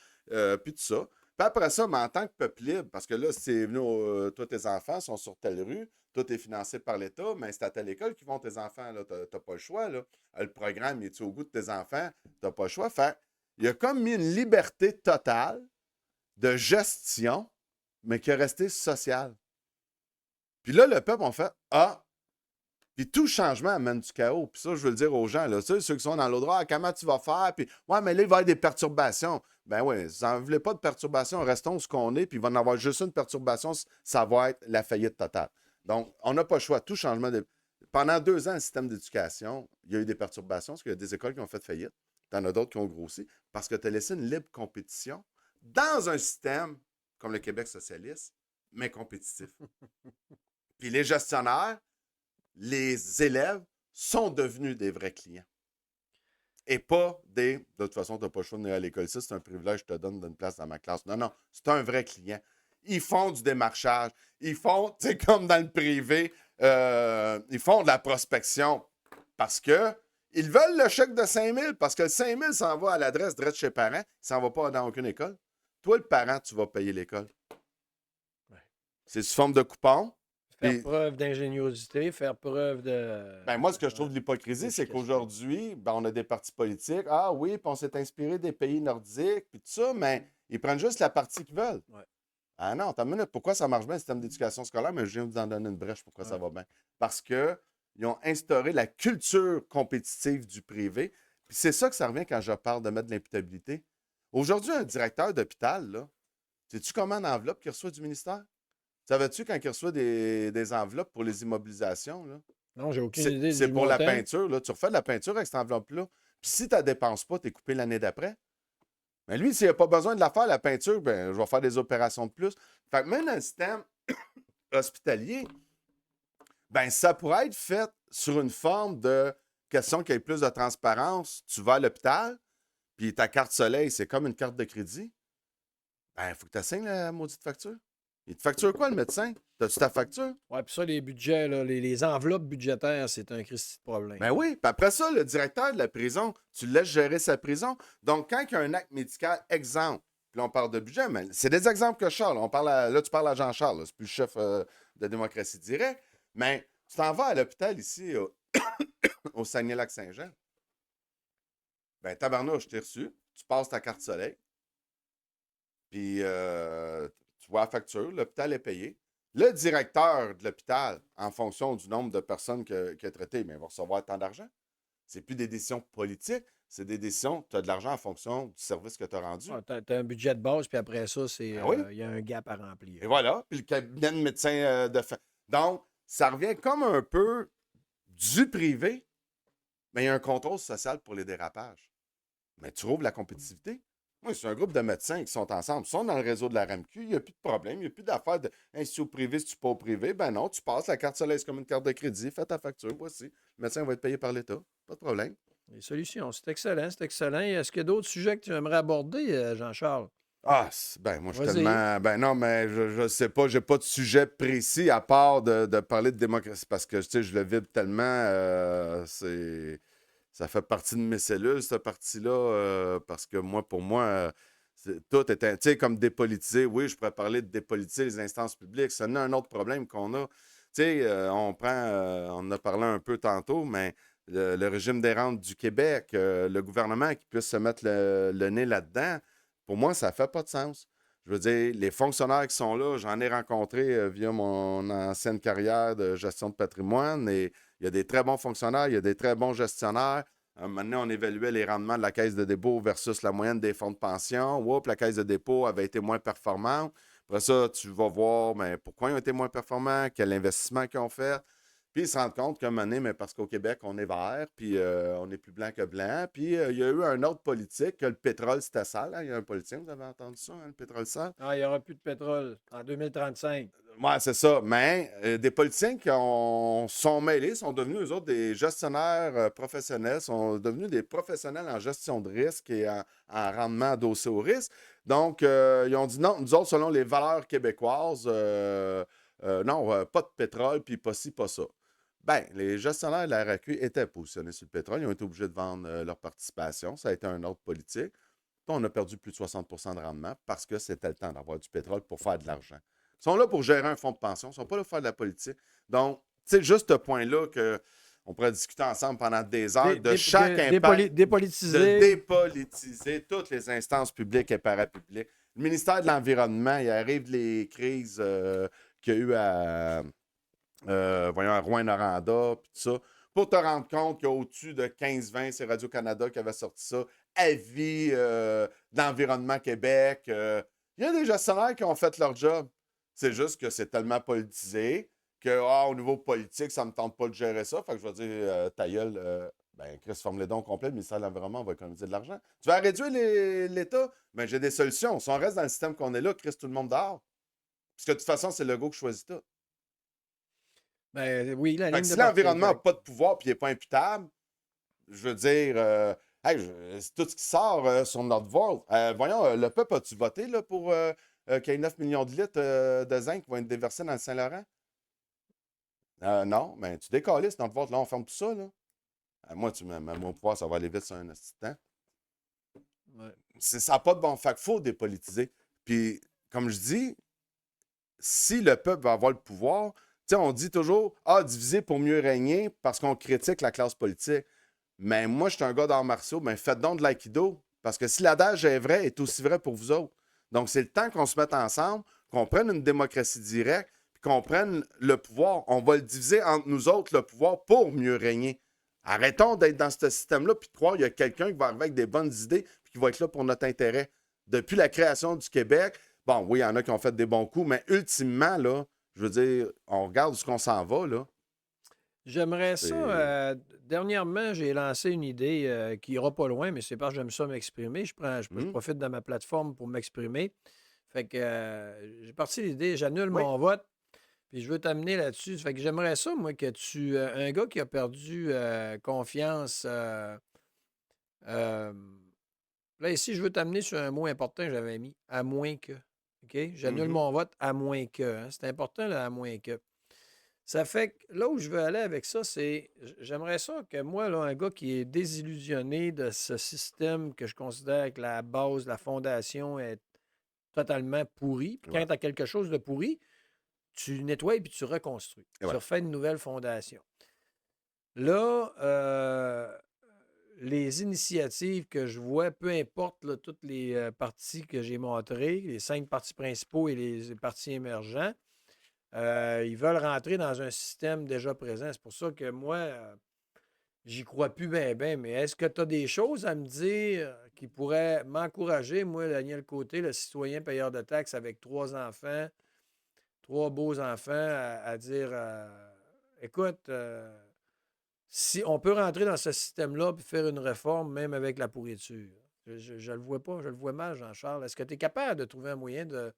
puis tout ça. Puis après ça, mais en tant que peuple libre, parce que là, c'est venu, toi, tes enfants sont sur telle rue, tout est financé par l'État, mais c'est à telle école qu'ils vont tes enfants, là. T'as pas le choix, là. Le programme, il est au goût de tes enfants? T'as pas le choix. Fait, il a comme mis une liberté totale de gestion, mais qui est restée sociale. Puis là, le peuple, on fait ah! Puis tout changement amène du chaos. Puis ça, je veux le dire aux gens, là, ceux qui sont dans l'autre, ah, comment tu vas faire? Puis, ouais, mais là, il va y avoir des perturbations. Ben oui, si vous n'en voulez pas de perturbations, restons où ce qu'on est, puis il va en avoir juste une perturbation, ça va être la faillite totale. Donc, on n'a pas le choix. Tout changement de. Pendant 2 ans, le système d'éducation, il y a eu des perturbations, parce qu'il y a des écoles qui ont fait faillite. Tu en as d'autres qui ont grossi, parce que tu as laissé une libre compétition dans un système comme le Québec socialiste, mais compétitif. Puis les gestionnaires, les élèves sont devenus des vrais clients. Et pas des... De toute façon, tu n'as pas le choix de venir à l'école. Ça, c'est un privilège que je te donne d'une place dans ma classe. Non, non, c'est un vrai client. Ils font du démarchage. Ils font, tu sais, comme dans le privé, ils font de la prospection parce que ils veulent le chèque de 5 000 parce que le 5 000 s'en va à l'adresse direct chez les parents. Il s'en va pas dans aucune école. Toi, le parent, tu vas payer l'école. Ouais. C'est sous forme de coupon. Faire preuve d'ingéniosité, faire preuve de... Ben moi, ce que je trouve de l'hypocrisie, c'est qu'aujourd'hui, ben, on a des partis politiques. Ah oui, puis on s'est inspiré des pays nordiques, puis tout ça, mais ils prennent juste la partie qu'ils veulent. Ouais. Ah non, attends une minute. Pourquoi ça marche bien, le système d'éducation scolaire? Mais je viens de vous en donner une brèche. Pourquoi ça va bien? Parce qu'ils ont instauré la culture compétitive du privé. Puis c'est ça que ça revient quand je parle de mettre de l'imputabilité. Aujourd'hui, un directeur d'hôpital, là, sais-tu comment une enveloppe qu'il reçoit du ministère? Savais-tu quand il reçoit des enveloppes pour les immobilisations? Là? Non, j'ai aucune idée. C'est pour la peinture. Là. Tu refais de la peinture avec cette enveloppe-là. Puis si tu ne la dépenses pas, tu es coupé l'année d'après. Mais lui, s'il n'a pas besoin de la faire, la peinture, ben, je vais faire des opérations de plus. Fait que même dans le système hospitalier, ben, ça pourrait être fait sur une forme de question qu'il y ait plus de transparence. Tu vas à l'hôpital, puis ta carte soleil, c'est comme une carte de crédit. Ben, il faut que tu assignes la maudite facture. Il te facture quoi, le médecin? T'as-tu ta facture? Oui, puis ça, les budgets, là, les enveloppes budgétaires, c'est un Christi de problème. Ben oui, puis après ça, le directeur de la prison, tu le laisses gérer sa prison. Donc, quand il y a un acte médical, exemple, puis là, on parle de budget, mais c'est des exemples que je sors. Là, tu parles à Jean-Charles, c'est plus le chef de démocratie directe, mais tu t'en vas à l'hôpital ici, au Saguenay-Lac-Saint-Jean. Ben, tabarnouche, je t'ai reçu, tu passes ta carte soleil, puis... tu vois la facture, l'hôpital est payé. Le directeur de l'hôpital, en fonction du nombre de personnes qu'il a traitées, il va recevoir tant d'argent. Ce n'est plus des décisions politiques, c'est des décisions, tu as de l'argent en fonction du service que tu as rendu. Tu as un budget de base, puis après ça, il y a un gap à remplir. Et voilà, puis le cabinet de médecin de fin. Donc, ça revient comme un peu du privé mais il y a un contrôle social pour les dérapages. Mais tu rouvres la compétitivité. Moi, c'est un groupe de médecins qui sont ensemble. Ils sont dans le réseau de la RAMQ. Il n'y a plus de problème. Il n'y a plus d'affaire de hey, si tu es au privé, si tu n'es pas au privé. Ben non, tu passes. La carte soleil, c'est comme une carte de crédit. Fais ta facture. Voici. Le médecin va être payé par l'État. Pas de problème. Les solutions, c'est excellent, c'est excellent. Est-ce qu'il y a d'autres sujets que tu aimerais aborder, Jean-Charles? Ah, ben moi, je suis Vas-y. tellement. Ben non, mais je sais pas. J'ai pas de sujet précis à part de parler de démocratie parce que, tu sais, je le vibre tellement. Ça fait partie de mes cellules, cette partie-là, parce que moi, pour moi, tout est, tu sais, comme dépolitisé. Oui, je pourrais parler de dépolitiser les instances publiques. C'est un autre problème qu'on a. Tu sais, on en a parlé un peu tantôt, mais le régime des rentes du Québec, le gouvernement qui puisse se mettre le nez là-dedans, pour moi, ça fait pas de sens. Je veux dire, les fonctionnaires qui sont là, j'en ai rencontré via mon ancienne carrière de gestion de patrimoine et il y a des très bons fonctionnaires, il y a des très bons gestionnaires. Maintenant, on évaluait les rendements de la caisse de dépôt versus la moyenne des fonds de pension. Oups, la caisse de dépôt avait été moins performante. Après ça, tu vas voir mais pourquoi ils ont été moins performants, quel investissement qu'ils ont fait. Puis ils se rendent compte qu'à un moment donné, mais parce qu'au Québec, on est vert, puis on est plus blanc que blanc. Puis il y a eu un autre politique, que le pétrole, c'était sale. Hein. Il y a un politicien, vous avez entendu ça, hein, le pétrole sale? Ah, il n'y aura plus de pétrole en 2035. Ouais, c'est ça. Mais des politiciens qui sont mêlés, sont devenus, eux autres, des gestionnaires professionnels, sont devenus des professionnels en gestion de risque et en rendement adossé au risque. Donc, ils ont dit non, nous autres, selon les valeurs québécoises, non, pas de pétrole, puis pas ci, pas ça. Ben, les gestionnaires de la RAQ étaient positionnés sur le pétrole. Ils ont été obligés de vendre leur participation. Ça a été un ordre politique. Puis on a perdu plus de 60 de rendement parce que c'était le temps d'avoir du pétrole pour faire de l'argent. Ils sont là pour gérer un fonds de pension. Ils ne sont pas là pour faire de la politique. Donc, tu sais, juste ce point-là qu'on pourrait discuter ensemble pendant des heures de chaque impact. Dépolitiser. De dépolitiser toutes les instances publiques et parapubliques. Le ministère de l'Environnement, il arrive les crises qu'il y a eu à Rouyn-Noranda, puis tout ça, pour te rendre compte qu'il y a au-dessus de 15-20, c'est Radio-Canada qui avait sorti ça, avis d'Environnement Québec. Il y a des gestionnaires qui ont fait leur job. C'est juste que c'est tellement politisé que, au niveau politique, ça ne me tente pas de gérer ça. Fait que je vais dire, ta gueule, ben, Chris, forme-les dons complet, le ministère de l'Environnement va économiser de l'argent. Tu vas réduire l'État? Ben, j'ai des solutions. Si on reste dans le système qu'on est là, Chris, tout le monde dehors. Parce que de toute façon, c'est le go qui choisit tout. Ben oui, la Fait ligne que de si parti, l'environnement n'a exact. pas de pouvoir et n'est pas imputable, je veux dire, hey, c'est tout ce qui sort sur notre vol. Voyons, le peuple, as-tu voté là, pour qu'il y ait 9 millions de litres de zinc qui vont être déversés dans le Saint-Laurent? Non, mais tu décalisses notre vote. Là, on ferme tout ça. Là. Moi, mon pouvoir, ça va aller vite sur un instant. Ouais. Ça n'a pas de bon. Fait qu'il faut dépolitiser. Puis, comme je dis, si le peuple va avoir le pouvoir, tu sais, on dit toujours, diviser pour mieux régner parce qu'on critique la classe politique. Mais moi, je suis un gars d'arts martiaux, mais faites donc de l'aïkido. Parce que si l'adage est vrai, il est aussi vrai pour vous autres. Donc, c'est le temps qu'on se mette ensemble, qu'on prenne une démocratie directe, puis qu'on prenne le pouvoir. On va le diviser entre nous autres, le pouvoir, pour mieux régner. Arrêtons d'être dans ce système-là, puis de croire qu'il y a quelqu'un qui va arriver avec des bonnes idées, puis qui va être là pour notre intérêt. Depuis la création du Québec, bon, oui, il y en a qui ont fait des bons coups, mais ultimement, là, je veux dire, on regarde où on s'en va, là. J'aimerais C'est... ça. Dernièrement, j'ai lancé une idée qui ira pas loin, mais c'est parce que j'aime ça m'exprimer. Je profite de ma plateforme pour m'exprimer. Fait que j'ai parti l'idée, j'annule Oui. mon vote, puis je veux t'amener là-dessus. Fait que j'aimerais ça, moi, que un gars qui a perdu confiance. Là, ici, je veux t'amener sur un mot important que j'avais mis, à moins que. OK? J'annule mon vote à moins que. Hein. C'est important, là, à moins que. Ça fait que là où je veux aller avec ça, c'est j'aimerais ça que moi, là, un gars qui est désillusionné de ce système que je considère que la base, la fondation est totalement pourrie. Puis quand Ouais. tu as quelque chose de pourri, tu nettoies puis tu reconstruis. Et Tu voilà. refais une nouvelle fondation. Là, les initiatives que je vois, peu importe là, toutes les partis que j'ai montrés, les 5 partis principaux et les partis émergents, ils veulent rentrer dans un système déjà présent. C'est pour ça que moi, j'y crois plus bien, bien. Mais est-ce que tu as des choses à me dire qui pourraient m'encourager, moi, Daniel Côté, le citoyen payeur de taxes avec 3 enfants, 3 beaux enfants, à dire écoute, si on peut rentrer dans ce système-là et faire une réforme, même avec la pourriture. Je le vois pas, je le vois mal, Jean-Charles. Est-ce que tu es capable de trouver un moyen de,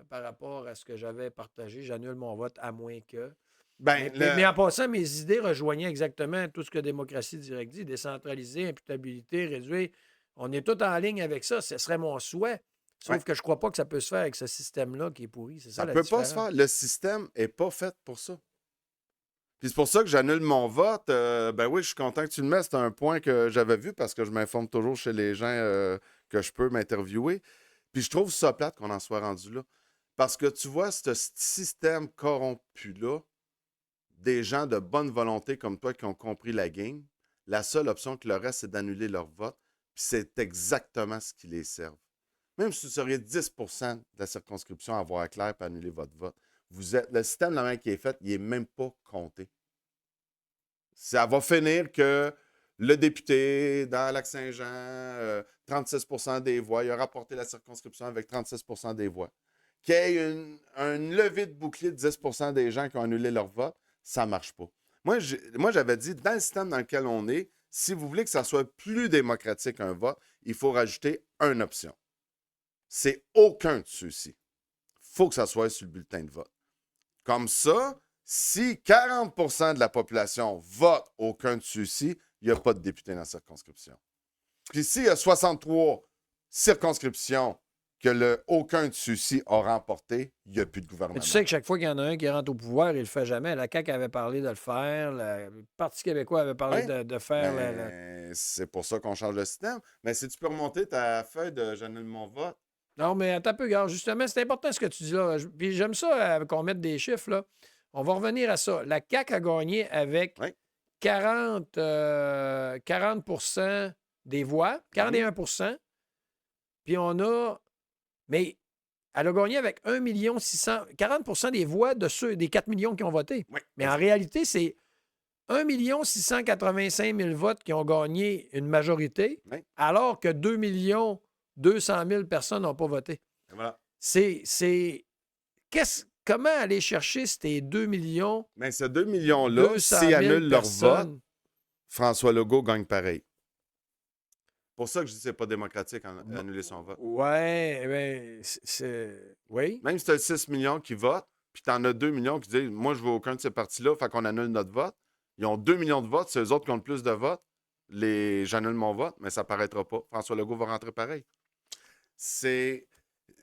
par rapport à ce que j'avais partagé, j'annule mon vote à moins que. Ben, Mais en passant, mes idées rejoignaient exactement tout ce que démocratie directe dit, décentraliser, imputabilité, réduire. On est tout en ligne avec ça. Ce serait mon souhait. Sauf ouais, que je crois pas que ça peut se faire avec ce système-là qui est pourri. C'est ça ça la peut pas se différence. faire. Le système est pas fait pour ça. Puis c'est pour ça que j'annule mon vote. Ben oui, je suis content que tu le mets. C'est un point que j'avais vu parce que je m'informe toujours chez les gens que je peux m'interviewer. Puis je trouve ça plate qu'on en soit rendu là. Parce que tu vois, ce système corrompu-là, des gens de bonne volonté comme toi qui ont compris la game, la seule option que leur reste, c'est d'annuler leur vote. Puis c'est exactement ce qui les sert. Même si vous seriez 10% de la circonscription à voir clair et annuler votre vote, le système de la main qui est fait, il n'est même pas compté. Ça va finir que le député dans Lac-Saint-Jean, 36% des voix, il a rapporté la circonscription avec 36% des voix. Qu'il y ait une levée de bouclier de 10% des gens qui ont annulé leur vote, ça ne marche pas. Moi, j'avais dit, dans le système dans lequel on est, si vous voulez que ça soit plus démocratique un vote, il faut rajouter une option. C'est aucun de ceux-ci. Il faut que ça soit sur le bulletin de vote. Comme ça, si 40% de la population vote aucun de ceux-ci, il n'y a pas de député dans la circonscription. Puis s'il y a 63 circonscriptions que aucun de ceux-ci a remporté, il n'y a plus de Mais gouvernement. tu sais que chaque fois qu'il y en a un qui rentre au pouvoir, il ne le fait jamais. La CAQ avait parlé de le faire. Le Parti québécois avait parlé Oui, de faire. c'est pour ça qu'on change le système. Mais si tu peux remonter ta feuille de j'annule mon vote. Non, mais attends un peu, gars. Justement, c'est important ce que tu dis là. Puis j'aime ça qu'on mette des chiffres, là. On va revenir à ça. La CAQ a gagné avec Oui. 40 des voix, 41 Puis on a. Mais elle a gagné avec 1 600 40 des voix de ceux des 4 millions qui ont voté. Oui. Mais en réalité, c'est 1 685 000 votes qui ont gagné une majorité, Oui. alors que 2 200 000 personnes n'ont pas voté. Et voilà. Comment aller chercher ces 2 millions? Mais ces 2 millions-là, 200 s'ils 000 annulent leur vote, personnes. François Legault gagne pareil. Pour ça que je dis que c'est pas démocratique d'annuler son vote. Ouais, oui. Même si tu as 6 millions qui votent, puis tu en as 2 millions qui disent moi, je veux aucun de ces partis-là, fait qu'on annule notre vote. Ils ont 2 millions de votes, c'est eux autres qui ont le plus de votes. J'annule mon vote, mais ça ne paraîtra pas. François Legault va rentrer pareil.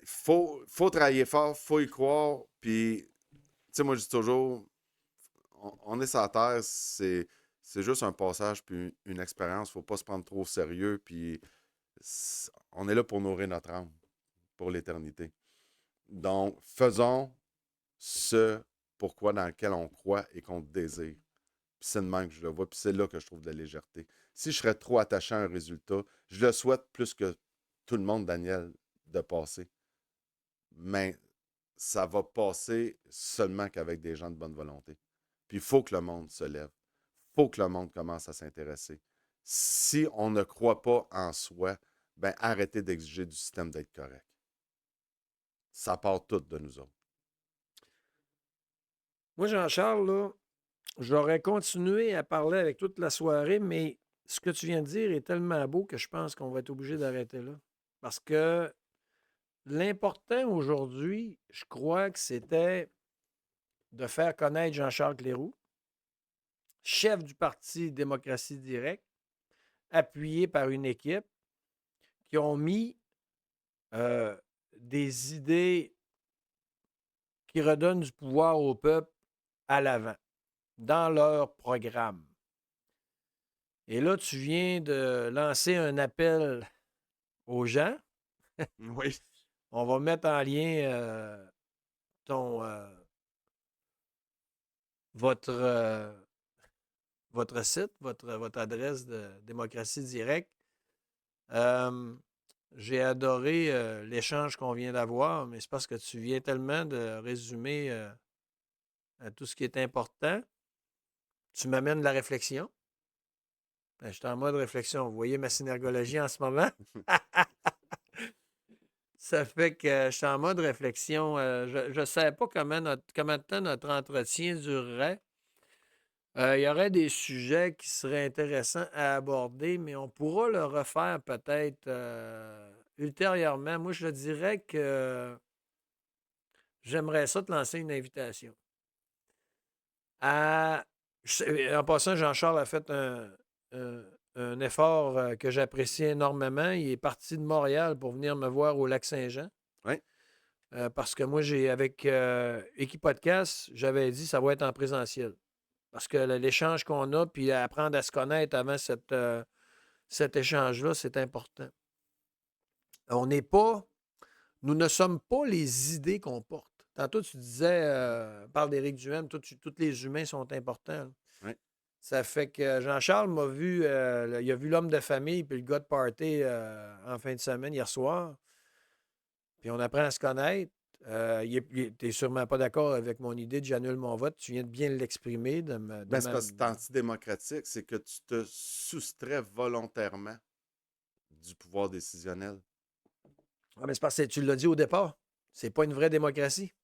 Faut travailler fort, faut y croire. Puis, tu sais, moi, je dis toujours, on est sur la terre, c'est juste un passage puis une expérience. Faut pas se prendre trop au sérieux. Puis, on est là pour nourrir notre âme pour l'éternité. Donc, faisons ce pourquoi dans lequel on croit et qu'on désire. Puis c'est de même que je le vois, puis c'est là que je trouve de la légèreté. Si je serais trop attaché à un résultat, je le souhaite plus que tout le monde, Daniel, de passer. Mais ça va passer seulement qu'avec des gens de bonne volonté. Puis il faut que le monde se lève. Il faut que le monde commence à s'intéresser. Si on ne croit pas en soi, ben arrêtez d'exiger du système d'être correct. Ça part tout de nous autres. Moi, Jean-Charles, là, j'aurais continué à parler avec toute la soirée, mais ce que tu viens de dire est tellement beau que je pense qu'on va être obligé d'arrêter là. Parce que l'important aujourd'hui, je crois que c'était de faire connaître Jean-Charles Cléroux, chef du Parti Démocratie Directe, appuyé par une équipe qui ont mis des idées qui redonnent du pouvoir au peuple à l'avant, dans leur programme. Et là, tu viens de lancer un appel aux gens. Oui. On va mettre en lien votre site, votre adresse de Démocratie Directe. J'ai adoré l'échange qu'on vient d'avoir, mais c'est parce que tu viens tellement de résumer à tout ce qui est important. Tu m'amènes la réflexion. Ben, je suis en mode réflexion. Vous voyez ma synergologie en ce moment? Ça fait que je suis en mode réflexion. Je ne savais pas combien de temps notre entretien durerait. Il y aurait des sujets qui seraient intéressants à aborder, mais on pourra le refaire peut-être ultérieurement. Moi, je dirais que j'aimerais ça te lancer une invitation. À... En passant, Jean-Charles a fait un effort que j'apprécie énormément. Il est parti de Montréal pour venir me voir au Lac-Saint-Jean. Oui. Parce que moi, avec Équipe Podcast, j'avais dit que ça va être en présentiel. Parce que l'échange qu'on a, puis apprendre à se connaître avant cet échange-là, c'est important. On n'est pas... Nous ne sommes pas les idées qu'on porte. Tantôt, tu disais, parle d'Éric Duhem, tous les humains sont importants. Oui. Ça fait que Jean-Charles m'a vu, il a vu l'homme de famille puis le gars de party en fin de semaine, hier soir. Puis on apprend à se connaître. Tu n'es sûrement pas d'accord avec mon idée de j'annule mon vote. Tu viens de bien l'exprimer. Ben, c'est parce que c'est antidémocratique, c'est que tu te soustrais volontairement du pouvoir décisionnel. Ah, mais c'est parce que tu l'as dit au départ. C'est pas une vraie démocratie.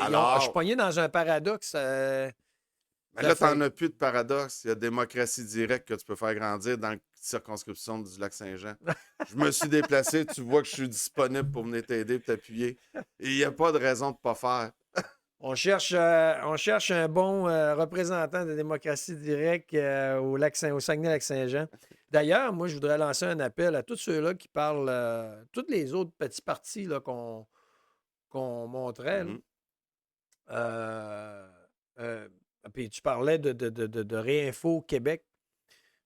Alors... Je suis pogné dans un paradoxe. Mais là, tu n'en as plus de paradoxe. Il y a démocratie directe que tu peux faire grandir dans la circonscription du Lac-Saint-Jean. Je me suis déplacé, tu vois que je suis disponible pour venir t'aider et t'appuyer. Et il n'y a pas de raison de ne pas faire. On cherche un bon représentant de démocratie directe au Saguenay-Lac-Saint-Jean. D'ailleurs, moi, je voudrais lancer un appel à tous ceux-là qui parlent, tous les autres petits partis là, qu'on montrait. Puis tu parlais de Réinfo Québec.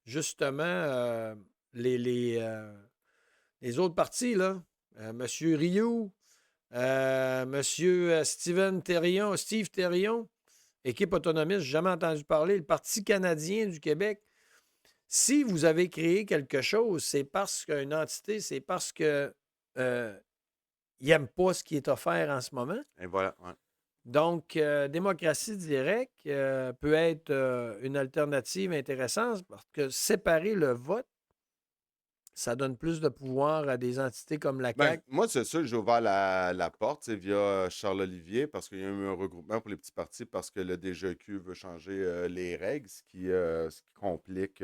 Justement, les autres partis, là, M. Rioux, M. Steve Thérion, équipe autonomiste, j'ai jamais entendu parler, le Parti canadien du Québec. Si vous avez créé quelque chose, c'est parce qu'une entité, c'est parce que il n'aime pas ce qui est offert en ce moment. Et voilà, ouais. Donc, démocratie directe peut être une alternative intéressante parce que séparer le vote, ça donne plus de pouvoir à des entités comme la CAQ. Moi, c'est sûr que j'ai ouvert la porte via Charles-Olivier parce qu'il y a eu un regroupement pour les petits partis parce que le DGEQ veut changer les règles, ce qui complique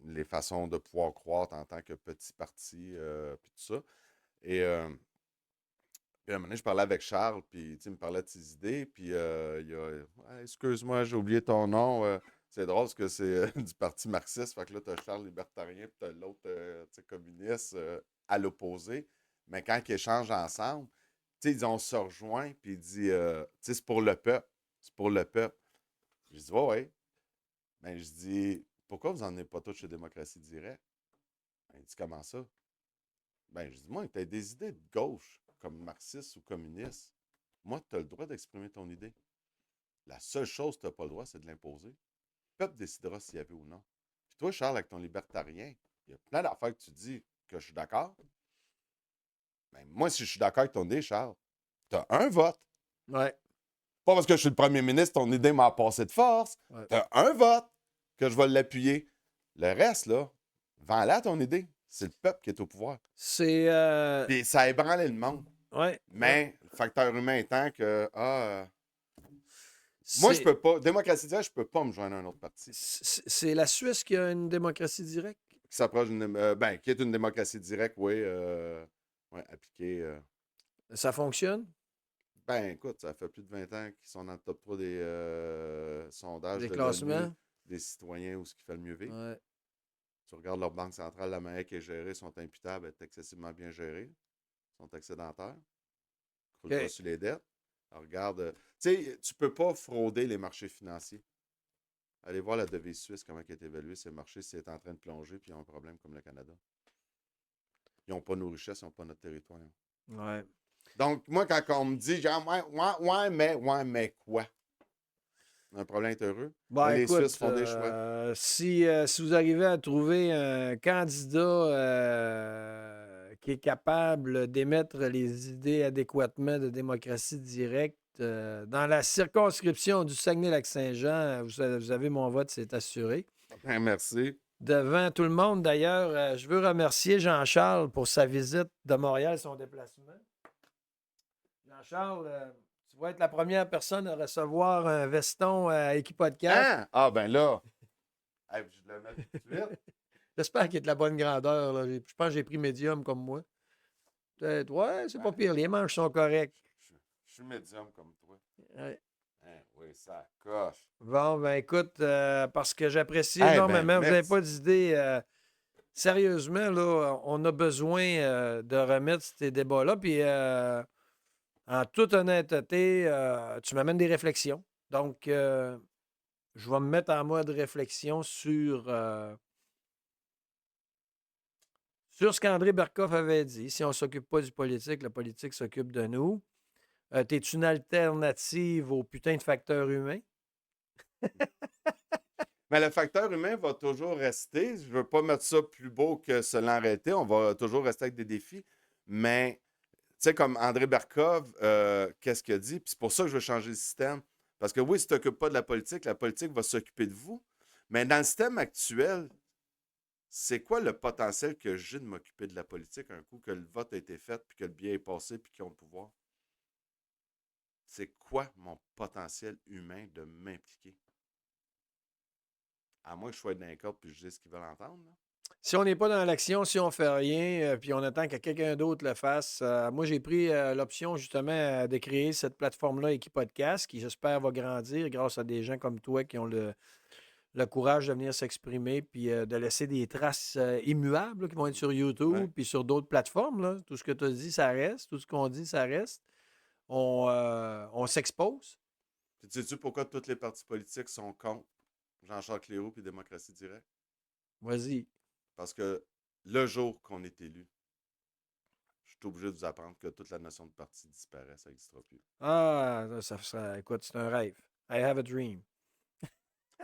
les façons de pouvoir croître en tant que petit parti, puis tout ça. Et puis à un moment donné, je parlais avec Charles, puis il me parlait de ses idées, puis il a excuse-moi, j'ai oublié ton nom. C'est drôle parce que c'est du parti marxiste. Fait que là, tu as Charles libertarien, puis tu as l'autre communiste à l'opposé. Mais quand ils échangent ensemble, on se rejoint, puis il dit c'est pour le peuple. C'est pour le peuple. Je dis ouais. Ben, je dis pourquoi vous n'en êtes pas tous chez Démocratie Directe? Ben, il dit comment ça? Ben, je dis moi, tu as des idées de gauche, comme marxiste ou communiste. Moi, tu as le droit d'exprimer ton idée. La seule chose que tu n'as pas le droit, c'est de l'imposer. Le peuple décidera s'il y avait ou non. Puis toi, Charles, avec ton libertarien, il y a plein d'affaires que tu dis que je suis d'accord. Mais moi, si je suis d'accord avec ton idée, Charles, tu as un vote. Ouais. Pas parce que je suis le premier ministre, ton idée m'a passé de force. Ouais. Tu as un vote que je vais l'appuyer. Le reste, là, vends-la ton idée. C'est le peuple qui est au pouvoir. C'est. Puis ça a ébranlé le monde. Ouais. Mais le facteur humain étant que. Moi, je peux pas. Démocratie directe, je peux pas me joindre à un autre parti. C'est la Suisse qui a une démocratie directe? Qui s'approche d'une. Qui est une démocratie directe, oui. Appliquée. Ça fonctionne? Ben, écoute, ça fait plus de 20 ans qu'ils sont dans le top 3 des sondages Des de classements? l'ONU, des citoyens où ce qui fait le mieux vivre. Ouais. Tu regardes leur banque centrale, la manière qui est gérée, sont imputables, est excessivement bien gérée, sont excédentaires, ne croulent pas sur les dettes. Alors, regarde, tu sais, tu peux pas frauder les marchés financiers. Allez voir la devise suisse, comment elle est évaluée, ces marchés, si elle est en train de plonger, puis ils ont un problème comme le Canada. Ils n'ont pas nos richesses, ils n'ont pas notre territoire. Ouais. Donc, moi, quand on me dit, genre, ouais, mais quoi? Un problème est heureux. Ben, les écoute, Suisses font des choix. Si vous arrivez à trouver un candidat qui est capable d'émettre les idées adéquatement de démocratie directe dans la circonscription du Saguenay-Lac-Saint-Jean, vous avez mon vote, c'est assuré. Ben, merci. Devant tout le monde, d'ailleurs, je veux remercier Jean-Charles pour sa visite de Montréal, son déplacement. Jean-Charles, Tu vas être la première personne à recevoir un veston à Équipodcast. Hein? Ah, ben là. Hey, je le mets tout de suite. J'espère qu'il est de la bonne grandeur. Là. Je pense que j'ai pris médium comme moi. Peut-être, ouais, c'est pas pire. Les manches sont correctes. Je suis médium comme toi. Ouais. Hein, oui, ça coche. Bon, ben écoute, parce que j'apprécie Eh ben, énormément. Vous n'avez merci. pas d'idée. Sérieusement, là, on a besoin de remettre ces débats-là. Puis, en toute honnêteté, tu m'amènes des réflexions. Donc, je vais me mettre en mode réflexion sur ce qu'André Berkoff avait dit. Si on ne s'occupe pas du politique, la politique s'occupe de nous. T'es-tu une alternative au putain de facteur humain? Mais le facteur humain va toujours rester. Je ne veux pas mettre ça plus beau que se l'arrêter. On va toujours rester avec des défis. Mais, tu sais, comme André Berkov, qu'est-ce qu'il a dit? Puis c'est pour ça que je veux changer le système. Parce que oui, si tu t'occupes pas de la politique va s'occuper de vous. Mais dans le système actuel, c'est quoi le potentiel que j'ai de m'occuper de la politique un coup que le vote a été fait, puis que le bien est passé, puis qu'ils ont le pouvoir? C'est quoi mon potentiel humain de m'impliquer? À moins que je sois d'un corde puis je dise ce qu'ils veulent entendre. Là. Si on n'est pas dans l'action, si on fait rien, puis on attend que quelqu'un d'autre le fasse, moi j'ai pris l'option justement de créer cette plateforme-là, Équipodcast, qui j'espère va grandir grâce à des gens comme toi qui ont le courage de venir s'exprimer, puis de laisser des traces immuables là, qui vont être sur YouTube, Ouais. puis sur d'autres plateformes. Là. Tout ce que tu as dit, ça reste. Tout ce qu'on dit, ça reste. On s'expose. Puis sais-tu pourquoi tous les partis politiques sont contre Jean-Charles Cléroux et Démocratie Directe? Vas-y. Parce que le jour qu'on est élu, je suis obligé de vous apprendre que toute la notion de parti disparaît, ça n'existera plus. Ah, écoute, c'est un rêve. I have a dream.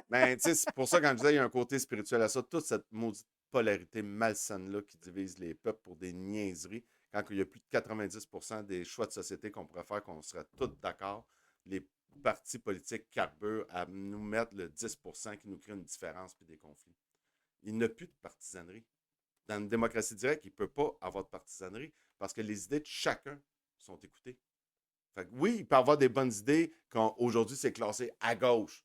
Ben, tu sais, c'est pour ça, quand je disais, il y a un côté spirituel à ça, toute cette maudite polarité malsaine-là qui divise les peuples pour des niaiseries, quand il y a plus de 90% des choix de société qu'on pourrait faire, qu'on serait tous d'accord, les partis politiques carburent à nous mettre le 10% qui nous crée une différence puis des conflits. Il n'y a plus de partisanerie. Dans une démocratie directe, il ne peut pas avoir de partisanerie parce que les idées de chacun sont écoutées. Fait que oui, il peut avoir des bonnes idées quand aujourd'hui c'est classé à gauche.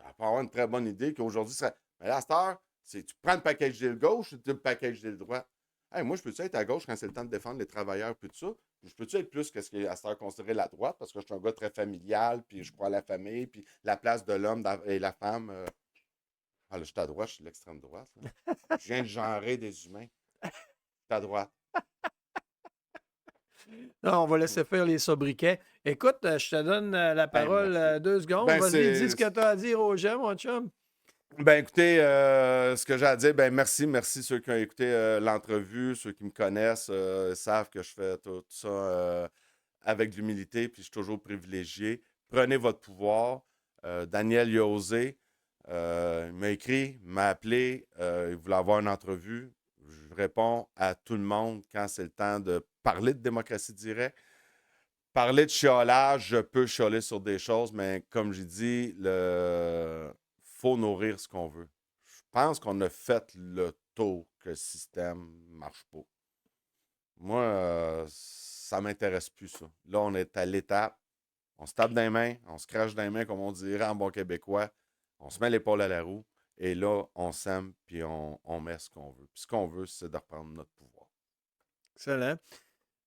Il peut avoir une très bonne idée qu'aujourd'hui serait. Mais là, à cette heure, c'est tu prends le package de gauche ou tu le package de droite. Hey, moi, je peux-tu être à gauche quand c'est le temps de défendre les travailleurs puis tout ça? Je peux-tu être plus que ce qui est à cette heure considéré la droite parce que je suis un gars très familial, puis je crois à la famille, puis la place de l'homme et la femme. Ah là, je suis à droite, je suis de l'extrême droite. Là. Je viens de genrer des humains. Je suis à droite. Non, on va laisser faire les sobriquets. Écoute, je te donne la parole merci. 2 secondes. Ben, Vas-y, dis ce que tu as à dire aux gens, mon chum. Ben écoutez, ce que j'ai à dire, ben merci ceux qui ont écouté l'entrevue, ceux qui me connaissent savent que je fais tout ça avec de l'humilité, puis je suis toujours privilégié. Prenez votre pouvoir. Daniel il a osé, il m'a écrit, il m'a appelé, il voulait avoir une entrevue. Je réponds à tout le monde quand c'est le temps de parler de démocratie directe. Parler de chiolage, je peux chioler sur des choses, mais comme j'ai dit, faut nourrir ce qu'on veut. Je pense qu'on a fait le tour que le système ne marche pas. Moi, ça ne m'intéresse plus, ça. Là, on est à l'étape. On se tape dans les mains, on se crache dans les mains, comme on dirait en bon québécois. On se met l'épaule à la roue. Et là, on s'aime, puis on met ce qu'on veut. Puis ce qu'on veut, c'est de reprendre notre pouvoir. Excellent.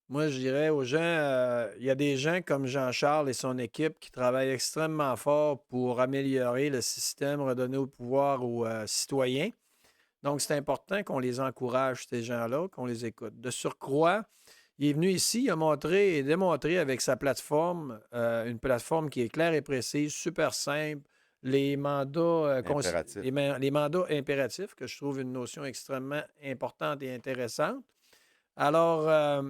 Moi, je dirais aux gens, il y a des gens comme Jean-Charles et son équipe qui travaillent extrêmement fort pour améliorer le système, redonner au pouvoir aux citoyens. Donc, c'est important qu'on les encourage, ces gens-là, qu'on les écoute. De surcroît, il est venu ici, il a montré et démontré avec sa plateforme, une plateforme qui est claire et précise, super simple, les mandats, Impératif. les mandats impératifs, que je trouve une notion extrêmement importante et intéressante. Alors,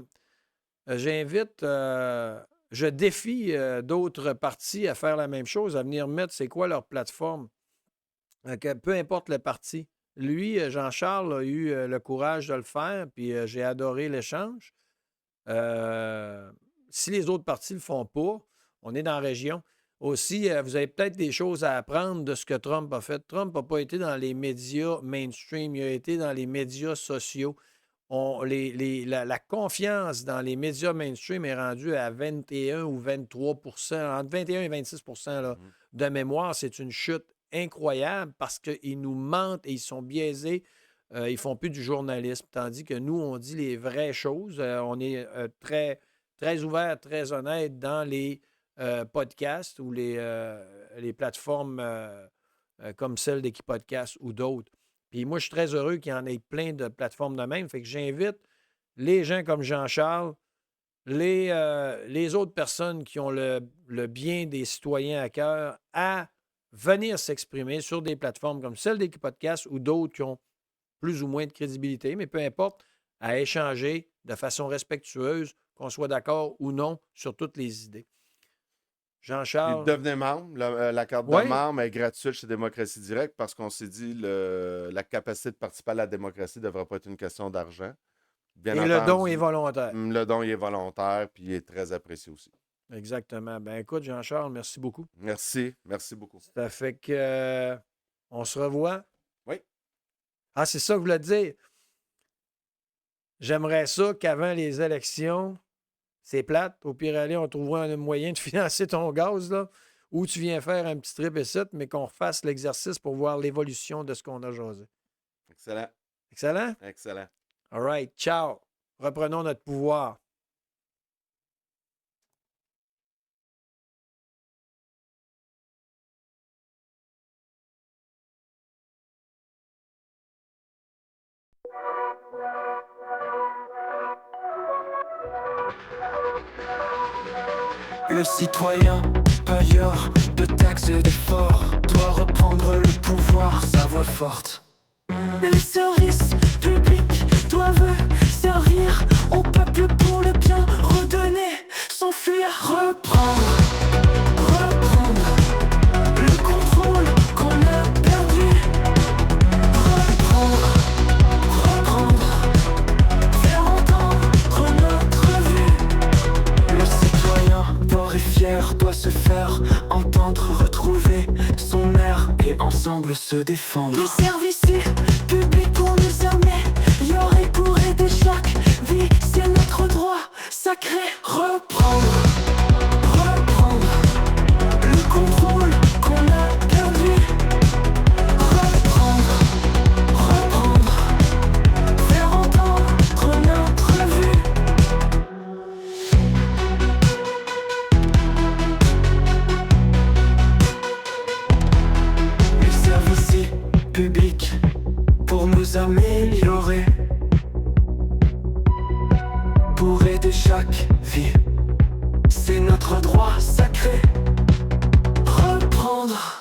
j'invite, je défie d'autres partis à faire la même chose, à venir mettre c'est quoi leur plateforme. Peu importe le parti. Lui, Jean-Charles, a eu le courage de le faire, puis j'ai adoré l'échange. Si les autres partis ne le font pas, on est dans la région. Aussi, vous avez peut-être des choses à apprendre de ce que Trump a fait. Trump n'a pas été dans les médias mainstream, il a été dans les médias sociaux. la confiance dans les médias mainstream est rendue à 21 ou 23 entre 21 et 26 là, de mémoire. C'est une chute incroyable parce qu'ils nous mentent et ils sont biaisés. Ils ne font plus du journalisme, tandis que nous, on dit les vraies choses. On est très, très ouvert, très honnête dans les podcasts ou les plateformes comme celle d'Équipodcast ou d'autres. Puis moi, je suis très heureux qu'il y en ait plein de plateformes de même. Fait que j'invite les gens comme Jean-Charles, les autres personnes qui ont le bien des citoyens à cœur à venir s'exprimer sur des plateformes comme celle d'Équipodcast ou d'autres qui ont plus ou moins de crédibilité, mais peu importe, à échanger de façon respectueuse, qu'on soit d'accord ou non sur toutes les idées. Jean-Charles. Devenez membre. La carte de membre est gratuite chez Démocratie Directe parce qu'on s'est dit la capacité de participer à la démocratie ne devrait pas être une question d'argent. Et le don est volontaire. Le don est volontaire puis il est très apprécié aussi. Exactement. Ben écoute, Jean-Charles, merci beaucoup. Merci. Merci beaucoup. Ça fait que on se revoit. Oui. Ah, c'est ça que je voulais te dire. J'aimerais ça qu'avant les élections, c'est plate. Au pire aller, on trouvera un moyen de financer ton gaz, là, ou tu viens faire un petit trip ici, mais qu'on refasse l'exercice pour voir l'évolution de ce qu'on a jasé. Excellent. Excellent? Excellent. All right. Ciao. Reprenons notre pouvoir. Le citoyen, payeur de taxes et d'efforts, doit reprendre le pouvoir, sa voix forte. Les services publics doivent servir au peuple pour le bien, redonner, s'enfuir, reprendre le contrôle qu'on a perdu. Reprendre, faire entendre notre vue. Le citoyen fort et fier doit se faire entendre, retrouver son air et ensemble se défendre. Les services publics pour nous améliorer, pour aider chaque vie, c'est notre droit sacré. Reprendre le contrôle qu'on a perdu. Reprendre, faire entendre notre vue. Les services publics pour nous améliorer, pour aider chaque vie, c'est notre droit sacré. Reprendre